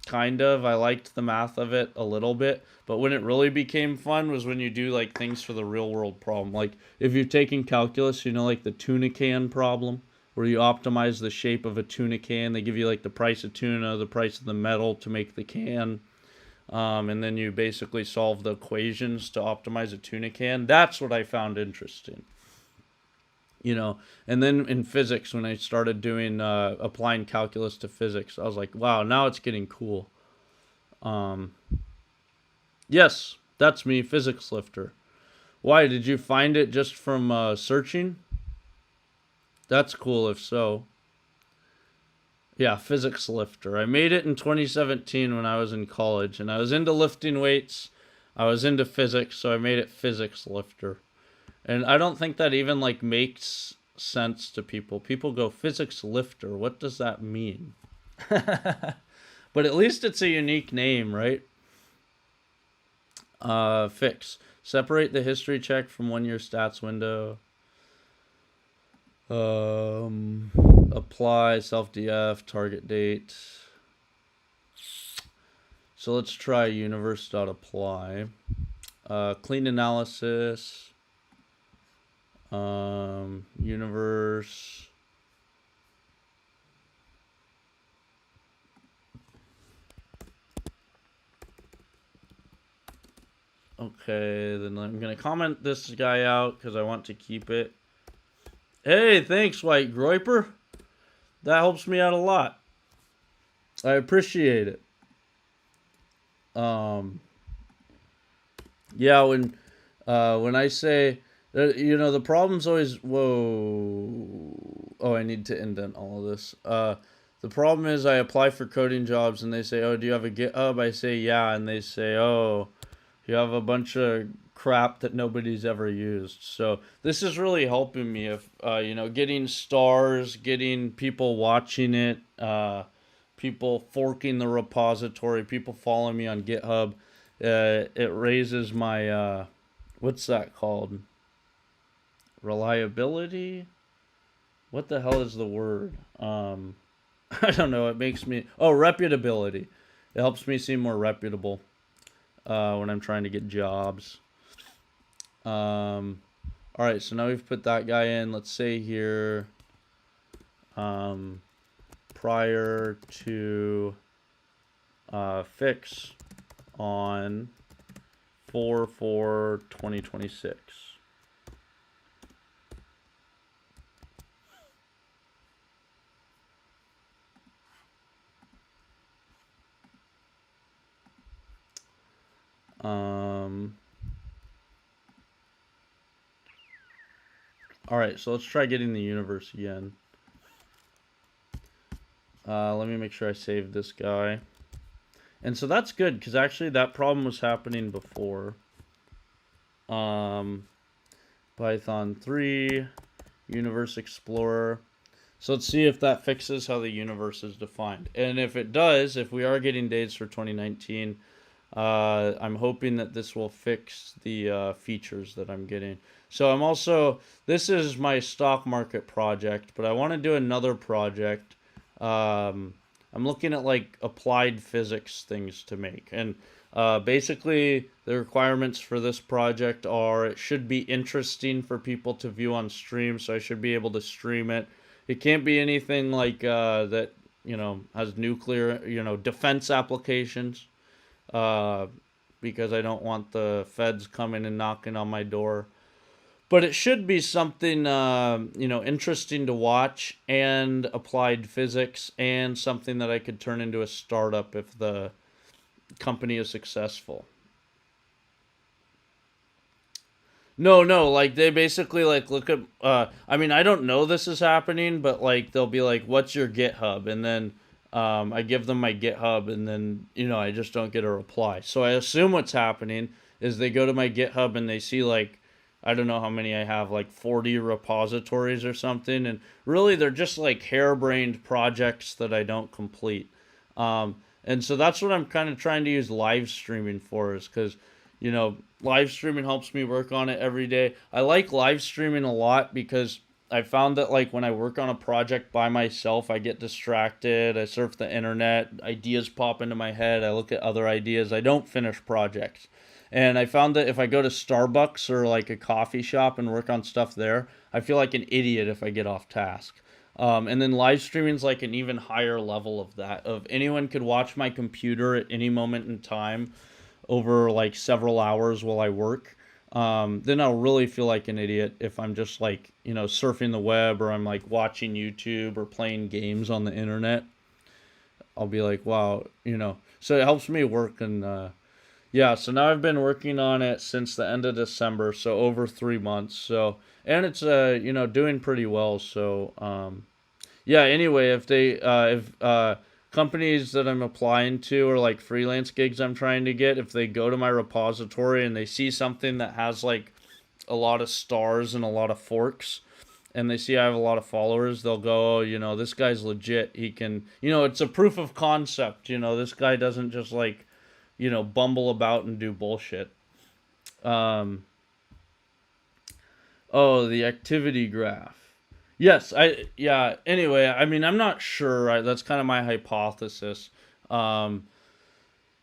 kind of. I liked the math of it a little bit. But when it really became fun was when you do, like, things for the real world problem. Like, if you're taking calculus, you know, like the tuna can problem, where you optimize the shape of a tuna can. They give you like the price of tuna, the price of the metal to make the can, and then you basically solve the equations to optimize a tuna can. That's what I found interesting. You know, and then in physics, when I started doing applying calculus to physics, I was like, wow, now it's getting cool. Yes, that's me, Physics Lifter. Why, did you find it just from searching? That's cool if so. Yeah, Physics Lifter. I made it in 2017 when I was in college, and I was into lifting weights. I was into physics, so I made it Physics Lifter. And I don't think that even like makes sense to people. People go, Physics Lifter, what does that mean? But at least it's a unique name, right? Fix. Separate the history check from 1 year stats window. Apply self-df, target date. So let's try universe.apply. Clean analysis. Universe. Okay, then I'm gonna comment this guy out because I want to keep it. Hey, thanks, White Groiper. That helps me out a lot. I appreciate it. Yeah, when I say, the problem's always whoa. Oh, I need to indent all of this. The problem is I apply for coding jobs and they say, oh, do you have a GitHub? I say yeah, and they say, oh, you have a bunch of crap that nobody's ever used. So this is really helping me if getting stars, getting people watching it, people forking the repository, people following me on GitHub. It raises my what's that called? Reliability? What the hell is the word? I don't know. It makes me reputability. It helps me seem more reputable when I'm trying to get jobs. All right, so now we've put that guy in. Let's say here, prior to fix on 4/4/2026. All right, so let's try getting the universe again. Let me make sure I save this guy. And so that's good, because actually that problem was happening before. Python 3, Universe Explorer. So let's see if that fixes how the universe is defined. And if it does, if we are getting dates for 2019, I'm hoping that this will fix the features that I'm getting. So this is my stock market project, but I want to do another project. I'm looking at like applied physics things to make. And basically the requirements for this project are it should be interesting for people to view on stream, so I should be able to stream it. It can't be anything like that, has nuclear, defense applications. Because I don't want the feds coming and knocking on my door. But it should be something, interesting to watch and applied physics and something that I could turn into a startup if the company is successful. No, like they basically like look at. I don't know this is happening, but like they'll be like, "What's your GitHub?" And then I give them my GitHub, and then I just don't get a reply. So I assume what's happening is they go to my GitHub and they see like I don't know how many I have, like 40 repositories or something, and really they're just like harebrained projects that I don't complete. And so that's what I'm kind of trying to use live streaming for, is because live streaming helps me work on it every day. I like live streaming a lot because I found that like when I work on a project by myself, I get distracted. I surf the internet, ideas pop into my head. I look at other ideas. I don't finish projects. And I found that if I go to Starbucks or like a coffee shop and work on stuff there, I feel like an idiot if I get off task. And then live streaming is like an even higher level of that. Of anyone could watch my computer at any moment in time over like several hours while I work. Then I'll really feel like an idiot if I'm just like, surfing the web, or I'm like watching YouTube or playing games on the internet. I'll be like, wow, So it helps me work. And yeah, so now I've been working on it since the end of December, so over 3 months. So, and it's doing pretty well. So yeah. Anyway, if companies that I'm applying to, or like freelance gigs I'm trying to get, if they go to my repository and they see something that has like a lot of stars and a lot of forks, and they see I have a lot of followers, they'll go, oh, this guy's legit. He can, it's a proof of concept. This guy doesn't just like, bumble about and do bullshit. Oh, the activity graph. Yes, yeah. Anyway, I'm not sure. That's kind of my hypothesis. Um,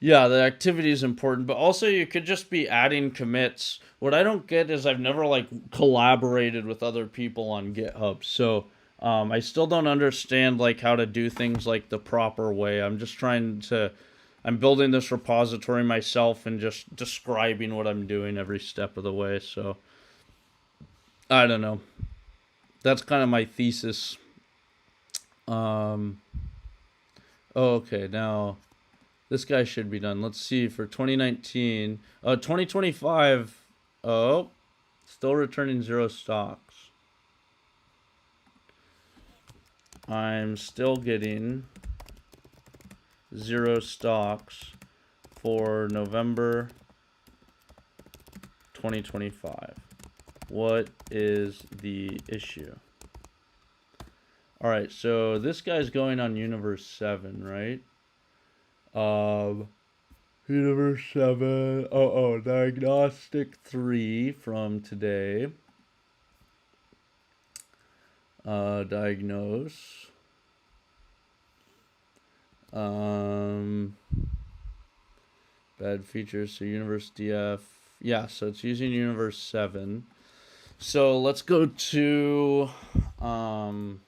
Yeah, the activity is important, but also you could just be adding commits. What I don't get is I've never like collaborated with other people on GitHub, so I still don't understand like how to do things like the proper way. I'm building this repository myself and just describing what I'm doing every step of the way. So I don't know. That's kind of my thesis. Um, okay, now this guy should be done. Let's see for 2019. 2025. Oh, still returning 0 stocks. I'm still getting 0 stocks for November 2025. What is the issue? All right, so this guy's going on Universe 7, right? Universe 7. Diagnostic 3 from today. Diagnose. Bad features. So Universe DF. Yeah, so it's using Universe 7. So let's go to the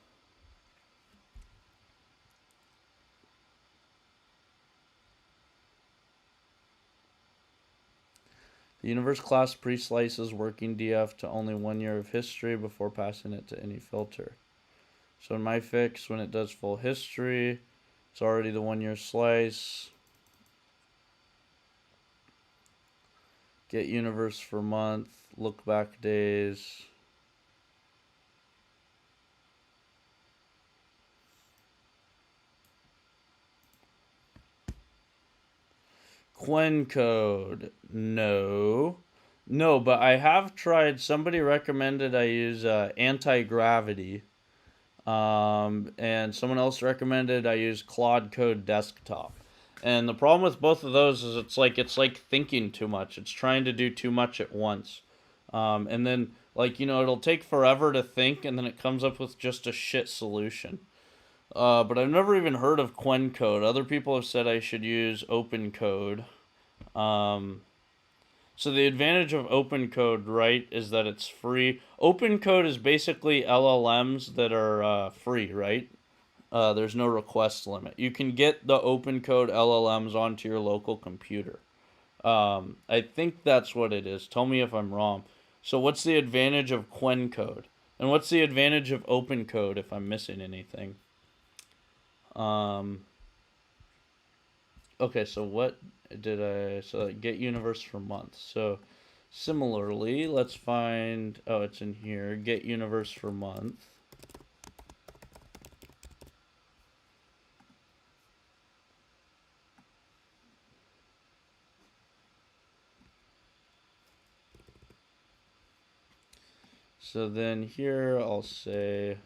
universe class pre-slices working DF to only 1 year of history before passing it to any filter. So in my fix, when it does full history, it's already the 1 year slice. Get universe for month, look back days. Quen code, no. No, but I have tried, somebody recommended I use anti-gravity. And someone else recommended I use Claude Code Desktop. And the problem with both of those is it's like thinking too much. It's trying to do too much at once. And then it'll take forever to think, and then it comes up with just a shit solution. But I've never even heard of Quen Code. Other people have said I should use Open Code. So the advantage of Open Code, right, is that it's free. Open Code is basically LLMs that are free, right? There's no request limit. You can get the Open Code LLMs onto your local computer. I think that's what it is. Tell me if I'm wrong. So what's the advantage of Quen Code? And what's the advantage of Open Code if I'm missing anything? Okay, so what did so get universe for month. So similarly, let's find, it's in here, get universe for month. So then here I'll say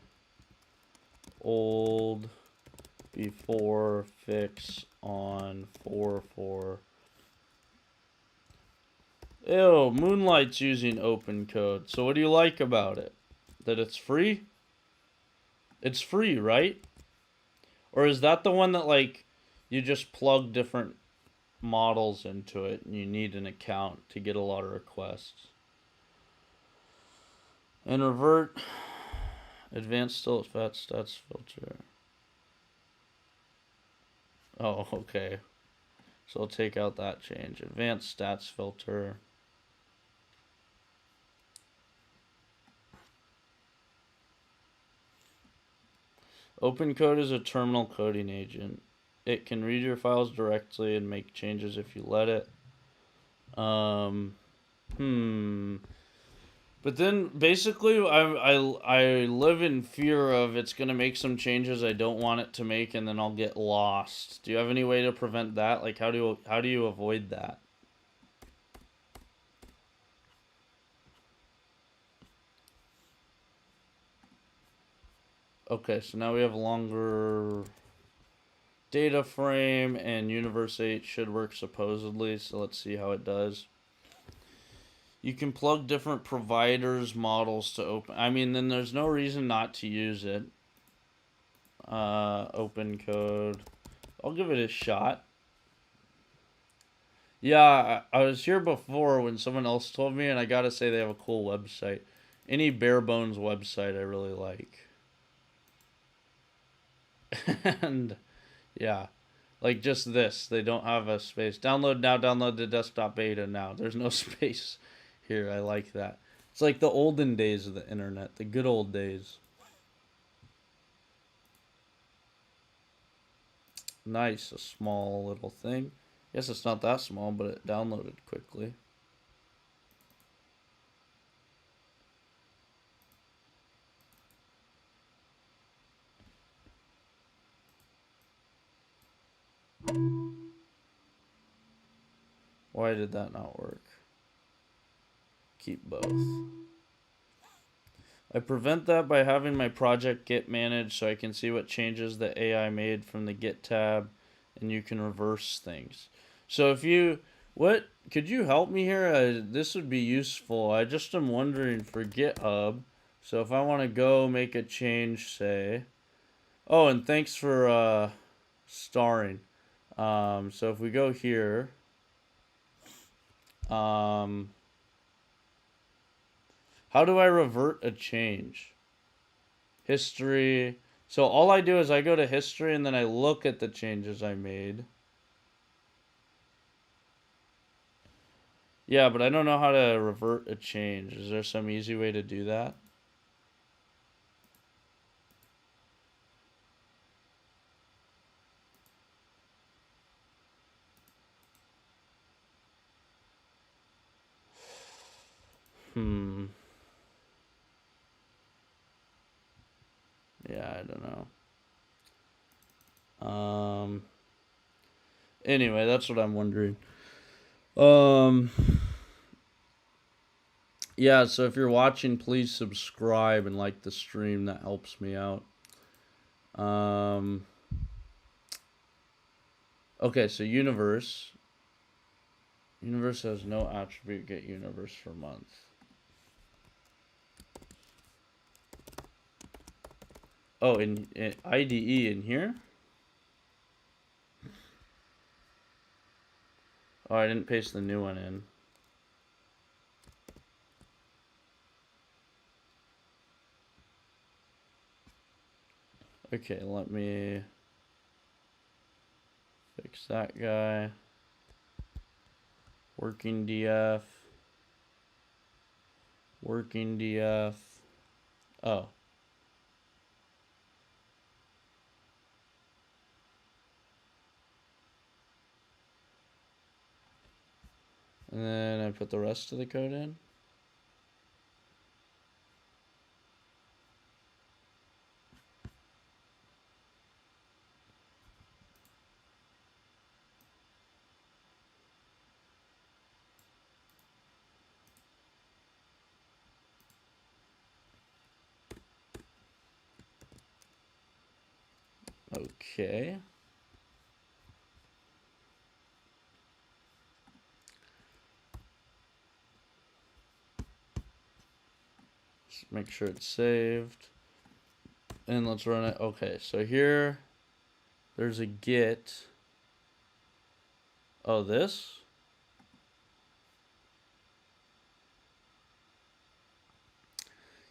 old before fix on 4.4. Ew, Moonlight's using Open Code. So what do you like about it? That it's free? It's free, right? Or is that the one that you just plug different models into it and you need an account to get a lot of requests? And revert advanced still fat stats filter. Oh, okay. So I'll take out that change. Advanced stats filter. Open Code is a terminal coding agent. It can read your files directly and make changes if you let it. But then basically I live in fear of it's gonna make some changes I don't want it to make, and then I'll get lost. Do you have any way to prevent that? Like how do you avoid that? Okay, so now we have a longer data frame, and Universe 8 should work supposedly, so let's see how it does. You can plug different providers' models to open. I mean, then there's no reason not to use it. Open Code. I'll give it a shot. Yeah, I was here before when someone else told me, and I gotta say they have a cool website. Any bare bones website I really like. And yeah, like just this. They don't have a space. Download now, download the desktop beta now. There's no space here. I like that. It's like the olden days of the internet, the good old days. Nice, a small little thing. Guess it's not that small, but it downloaded quickly. Why did that not work? Keep both. I prevent that by having my project Git managed so I can see what changes the AI made from the Git tab, and you can reverse things. So if you, what, could you help me here? This would be useful. I just am wondering for GitHub. So if I want to go make a change, say, oh, and thanks for starring. So if we go here, um, how do I revert a change? History. So all I do is I go to history and then I look at the changes I made. Yeah, but I don't know how to revert a change. Is there some easy way to do that? Hmm. Yeah, I don't know. Anyway, that's what I'm wondering. Um yeah, so if you're watching, please subscribe and like the stream. That helps me out. Um okay, so universe. Universe has no attribute get universe for month. Oh, in IDE in here? Oh, I didn't paste the new one in. Okay, let me fix that guy. Working DF. Working DF. Oh. And then I put the rest of the code in. Okay. Just make sure it's saved. And let's run it. Okay, so here there's a git. Oh, this?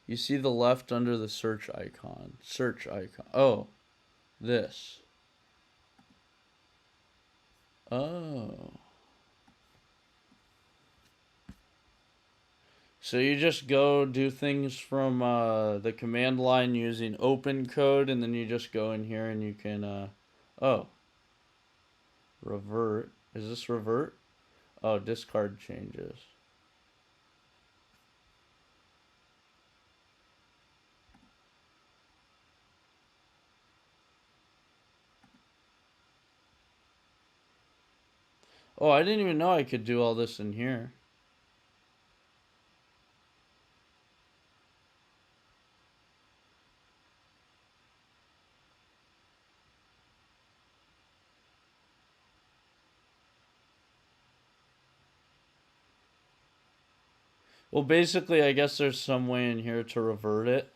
You see the left under the search icon. Search icon. Oh, this. Oh. So you just go do things from the command line using open code, and then you just go in here and you can, oh, revert. Is this revert? Oh, discard changes. Oh, I didn't even know I could do all this in here. Well, basically, I guess there's some way in here to revert it.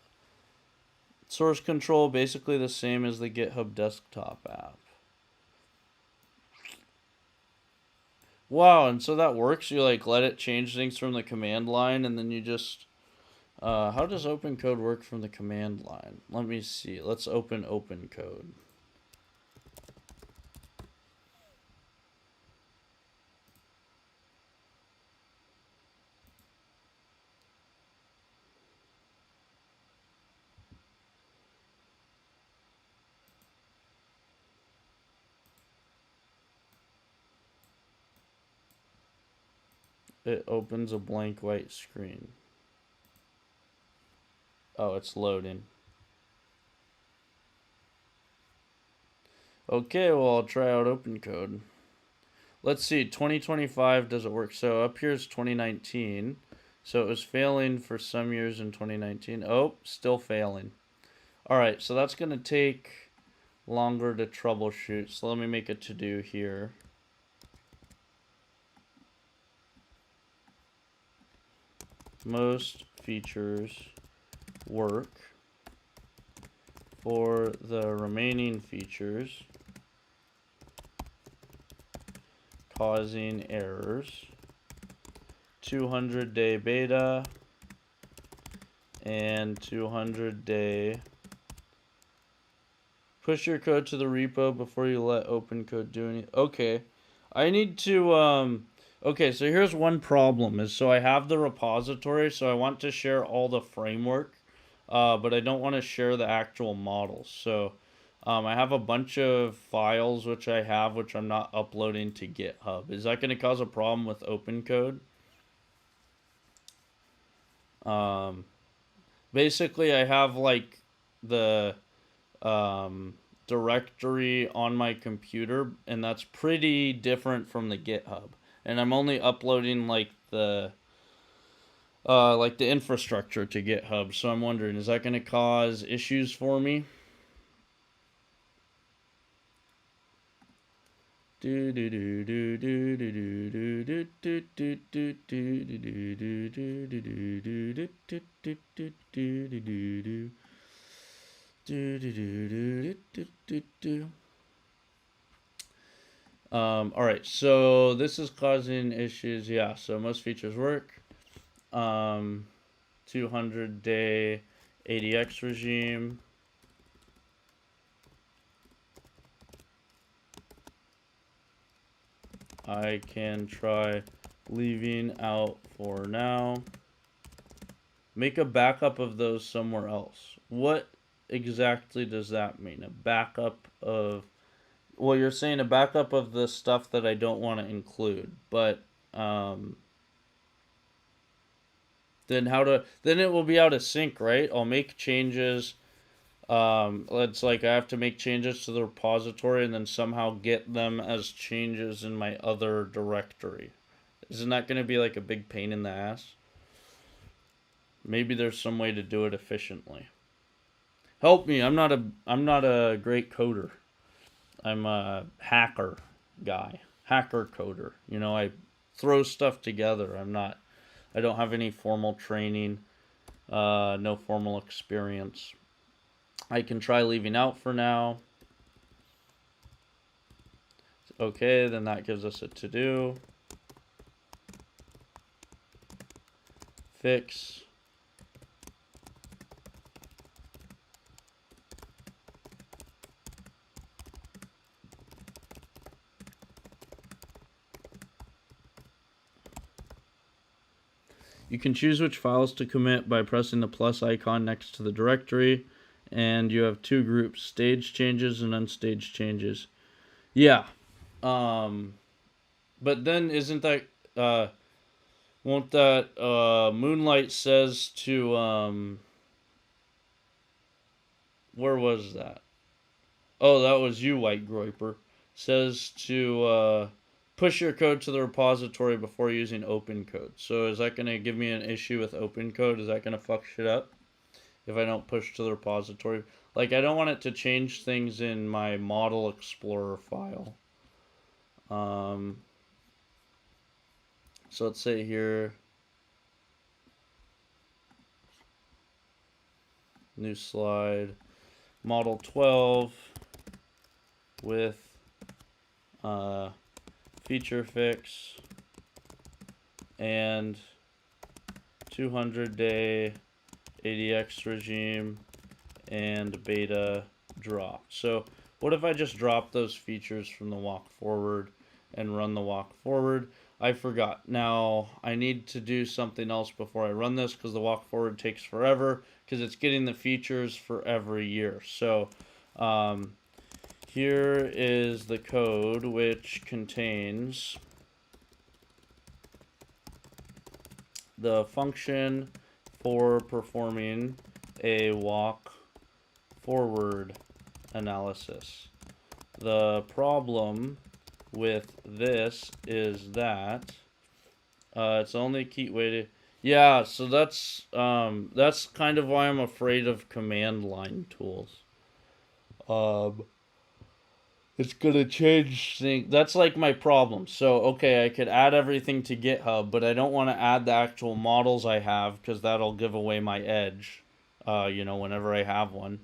Source control, basically the same as the GitHub desktop app. Wow, and so that works? You like let it change things from the command line and then you just how does open code work from the command line? Let me see. Let's open code. It opens a blank white screen. Oh, it's loading. Okay, well, I'll try out open code. Let's see, 2025, does it work? So up here's 2019. So it was failing for some years in 2019. Oh, still failing. All right, so that's going to take longer to troubleshoot. So let me make a to-do here. Most features work for the remaining features causing errors. 200-day beta and 200-day. Push your code to the repo before you let open code do anything. Okay, I need to okay, so here's one problem is so I have the repository, so I want to share all the framework, but I don't want to share the actual models. So I have a bunch of files which I'm not uploading to GitHub. Is that going to cause a problem with open code? Basically, I have like the directory on my computer, and that's pretty different from the GitHub. And I'm only uploading like the infrastructure to GitHub. So I'm wondering, is that going to cause issues for me? Do do do do do do do do do do do do do do do do do do do. All right, so this is causing issues. Yeah, so most features work. 200-day ADX regime. I can try leaving out for now. Make a backup of those somewhere else. What exactly does that mean? A backup of... Well, you're saying a backup of the stuff that I don't want to include, but then it will be out of sync, right? I'll make changes. It's like I have to make changes to the repository and then somehow get them as changes in my other directory. Isn't that going to be like a big pain in the ass? Maybe there's some way to do it efficiently. Help me! I'm not a great coder. I'm a hacker guy, hacker coder. You know, I throw stuff together. I don't have any formal training, no formal experience. I can try leaving out for now. Okay, then that gives us a to-do. Fix. You can choose which files to commit by pressing the plus icon next to the directory, and you have two groups, staged changes and unstaged changes. Yeah. But then isn't that won't that Moonlight says to where was that? Oh, that was you, White Groiper. Says to push your code to the repository before using open code. So is that going to give me an issue with open code? Is that going to fuck shit up if I don't push to the repository? Like, I don't want it to change things in my Model Explorer file. So let's say here, new slide, Model 12 with feature fix, and 200-day ADX regime, and beta drop. So what if I just drop those features from the walk forward and run the walk forward? I forgot. Now I need to do something else before I run this because the walk forward takes forever because it's getting the features for every year. So here is the code which contains the function for performing a walk forward analysis. The problem with this is that it's only key weighted. Yeah, so that's kind of why I'm afraid of command line tools. It's gonna change things. That's like my problem. So okay, I could add everything to GitHub, but I don't want to add the actual models I have because that'll give away my edge. Whenever I have one.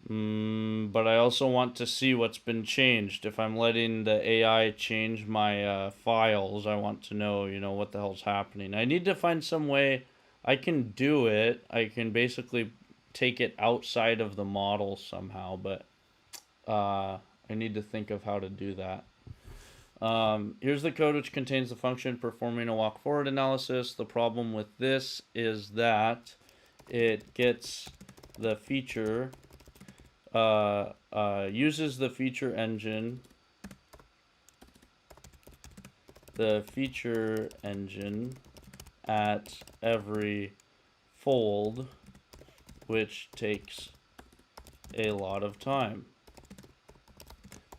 But I also want to see what's been changed. If I'm letting the AI change my files, I want to know, what the hell's happening. I need to find some way I can do it. I can basically take it outside of the model somehow, but I need to think of how to do that. Here's the code which contains the function performing a walk forward analysis. The problem with this is that it gets the feature, uses the feature engine, at every fold, which takes a lot of time.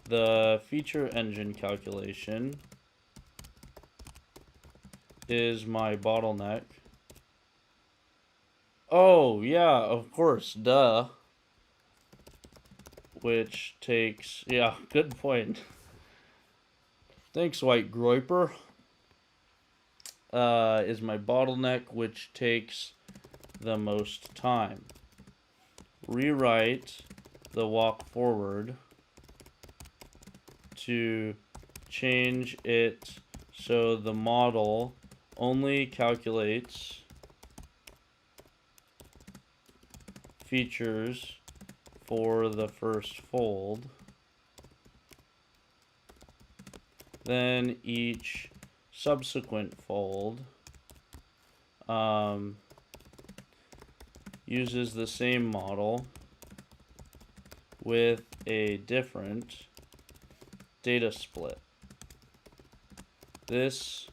The feature engine calculation is my bottleneck. Oh, yeah, of course, duh. Which takes, yeah, good point. Thanks, White Groiper. Is my bottleneck, which takes the most time. Rewrite the walk forward to change it so the model only calculates features for the first fold, then each subsequent fold uses the same model with a different data split. This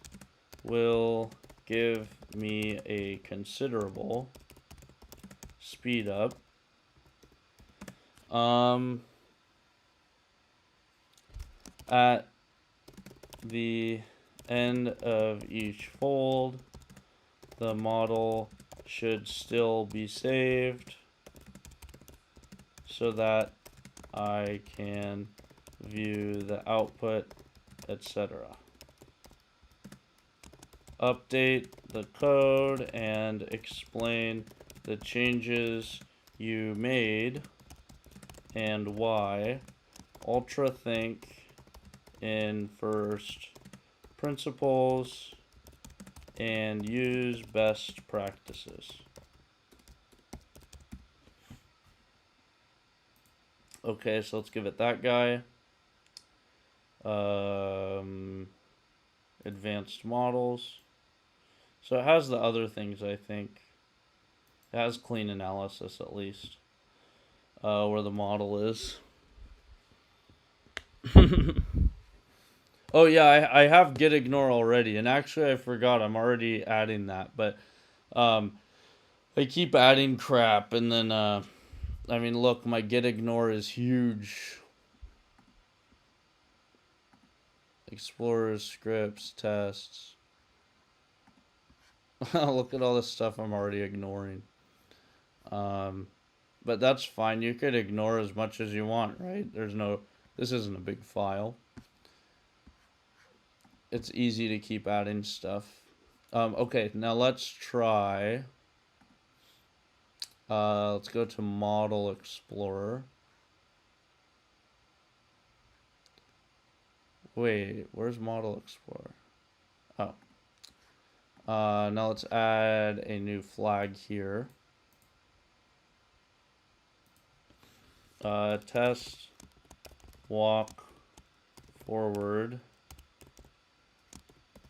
will give me a considerable speed up. At the end of each fold, the model should still be saved so that I can view the output, etc. Update the code and explain the changes you made and why. Ultra think in first principles and use best practices. Okay, so let's give it that guy. Advanced models. So it has the other things, I think. It has clean analysis at least. Where the model is. Oh yeah, I have git ignore already, and actually I forgot I'm already adding that, but I keep adding crap, and then I mean, look, my git ignore is huge. Explorers, scripts, tests. Look at all this stuff I'm already ignoring. But that's fine. You could ignore as much as you want, right? This isn't a big file. It's easy to keep adding stuff. Okay, now let's try. Let's go to Model Explorer. Wait, where's Model Explorer? Oh. Now let's add a new flag here. Test walk forward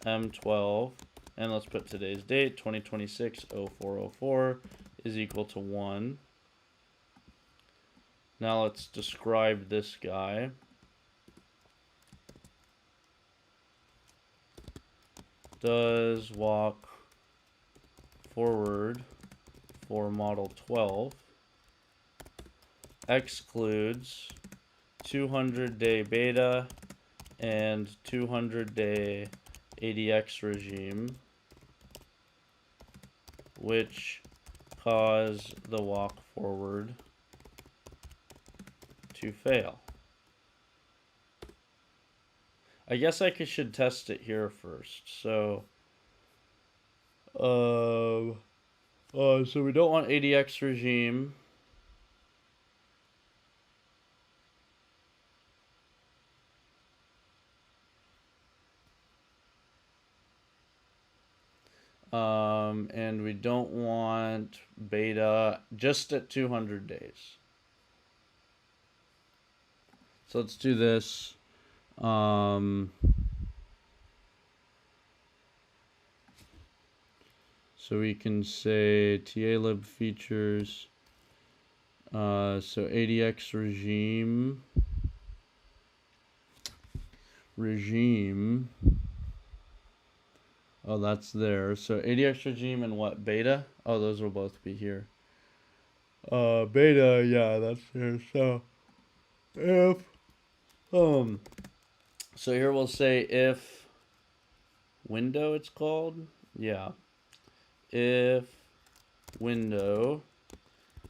M12, and let's put today's date, 2026-0404 is equal to 1. Now let's describe this guy. Does walk forward for model 12 excludes 200-day beta and 200-day ADX regime, which cause the walk forward to fail. I guess I should test it here first. So we don't want ADX regime. And we don't want beta just at 200 days. So let's do this. So we can say TALib features. So ADX regime. Oh, that's there. So ADX regime and what? Beta? Oh, those will both be here. Beta, yeah, that's there. So if so here we'll say if window it's called. Yeah. If window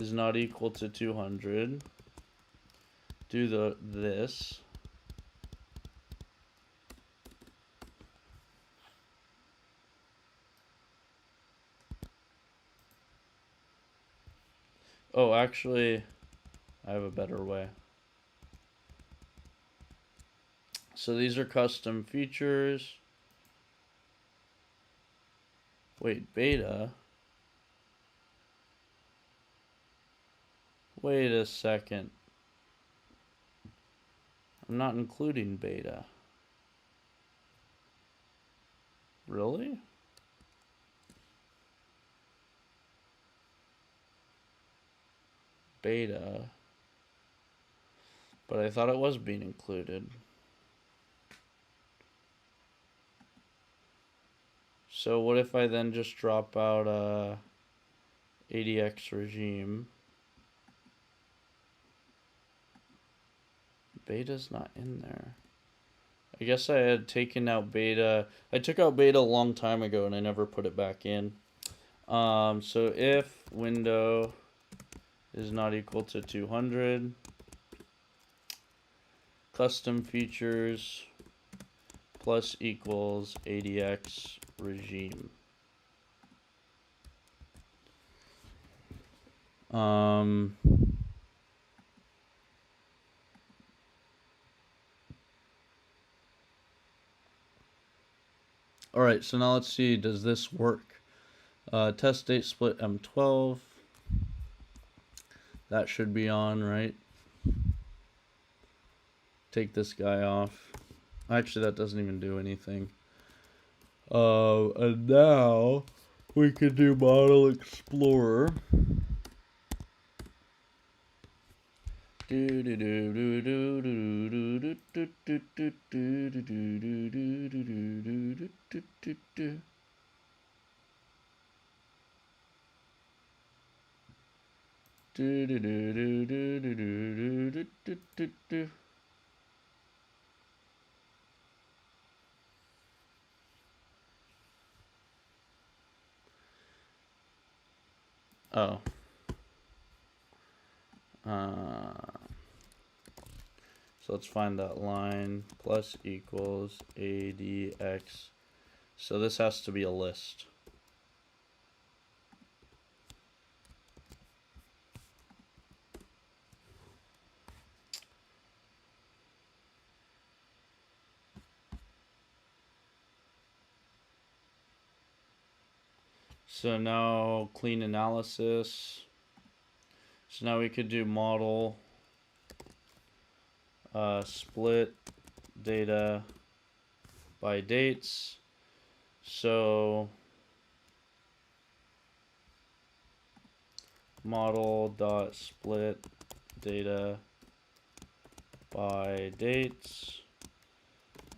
is not equal to 200, do this. Oh, actually, I have a better way. So these are custom features. Wait, beta? Wait a second. I'm not including beta. Really? Beta. But I thought it was being included. So what if I then just drop out ADX regime? Beta's not in there. I guess I had taken out beta. I took out beta a long time ago and I never put it back in. So if window is not equal to 200, custom features plus equals ADX regime. All right, so now let's see, does this work? Test date split M12. That should be on, right? Take this guy off. Actually, that doesn't even do anything. And now we can do Model Explorer. Oh. So let's find that line. Plus equals ADX. So this has to be a list. So now clean analysis. So now we could do model split data by dates. So model dot split data by dates.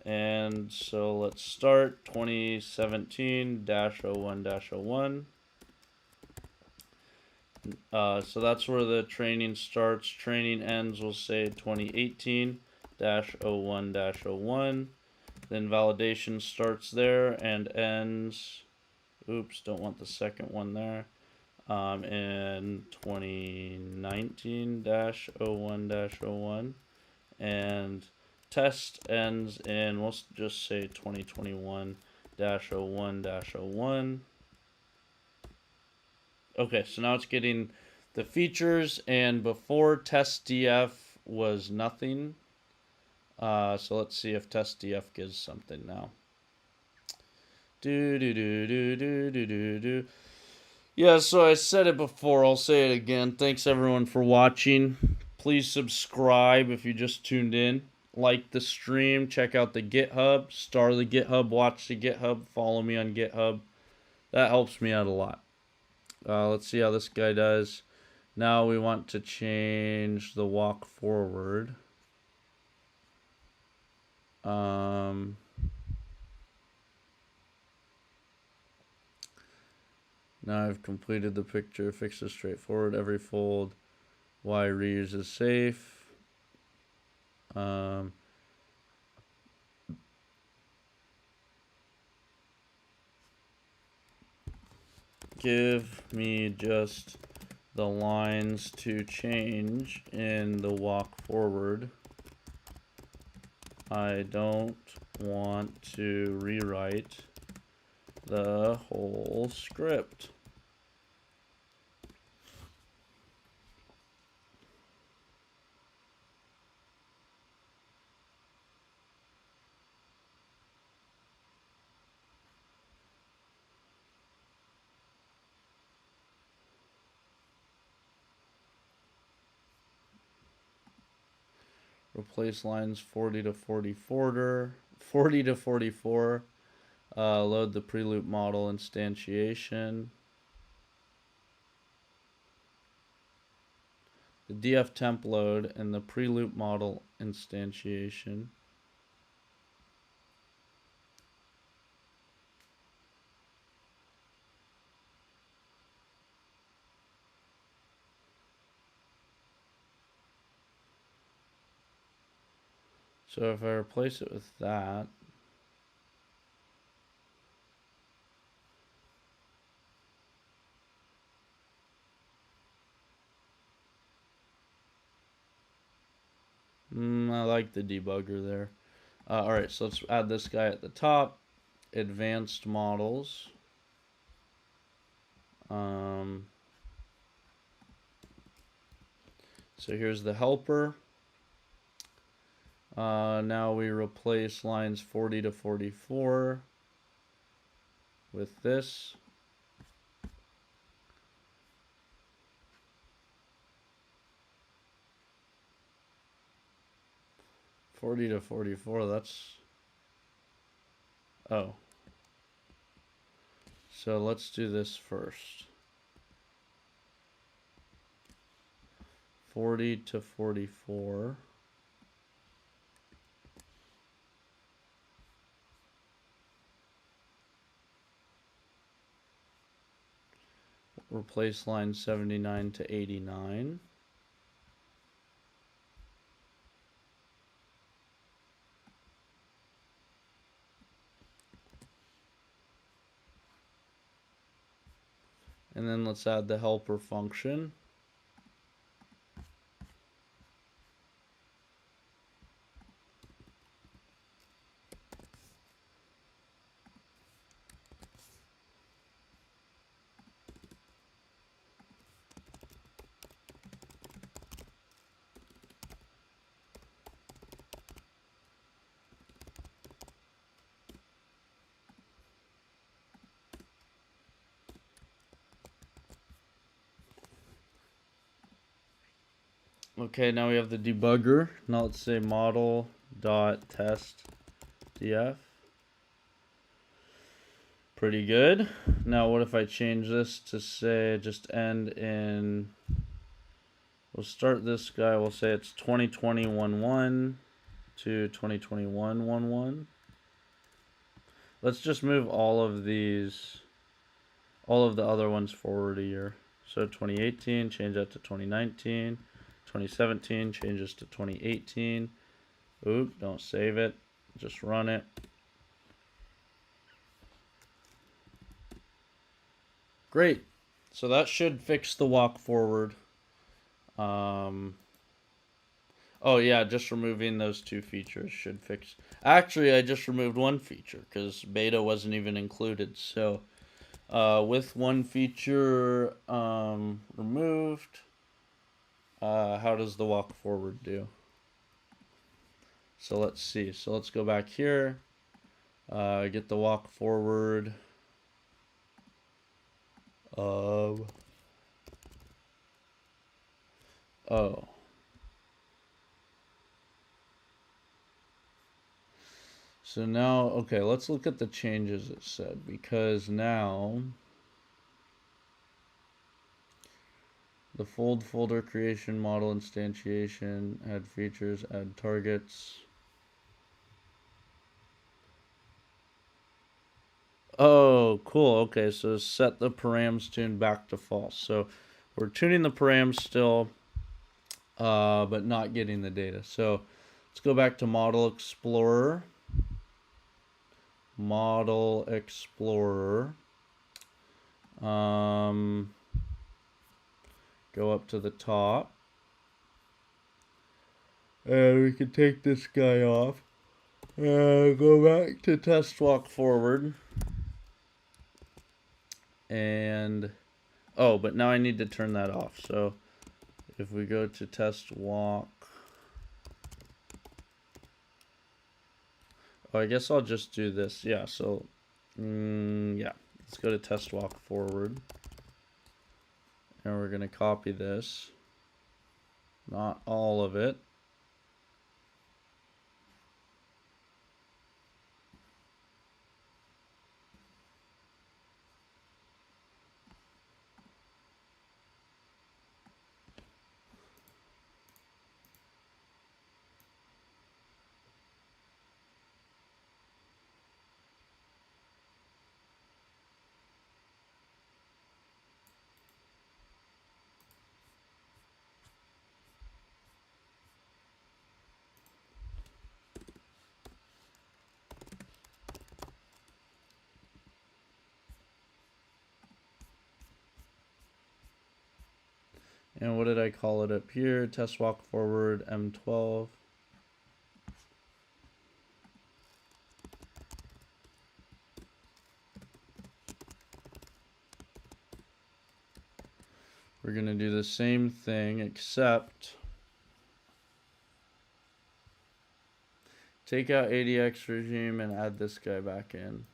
And so let's start 2017-01-01. So that's where the training starts. Training ends, we'll say 2018-01-01. Then validation starts there and ends. Oops, don't want the second one there. In 2019-01-01. And test ends in, we'll just say 2021-01-01. Okay, so now it's getting the features, and before test df was nothing. So let's see if test df gives something now. Yeah, so I said it before, I'll say it again. Thanks everyone for watching. Please subscribe if you just tuned in. Like the stream, check out the GitHub, star the GitHub, watch the GitHub, follow me on GitHub. That helps me out a lot. Let's see how this guy does. Now we want to change the walk forward. Now I've completed the picture, fix is straightforward, every fold, Y reuse is safe. Give me just the lines to change in the walk forward. I don't want to rewrite the whole script. Replace lines 40 to 44. Load the pre-loop model instantiation. The df temp load and the pre-loop model instantiation. So if I replace it with that, I like the debugger there. Alright, so let's add this guy at the top. Advanced models. So here's the helper. Now we replace lines 40 to 44 with this. $40 to $44, that's... Oh. So let's do this first. 40 to 44. Replace line 79 to 89. And then let's add the helper function. Okay, now we have the debugger. Now let's say model.test.df. Pretty good. Now what if I change this to say just end in, we'll start this guy, we'll say it's 2020-11 to 2021-11. Let's just move all of these, all of the other ones forward a year. So 2018, change that to 2019. 2017, change this to 2018. Oop, don't save it. Just run it. Great. So that should fix the walk forward. Oh yeah, just removing those two features should fix. Actually, I just removed one feature because beta wasn't even included. So with one feature removed, how does the walk forward do? So let's see. So let's go back here. Get the walk forward. Oh. So now, okay, let's look at the changes it said, because now the fold folder creation, model instantiation, add features, add targets. Oh, cool. Okay, so set the params tune back to false. So we're tuning the params still, but not getting the data. So let's go back to Model Explorer. Model Explorer. Go up to the top. And we can take this guy off. Go back to test walk forward. And oh, but now I need to turn that off. So if we go to test walk, oh, I guess I'll just do this. Yeah, so yeah, let's go to test walk forward, and we're gonna copy this, not all of it. And what did I call it up here? Test walk forward M12. We're gonna do the same thing, except take out ADX regime and add this guy back in.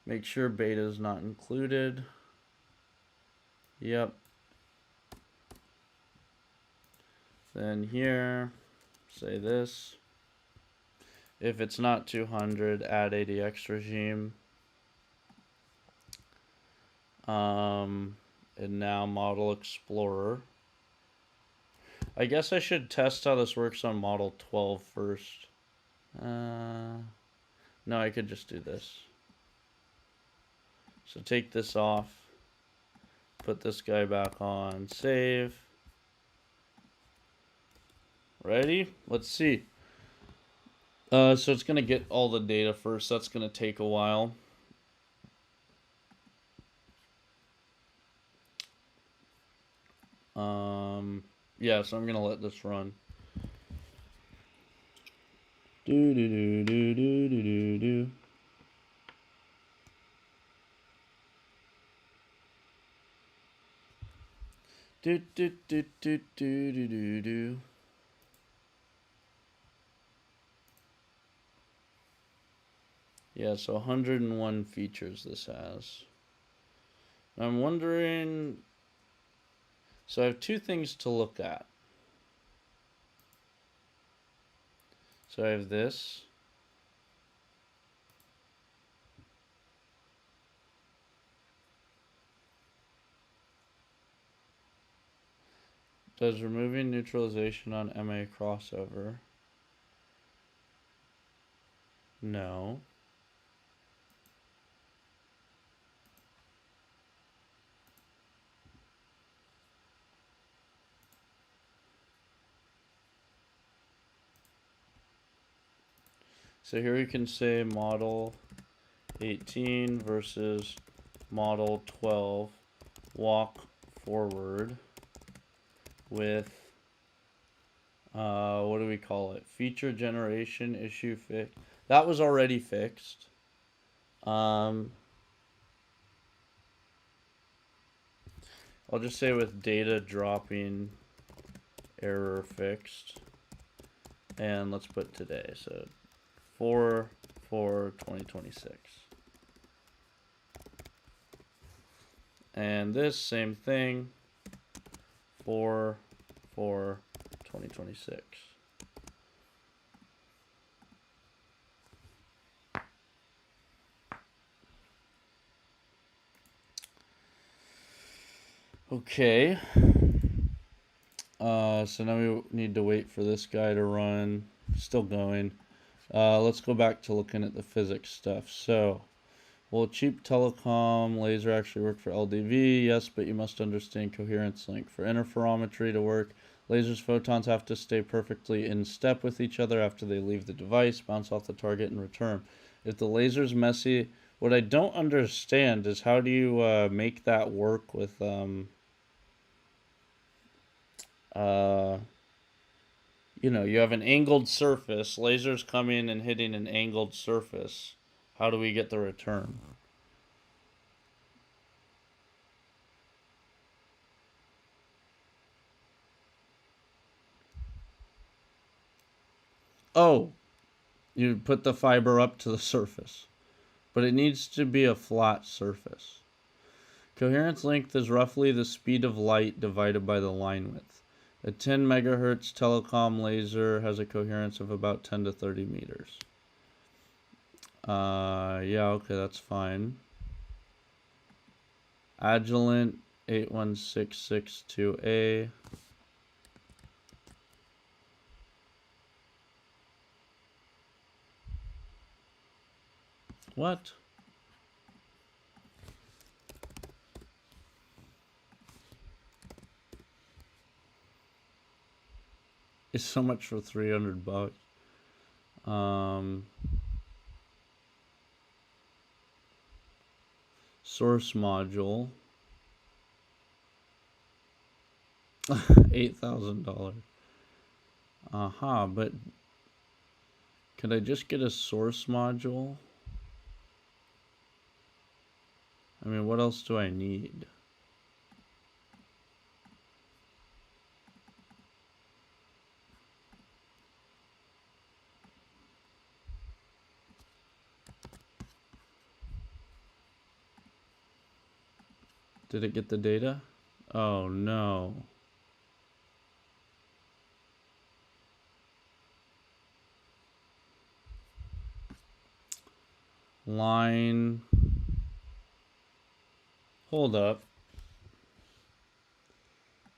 Make sure beta is not included. Yep. Then here, say this. If it's not 200, add ADX regime. And now Model Explorer. I guess I should test how this works on Model 12 first. No, I could just do this. So take this off. Put this guy back on. Save. Ready? Let's see. So it's going to get all the data first. That's going to take a while. Yeah, so I'm going to let this run. Do do do do do do do do. Do do do do do do do do. Yeah, so 101 features this has. I'm wondering, so I have two things to look at. So I have this. Does removing neutralization on MA crossover? No. So here we can say model 18 versus model 12 walk forward with what do we call it? Feature generation issue fix. That was already fixed. I'll just say with data dropping error fixed. And let's put today. So 4/4/2026. And this same thing. 4/4/2026. Okay. So now we need to wait for this guy to run. Still going. Let's go back to looking at the physics stuff. So, will cheap telecom laser actually work for LDV? Yes, but you must understand coherence link. For interferometry to work, lasers' photons have to stay perfectly in step with each other after they leave the device, bounce off the target, and return. If the laser's messy, what I don't understand is how do you make that work with you know, you have an angled surface, lasers coming and hitting an angled surface. How do we get the return? Oh, you put the fiber up to the surface, but it needs to be a flat surface. Coherence length is roughly the speed of light divided by the line width. A 10 megahertz telecom laser has a coherence of about 10 to 30 meters. Yeah, okay, that's fine. Agilent 81662A. What? It's so much for $300. Source module. $8,000. But could I just get a source module? I mean, what else do I need? Did it get the data? Oh no. Line. Hold up.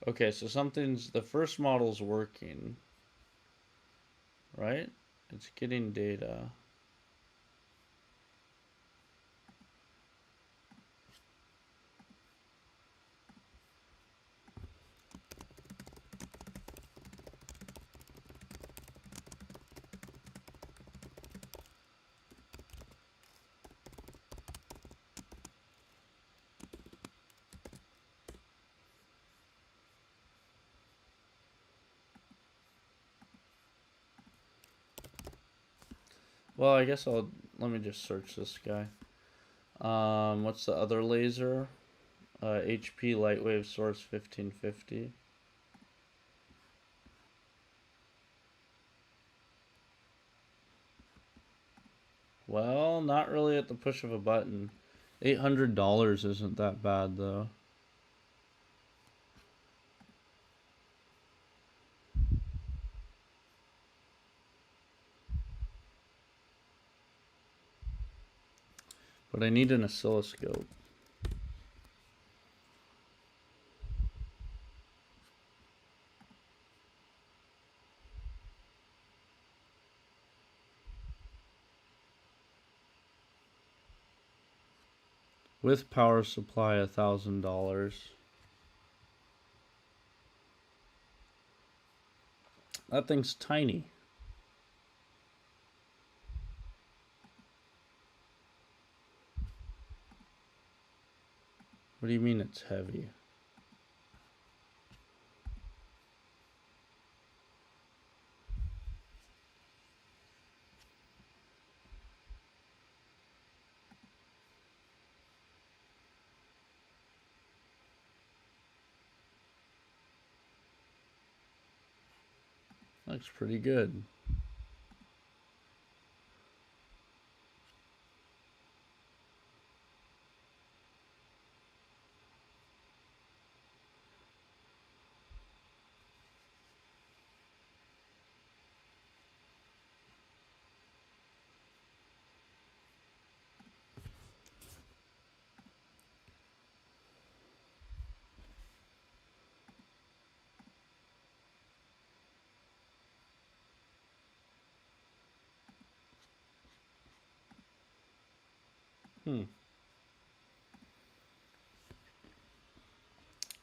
Okay, so the first model's working, right? It's getting data. Well, I guess let me just search this guy. What's the other laser? HP Lightwave Source 1550. Well, not really at the push of a button. $800 isn't that bad though. But I need an oscilloscope. With power supply, $1,000. That thing's tiny. What do you mean it's heavy? Looks pretty good.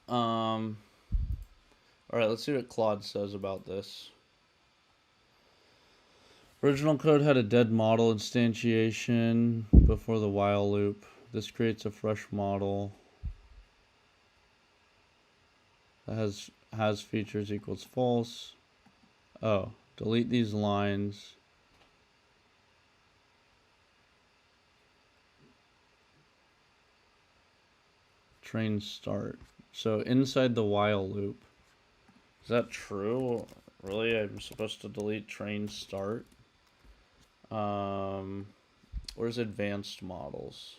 All right, let's see what Claude says about this. Original code had a dead model instantiation before the while loop. This creates a fresh model that has features equals false. Oh, delete these lines. Train start. So inside the while loop. Is that true? Really? I'm supposed to delete train start? Where's advanced models?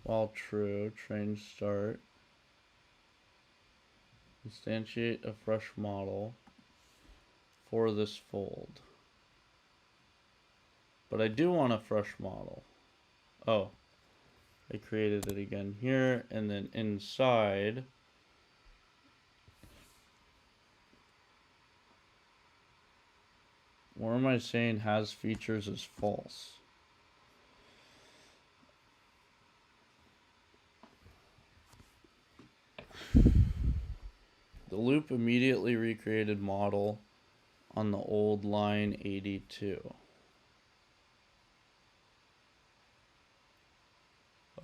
While true, train start. Instantiate a fresh model for this fold. But I do want a fresh model. Oh, I created it again here, and then inside, where am I saying has features is false? The loop immediately recreated model on the old line 82.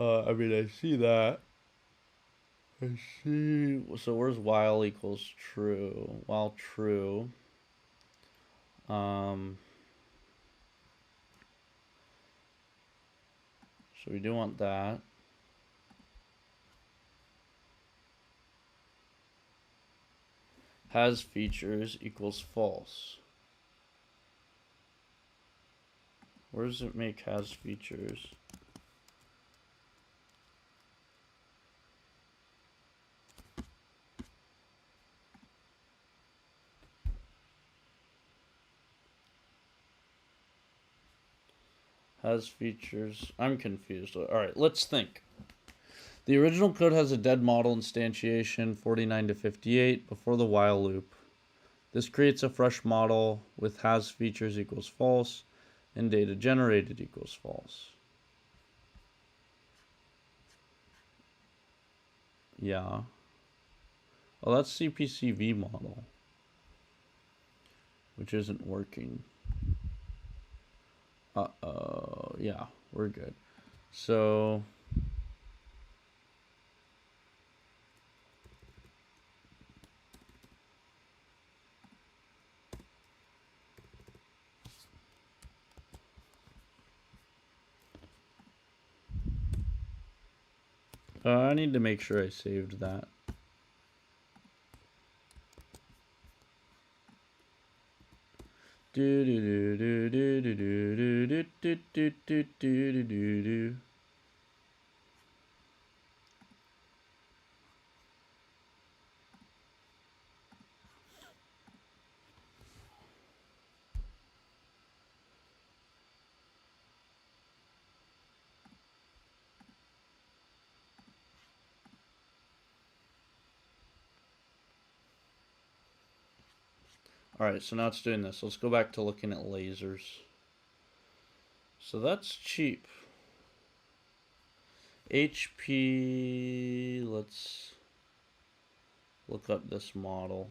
I mean, I see that. I see. So where's while equals true? While true. So we do want that. Has features equals false. Where does it make has features? Has features. I'm confused. All right, let's think. The original code has a dead model instantiation 49 to 58 before the while loop. This creates a fresh model with has features equals false and data generated equals false. Yeah. Well, that's CPCV model, which isn't working. Uh-oh. Yeah, we're good. So I need to make sure I saved that. Do do do do do do do do do do do do do. Alright, so now it's doing this. Let's go back to looking at lasers. So that's cheap. HP, let's look up this model.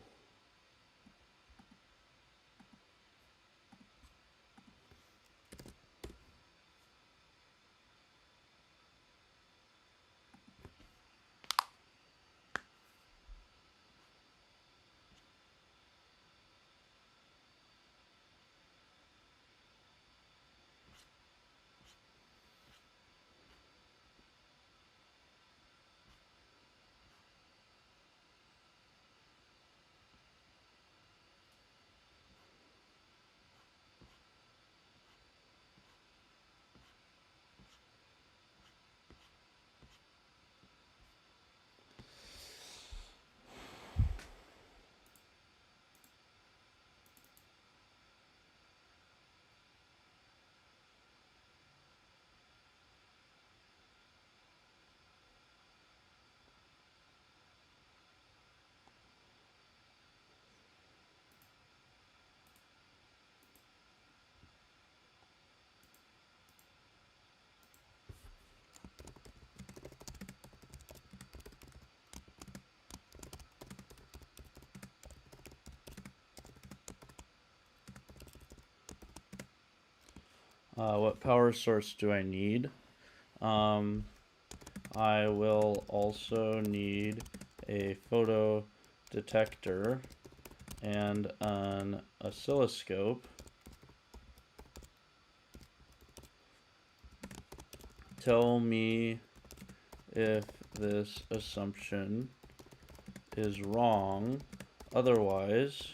What power source do I need? I will also need a photo detector and an oscilloscope. Tell me if this assumption is wrong. Otherwise,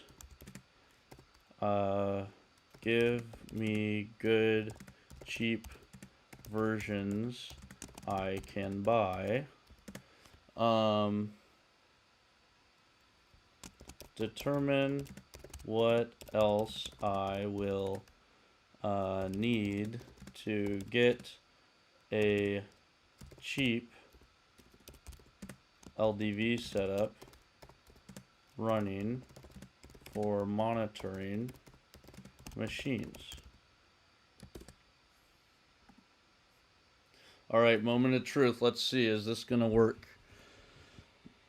give me good, cheap versions I can buy. Determine what else I will need to get a cheap LDV setup running for monitoring machines. Alright, moment of truth. Let's see. Is this going to work?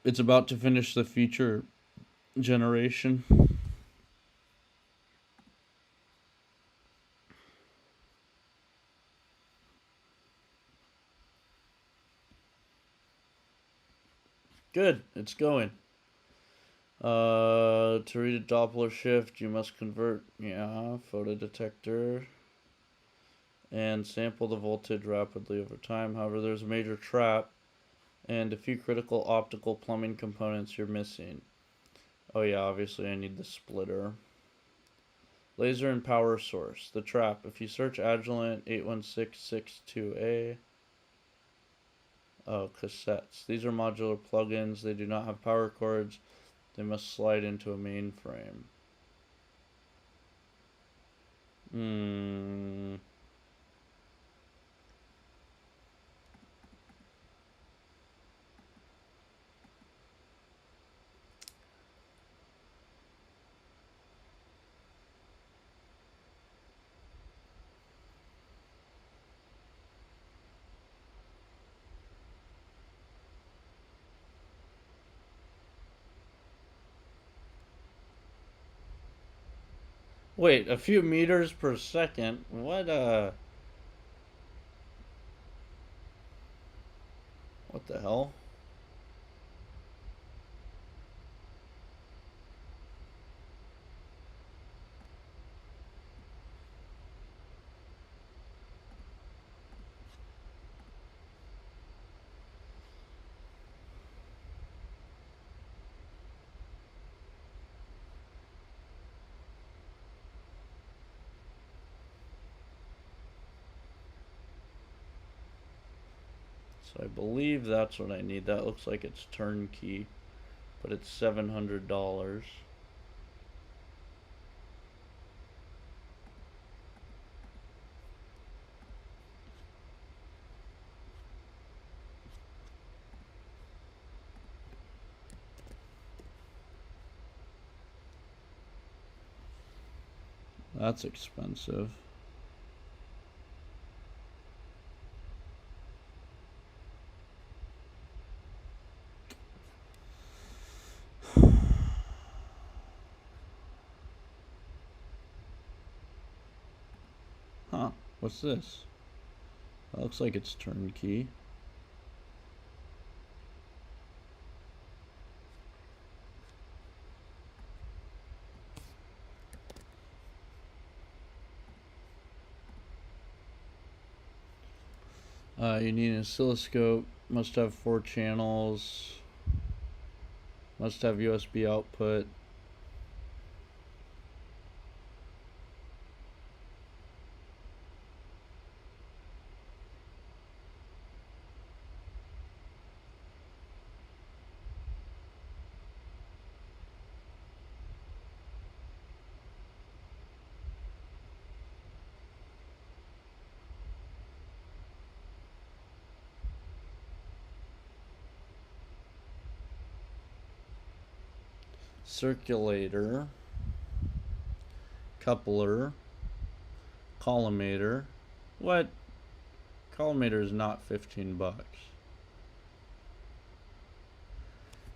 It's about to finish the feature generation. Good. It's going. To read a Doppler shift, you must convert, photo detector, and sample the voltage rapidly over time. However, there's a major trap and a few critical optical plumbing components you're missing. Oh yeah, obviously I need the splitter. Laser and power source. The trap. If you search Agilent 81662A. Oh, cassettes. These are modular plugins. They do not have power cords. They must slide into a mainframe. Wait, a few meters per second? What the hell? So I believe that's what I need. That looks like it's turnkey, but it's $700. That's expensive. Huh, what's this? That looks like it's turnkey. You need an oscilloscope, must have 4 channels, must have USB output. Circulator, coupler, collimator. What? Collimator is not 15 bucks.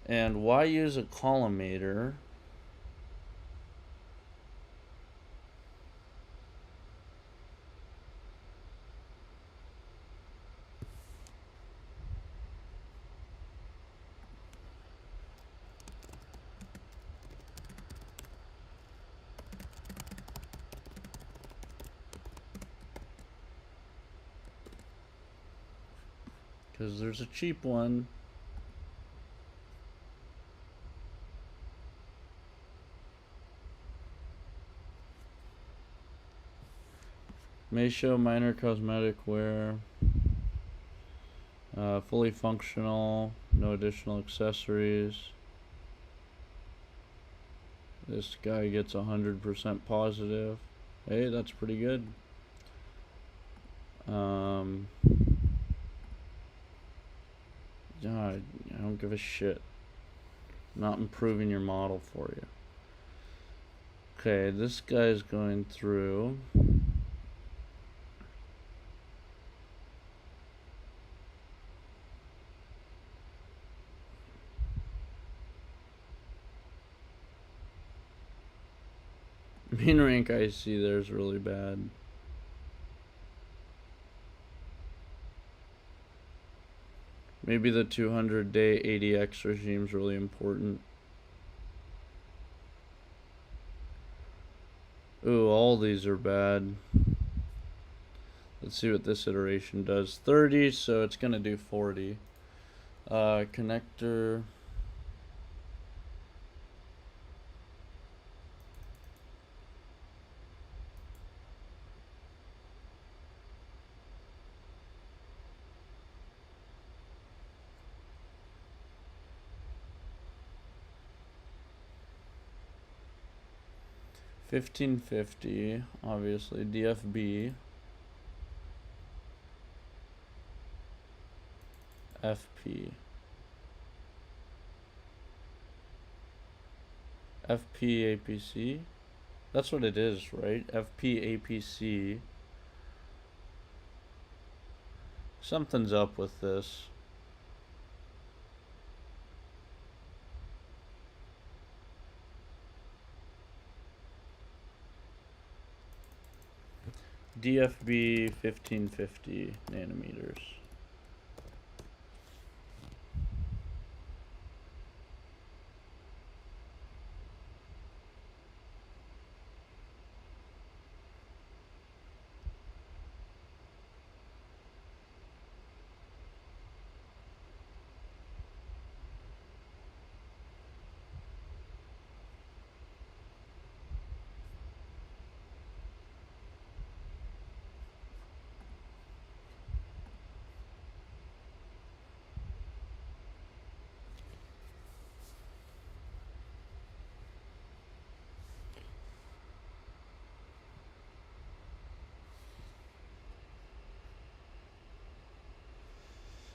And why use a collimator? Because there's a cheap one. May show minor cosmetic wear. Fully functional, no additional accessories. This guy gets 100% positive. Hey, that's pretty good. I don't give a shit. I'm not improving your model for you. Okay, this guy's going through. Main rank IC there is really bad. Maybe the 200-day ADX regime is really important. Ooh, all these are bad. Let's see what this iteration does. 30, so it's gonna do 40. Connector. $1550, obviously. DFB. FP. FP APC. That's what it is, right? FP APC. Something's up with this. DFB 1550 nanometers.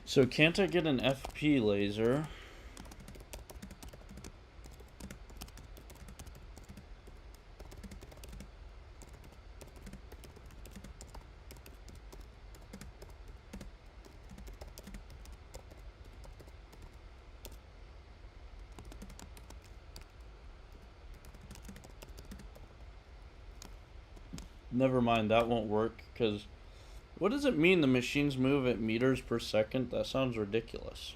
So can't I get an FP laser? Never mind, that won't work, because what does it mean the machines move at meters per second? That sounds ridiculous.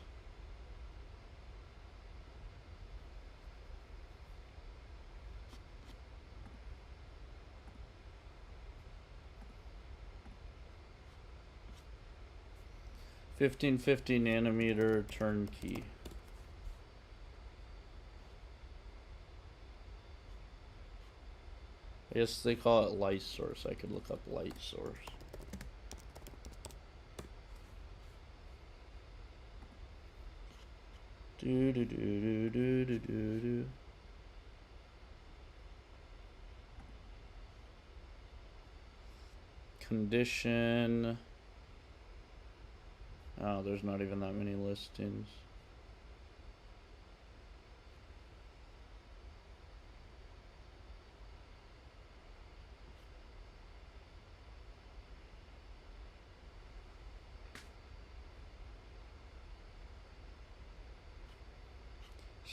$1550 turnkey. I guess they call it light source. I could look up light source. Do do do do do do do do. Condition. Oh, there's not even that many listings.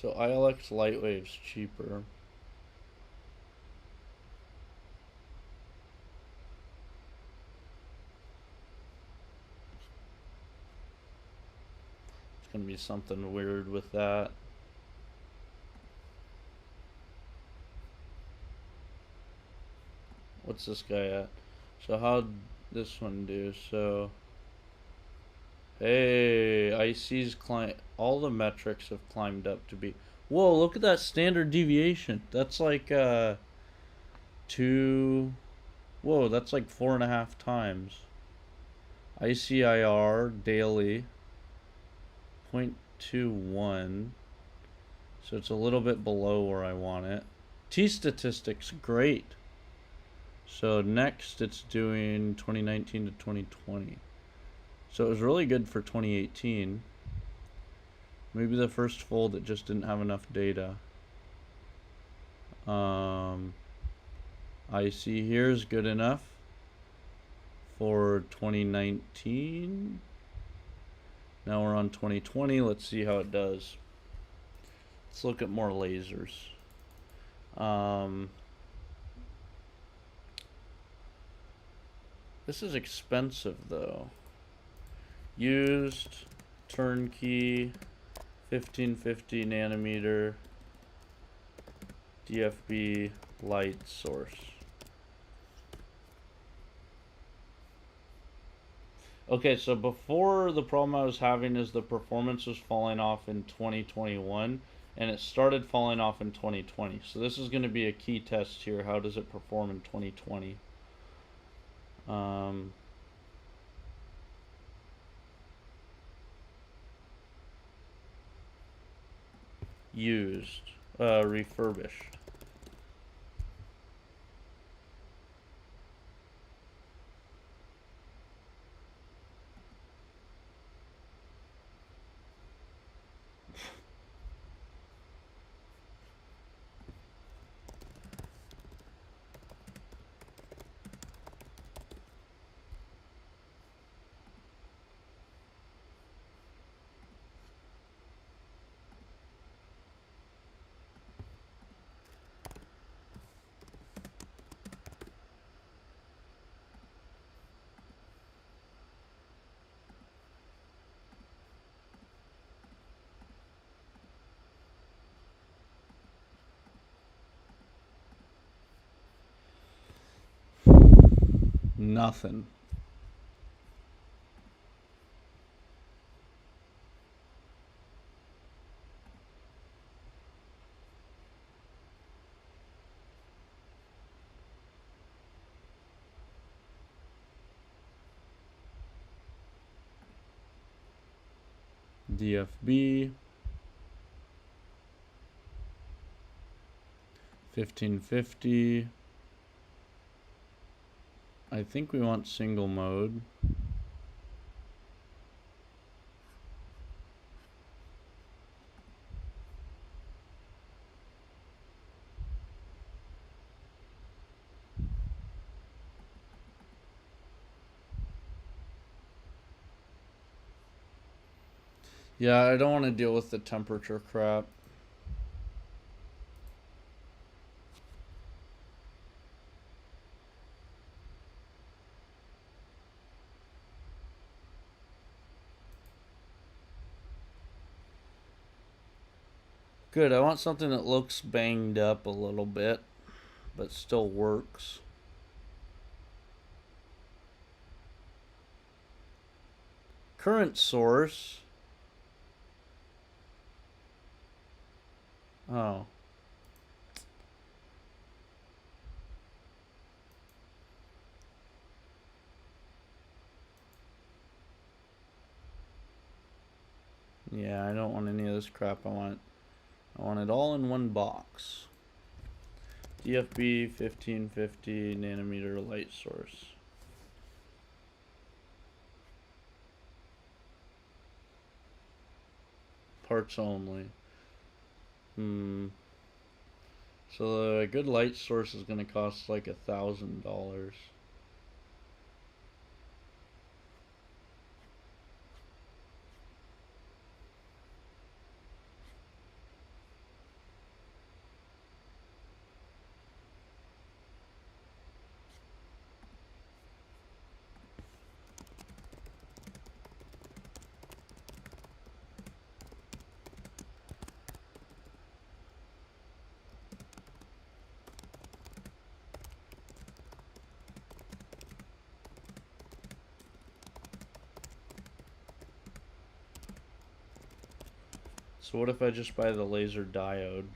So ILX Lightwave's cheaper. It's gonna be something weird with that. What's this guy at? So how'd this one do? So hey, IC's climb. All the metrics have climbed up to be. Whoa! Look at that standard deviation. That's like two. Whoa! That's like 4.5 times. ICIR daily 0.21. So it's a little bit below where I want it. T statistics great. So next it's doing 2019 to 2020. So it was really good for 2018. Maybe the first fold it just didn't have enough data. I see here is good enough for 2019. Now we're on 2020. Let's see how it does. Let's look at more lasers. This is expensive though. Used turnkey 1550 nanometer DFB light source. Okay, so before the problem I was having is the performance was falling off in 2021 and it started falling off in 2020. So this is going to be a key test here. How does it perform in 2020? Used, refurbished. Nothing. DFB 1550. I think we want single mode. Yeah, I don't want to deal with the temperature crap. Good, I want something that looks banged up a little bit, but still works. Current source. Oh. Yeah, I don't want any of this crap. I want it all in one box. DFB 1550 nanometer light source. Parts only. So a good light source is going to cost like $1,000. So what if I just buy the laser diode?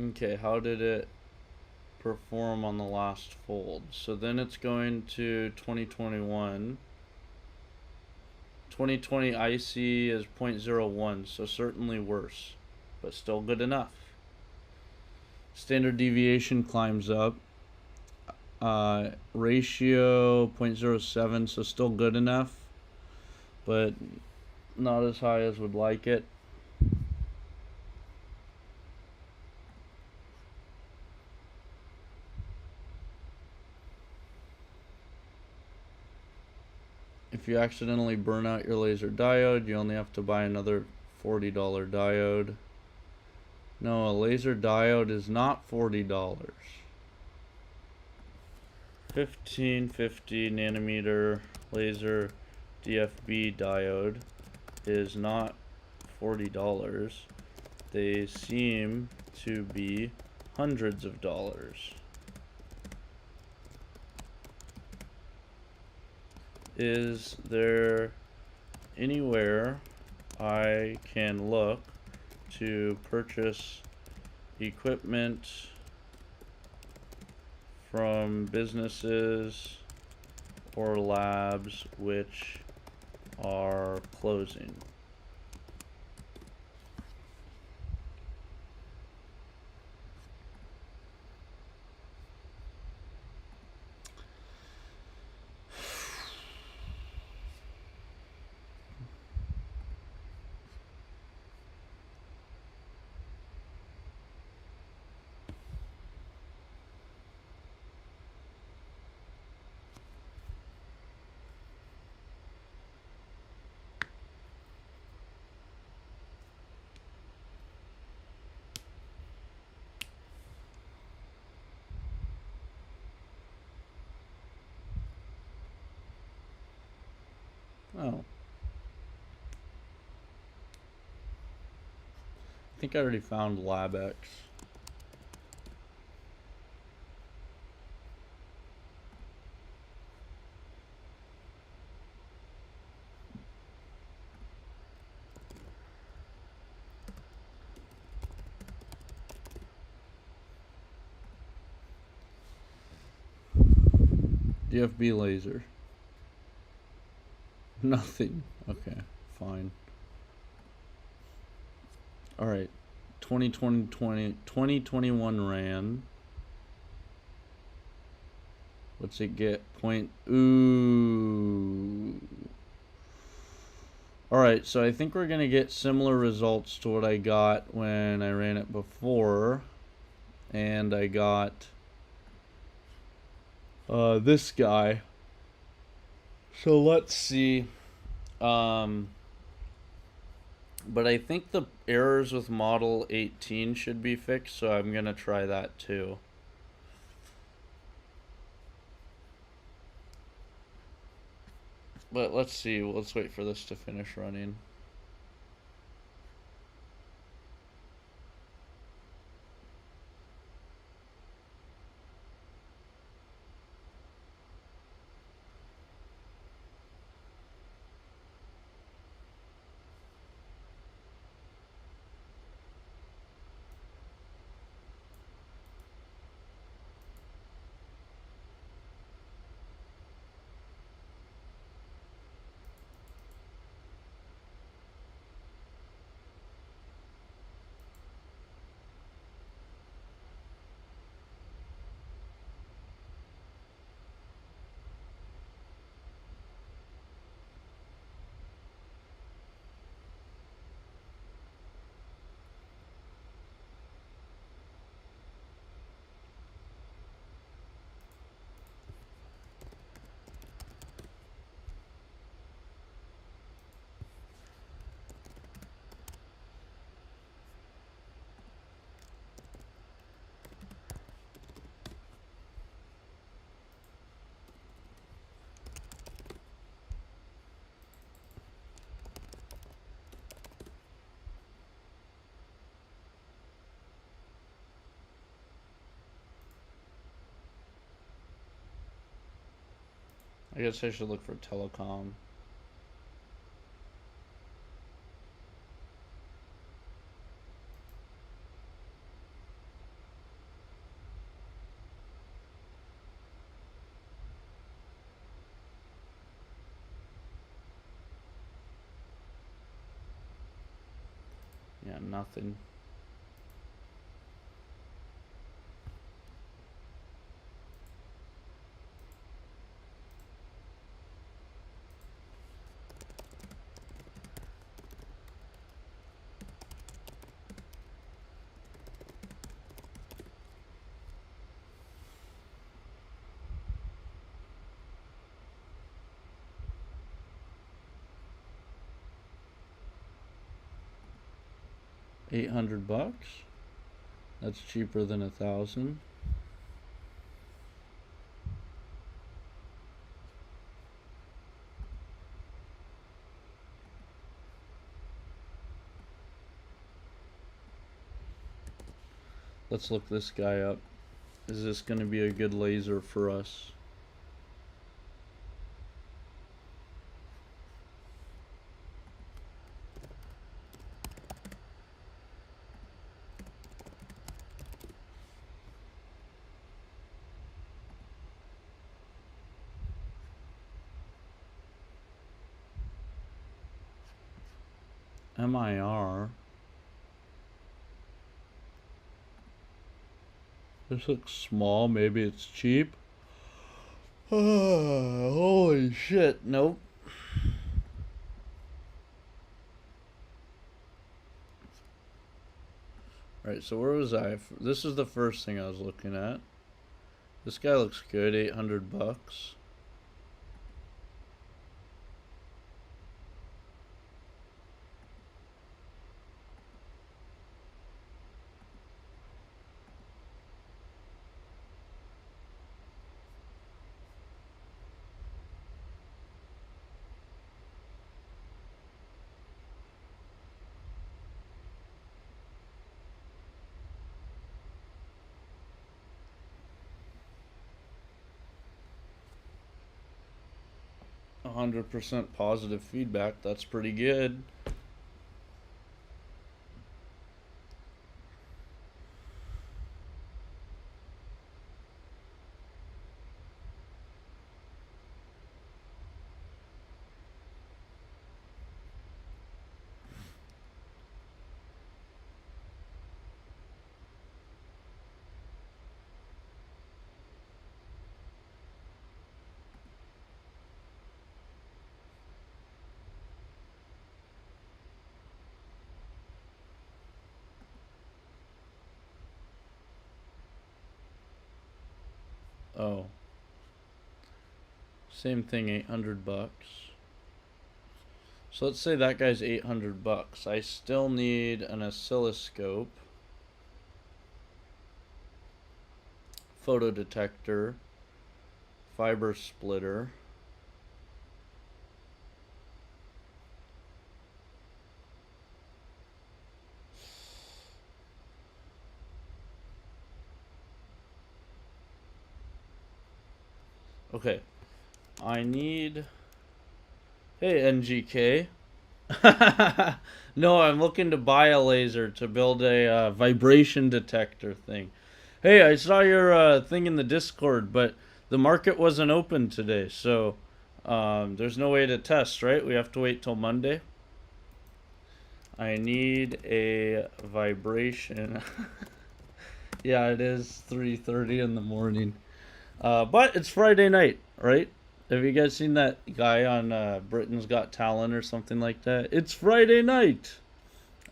Okay, how did it perform on the last fold? So then it's going to 2021. 2020 IC is 0.01, so certainly worse, but still good enough. Standard deviation climbs up. Ratio 0.07, so still good enough, but not as high as would like it. If you accidentally burn out your laser diode, you only have to buy another $40 diode. No, a laser diode is not $40. 1550 nanometer laser DFB diode is not $40. They seem to be hundreds of dollars. Is there anywhere I can look to purchase equipment from businesses or labs which are closing? Oh. I think I already found LabX. DFB laser. Nothing. Okay, fine. Alright. 2021 ran. What's it get? Ooh. Alright, so I think we're going to get similar results to what I got when I ran it before. And I got this guy. So let's see. But I think the errors with model 18 should be fixed, so I'm going to try that too. But let's see. Let's wait for this to finish running. I guess I should look for telecom. Yeah, nothing. $800. That's cheaper than 1,000. Let's look this guy up. Is this going to be a good laser for us? MIR. This looks small. Maybe it's cheap. Holy shit. Nope. Right, so where was I? This is the first thing I was looking at. This guy looks good. $800. 100% positive feedback. That's pretty good. Oh. Same thing, $800. So let's say that guy's $800. I still need an oscilloscope, photo detector, fiber splitter, Okay. I need... Hey, NGK. No, I'm looking to buy a laser to build a vibration detector thing. Hey, I saw your thing in the Discord, but the market wasn't open today, so there's no way to test, right? We have to wait till Monday. I need a vibration. Yeah, it is 3:30 in the morning. But it's Friday night, right? Have you guys seen that guy on Britain's Got Talent or something like that? It's Friday night.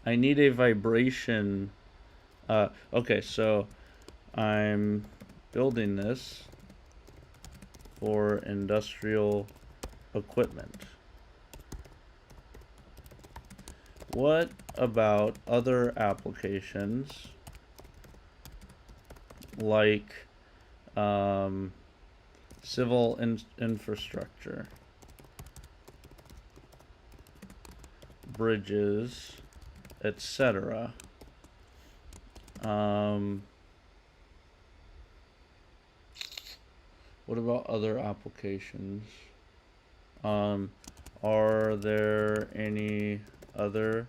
I need a vibration. Okay, so I'm building this for industrial equipment. What about other applications like civil infrastructure, bridges, etc.? What about other applications? Are there any other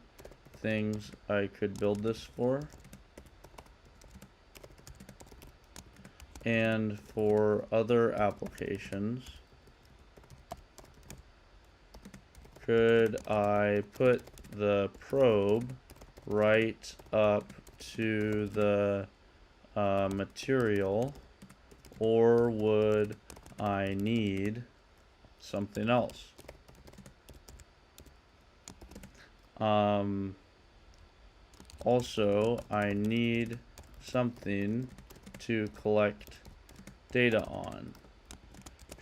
things I could build this for? And for other applications, could I put the probe right up to the material, or would I need something else? Also, I need something to collect data on.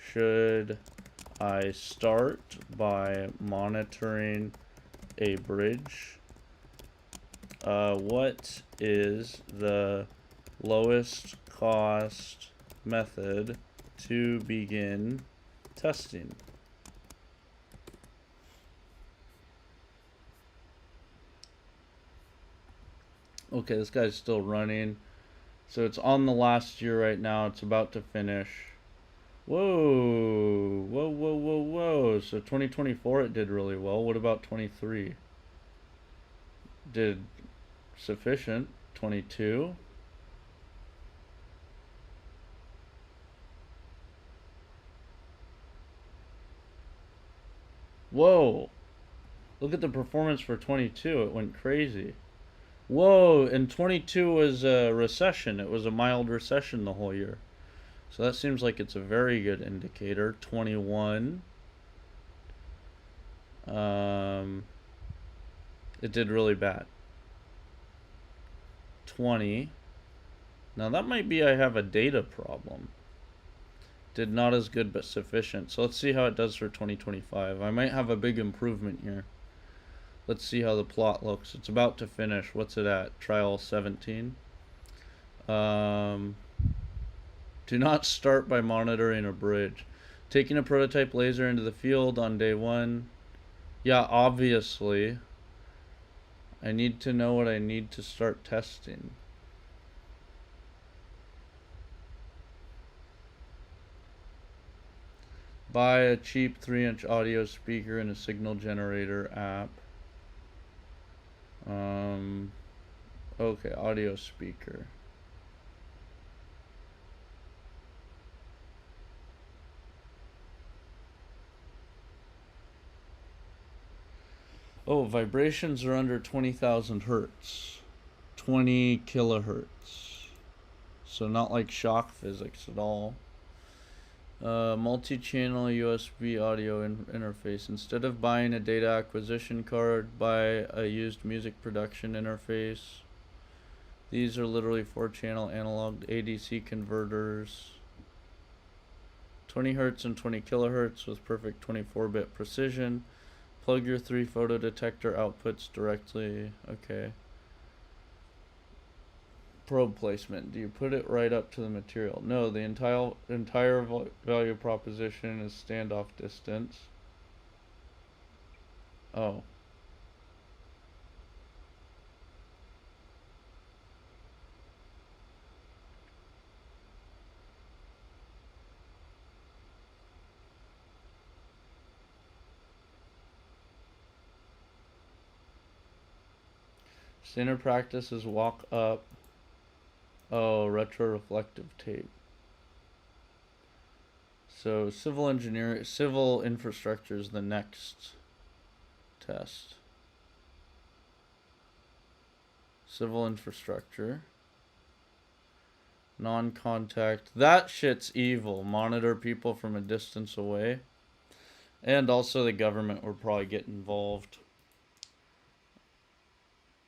Should I start by monitoring a bridge? What is the lowest cost method to begin testing? Okay, this guy's still running. So it's on the last year right now. It's about to finish. Whoa, whoa, whoa, whoa, whoa. So 2024 it did really well. What about 23? Did sufficient. 22? Whoa. Look at the performance for 22. It went crazy. Whoa, and 22 was a recession. It was a mild recession the whole year. So that seems like it's a very good indicator. 21. It did really bad. 20. Now that might be I have a data problem. Did not as good but sufficient. So let's see how it does for 2025. I might have a big improvement here. Let's see how the plot looks. It's about to finish. What's it at? Trial 17. Do not start by monitoring a bridge. Taking a prototype laser into the field on day 1. Yeah, obviously. I need to know what I need to start testing. Buy a cheap 3-inch audio speaker and a signal generator app. Okay, audio speaker. Oh, vibrations are under 20,000 hertz. 20 kilohertz. So not like shock physics at all. Multi-channel USB audio interface. Instead of buying a data acquisition card, buy a used music production interface. These are literally 4-channel analog ADC converters. 20 hertz and 20 kilohertz with perfect 24-bit precision. Plug your 3 photodetector outputs directly. Okay. Probe placement. Do you put it right up to the material? No, the entire value proposition is standoff distance. Oh. Standard practice is walk up. Oh, retroreflective tape. So civil engineering, civil infrastructure is the next test. Civil infrastructure. Non-contact. That shit's evil. Monitor people from a distance away. And also the government will probably get involved.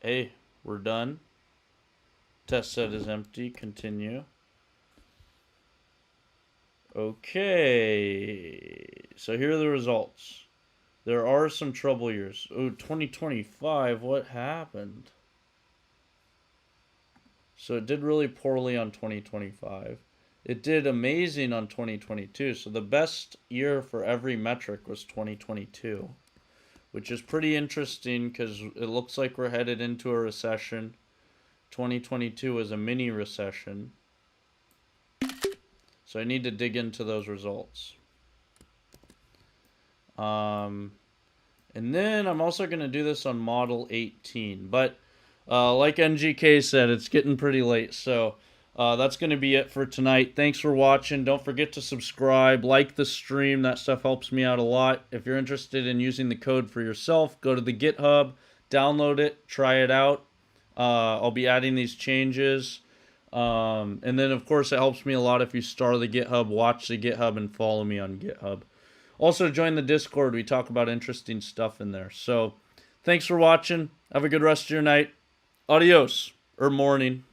Hey, we're done. Test set is empty. Continue. Okay. So here are the results. There are some trouble years. Oh, 2025. What happened? So it did really poorly on 2025. It did amazing on 2022. So the best year for every metric was 2022, which is pretty interesting because it looks like we're headed into a recession. 2022 was a mini recession. So I need to dig into those results. And then I'm also going to do this on model 18. But like NGK said, it's getting pretty late. So that's going to be it for tonight. Thanks for watching. Don't forget to subscribe, like the stream. That stuff helps me out a lot. If you're interested in using the code for yourself, go to the GitHub, download it, try it out. I'll be adding these changes. And then, of course, it helps me a lot if you star the GitHub, watch the GitHub, and follow me on GitHub. Also, join the Discord. We talk about interesting stuff in there. So, thanks for watching. Have a good rest of your night. Adios. Or morning.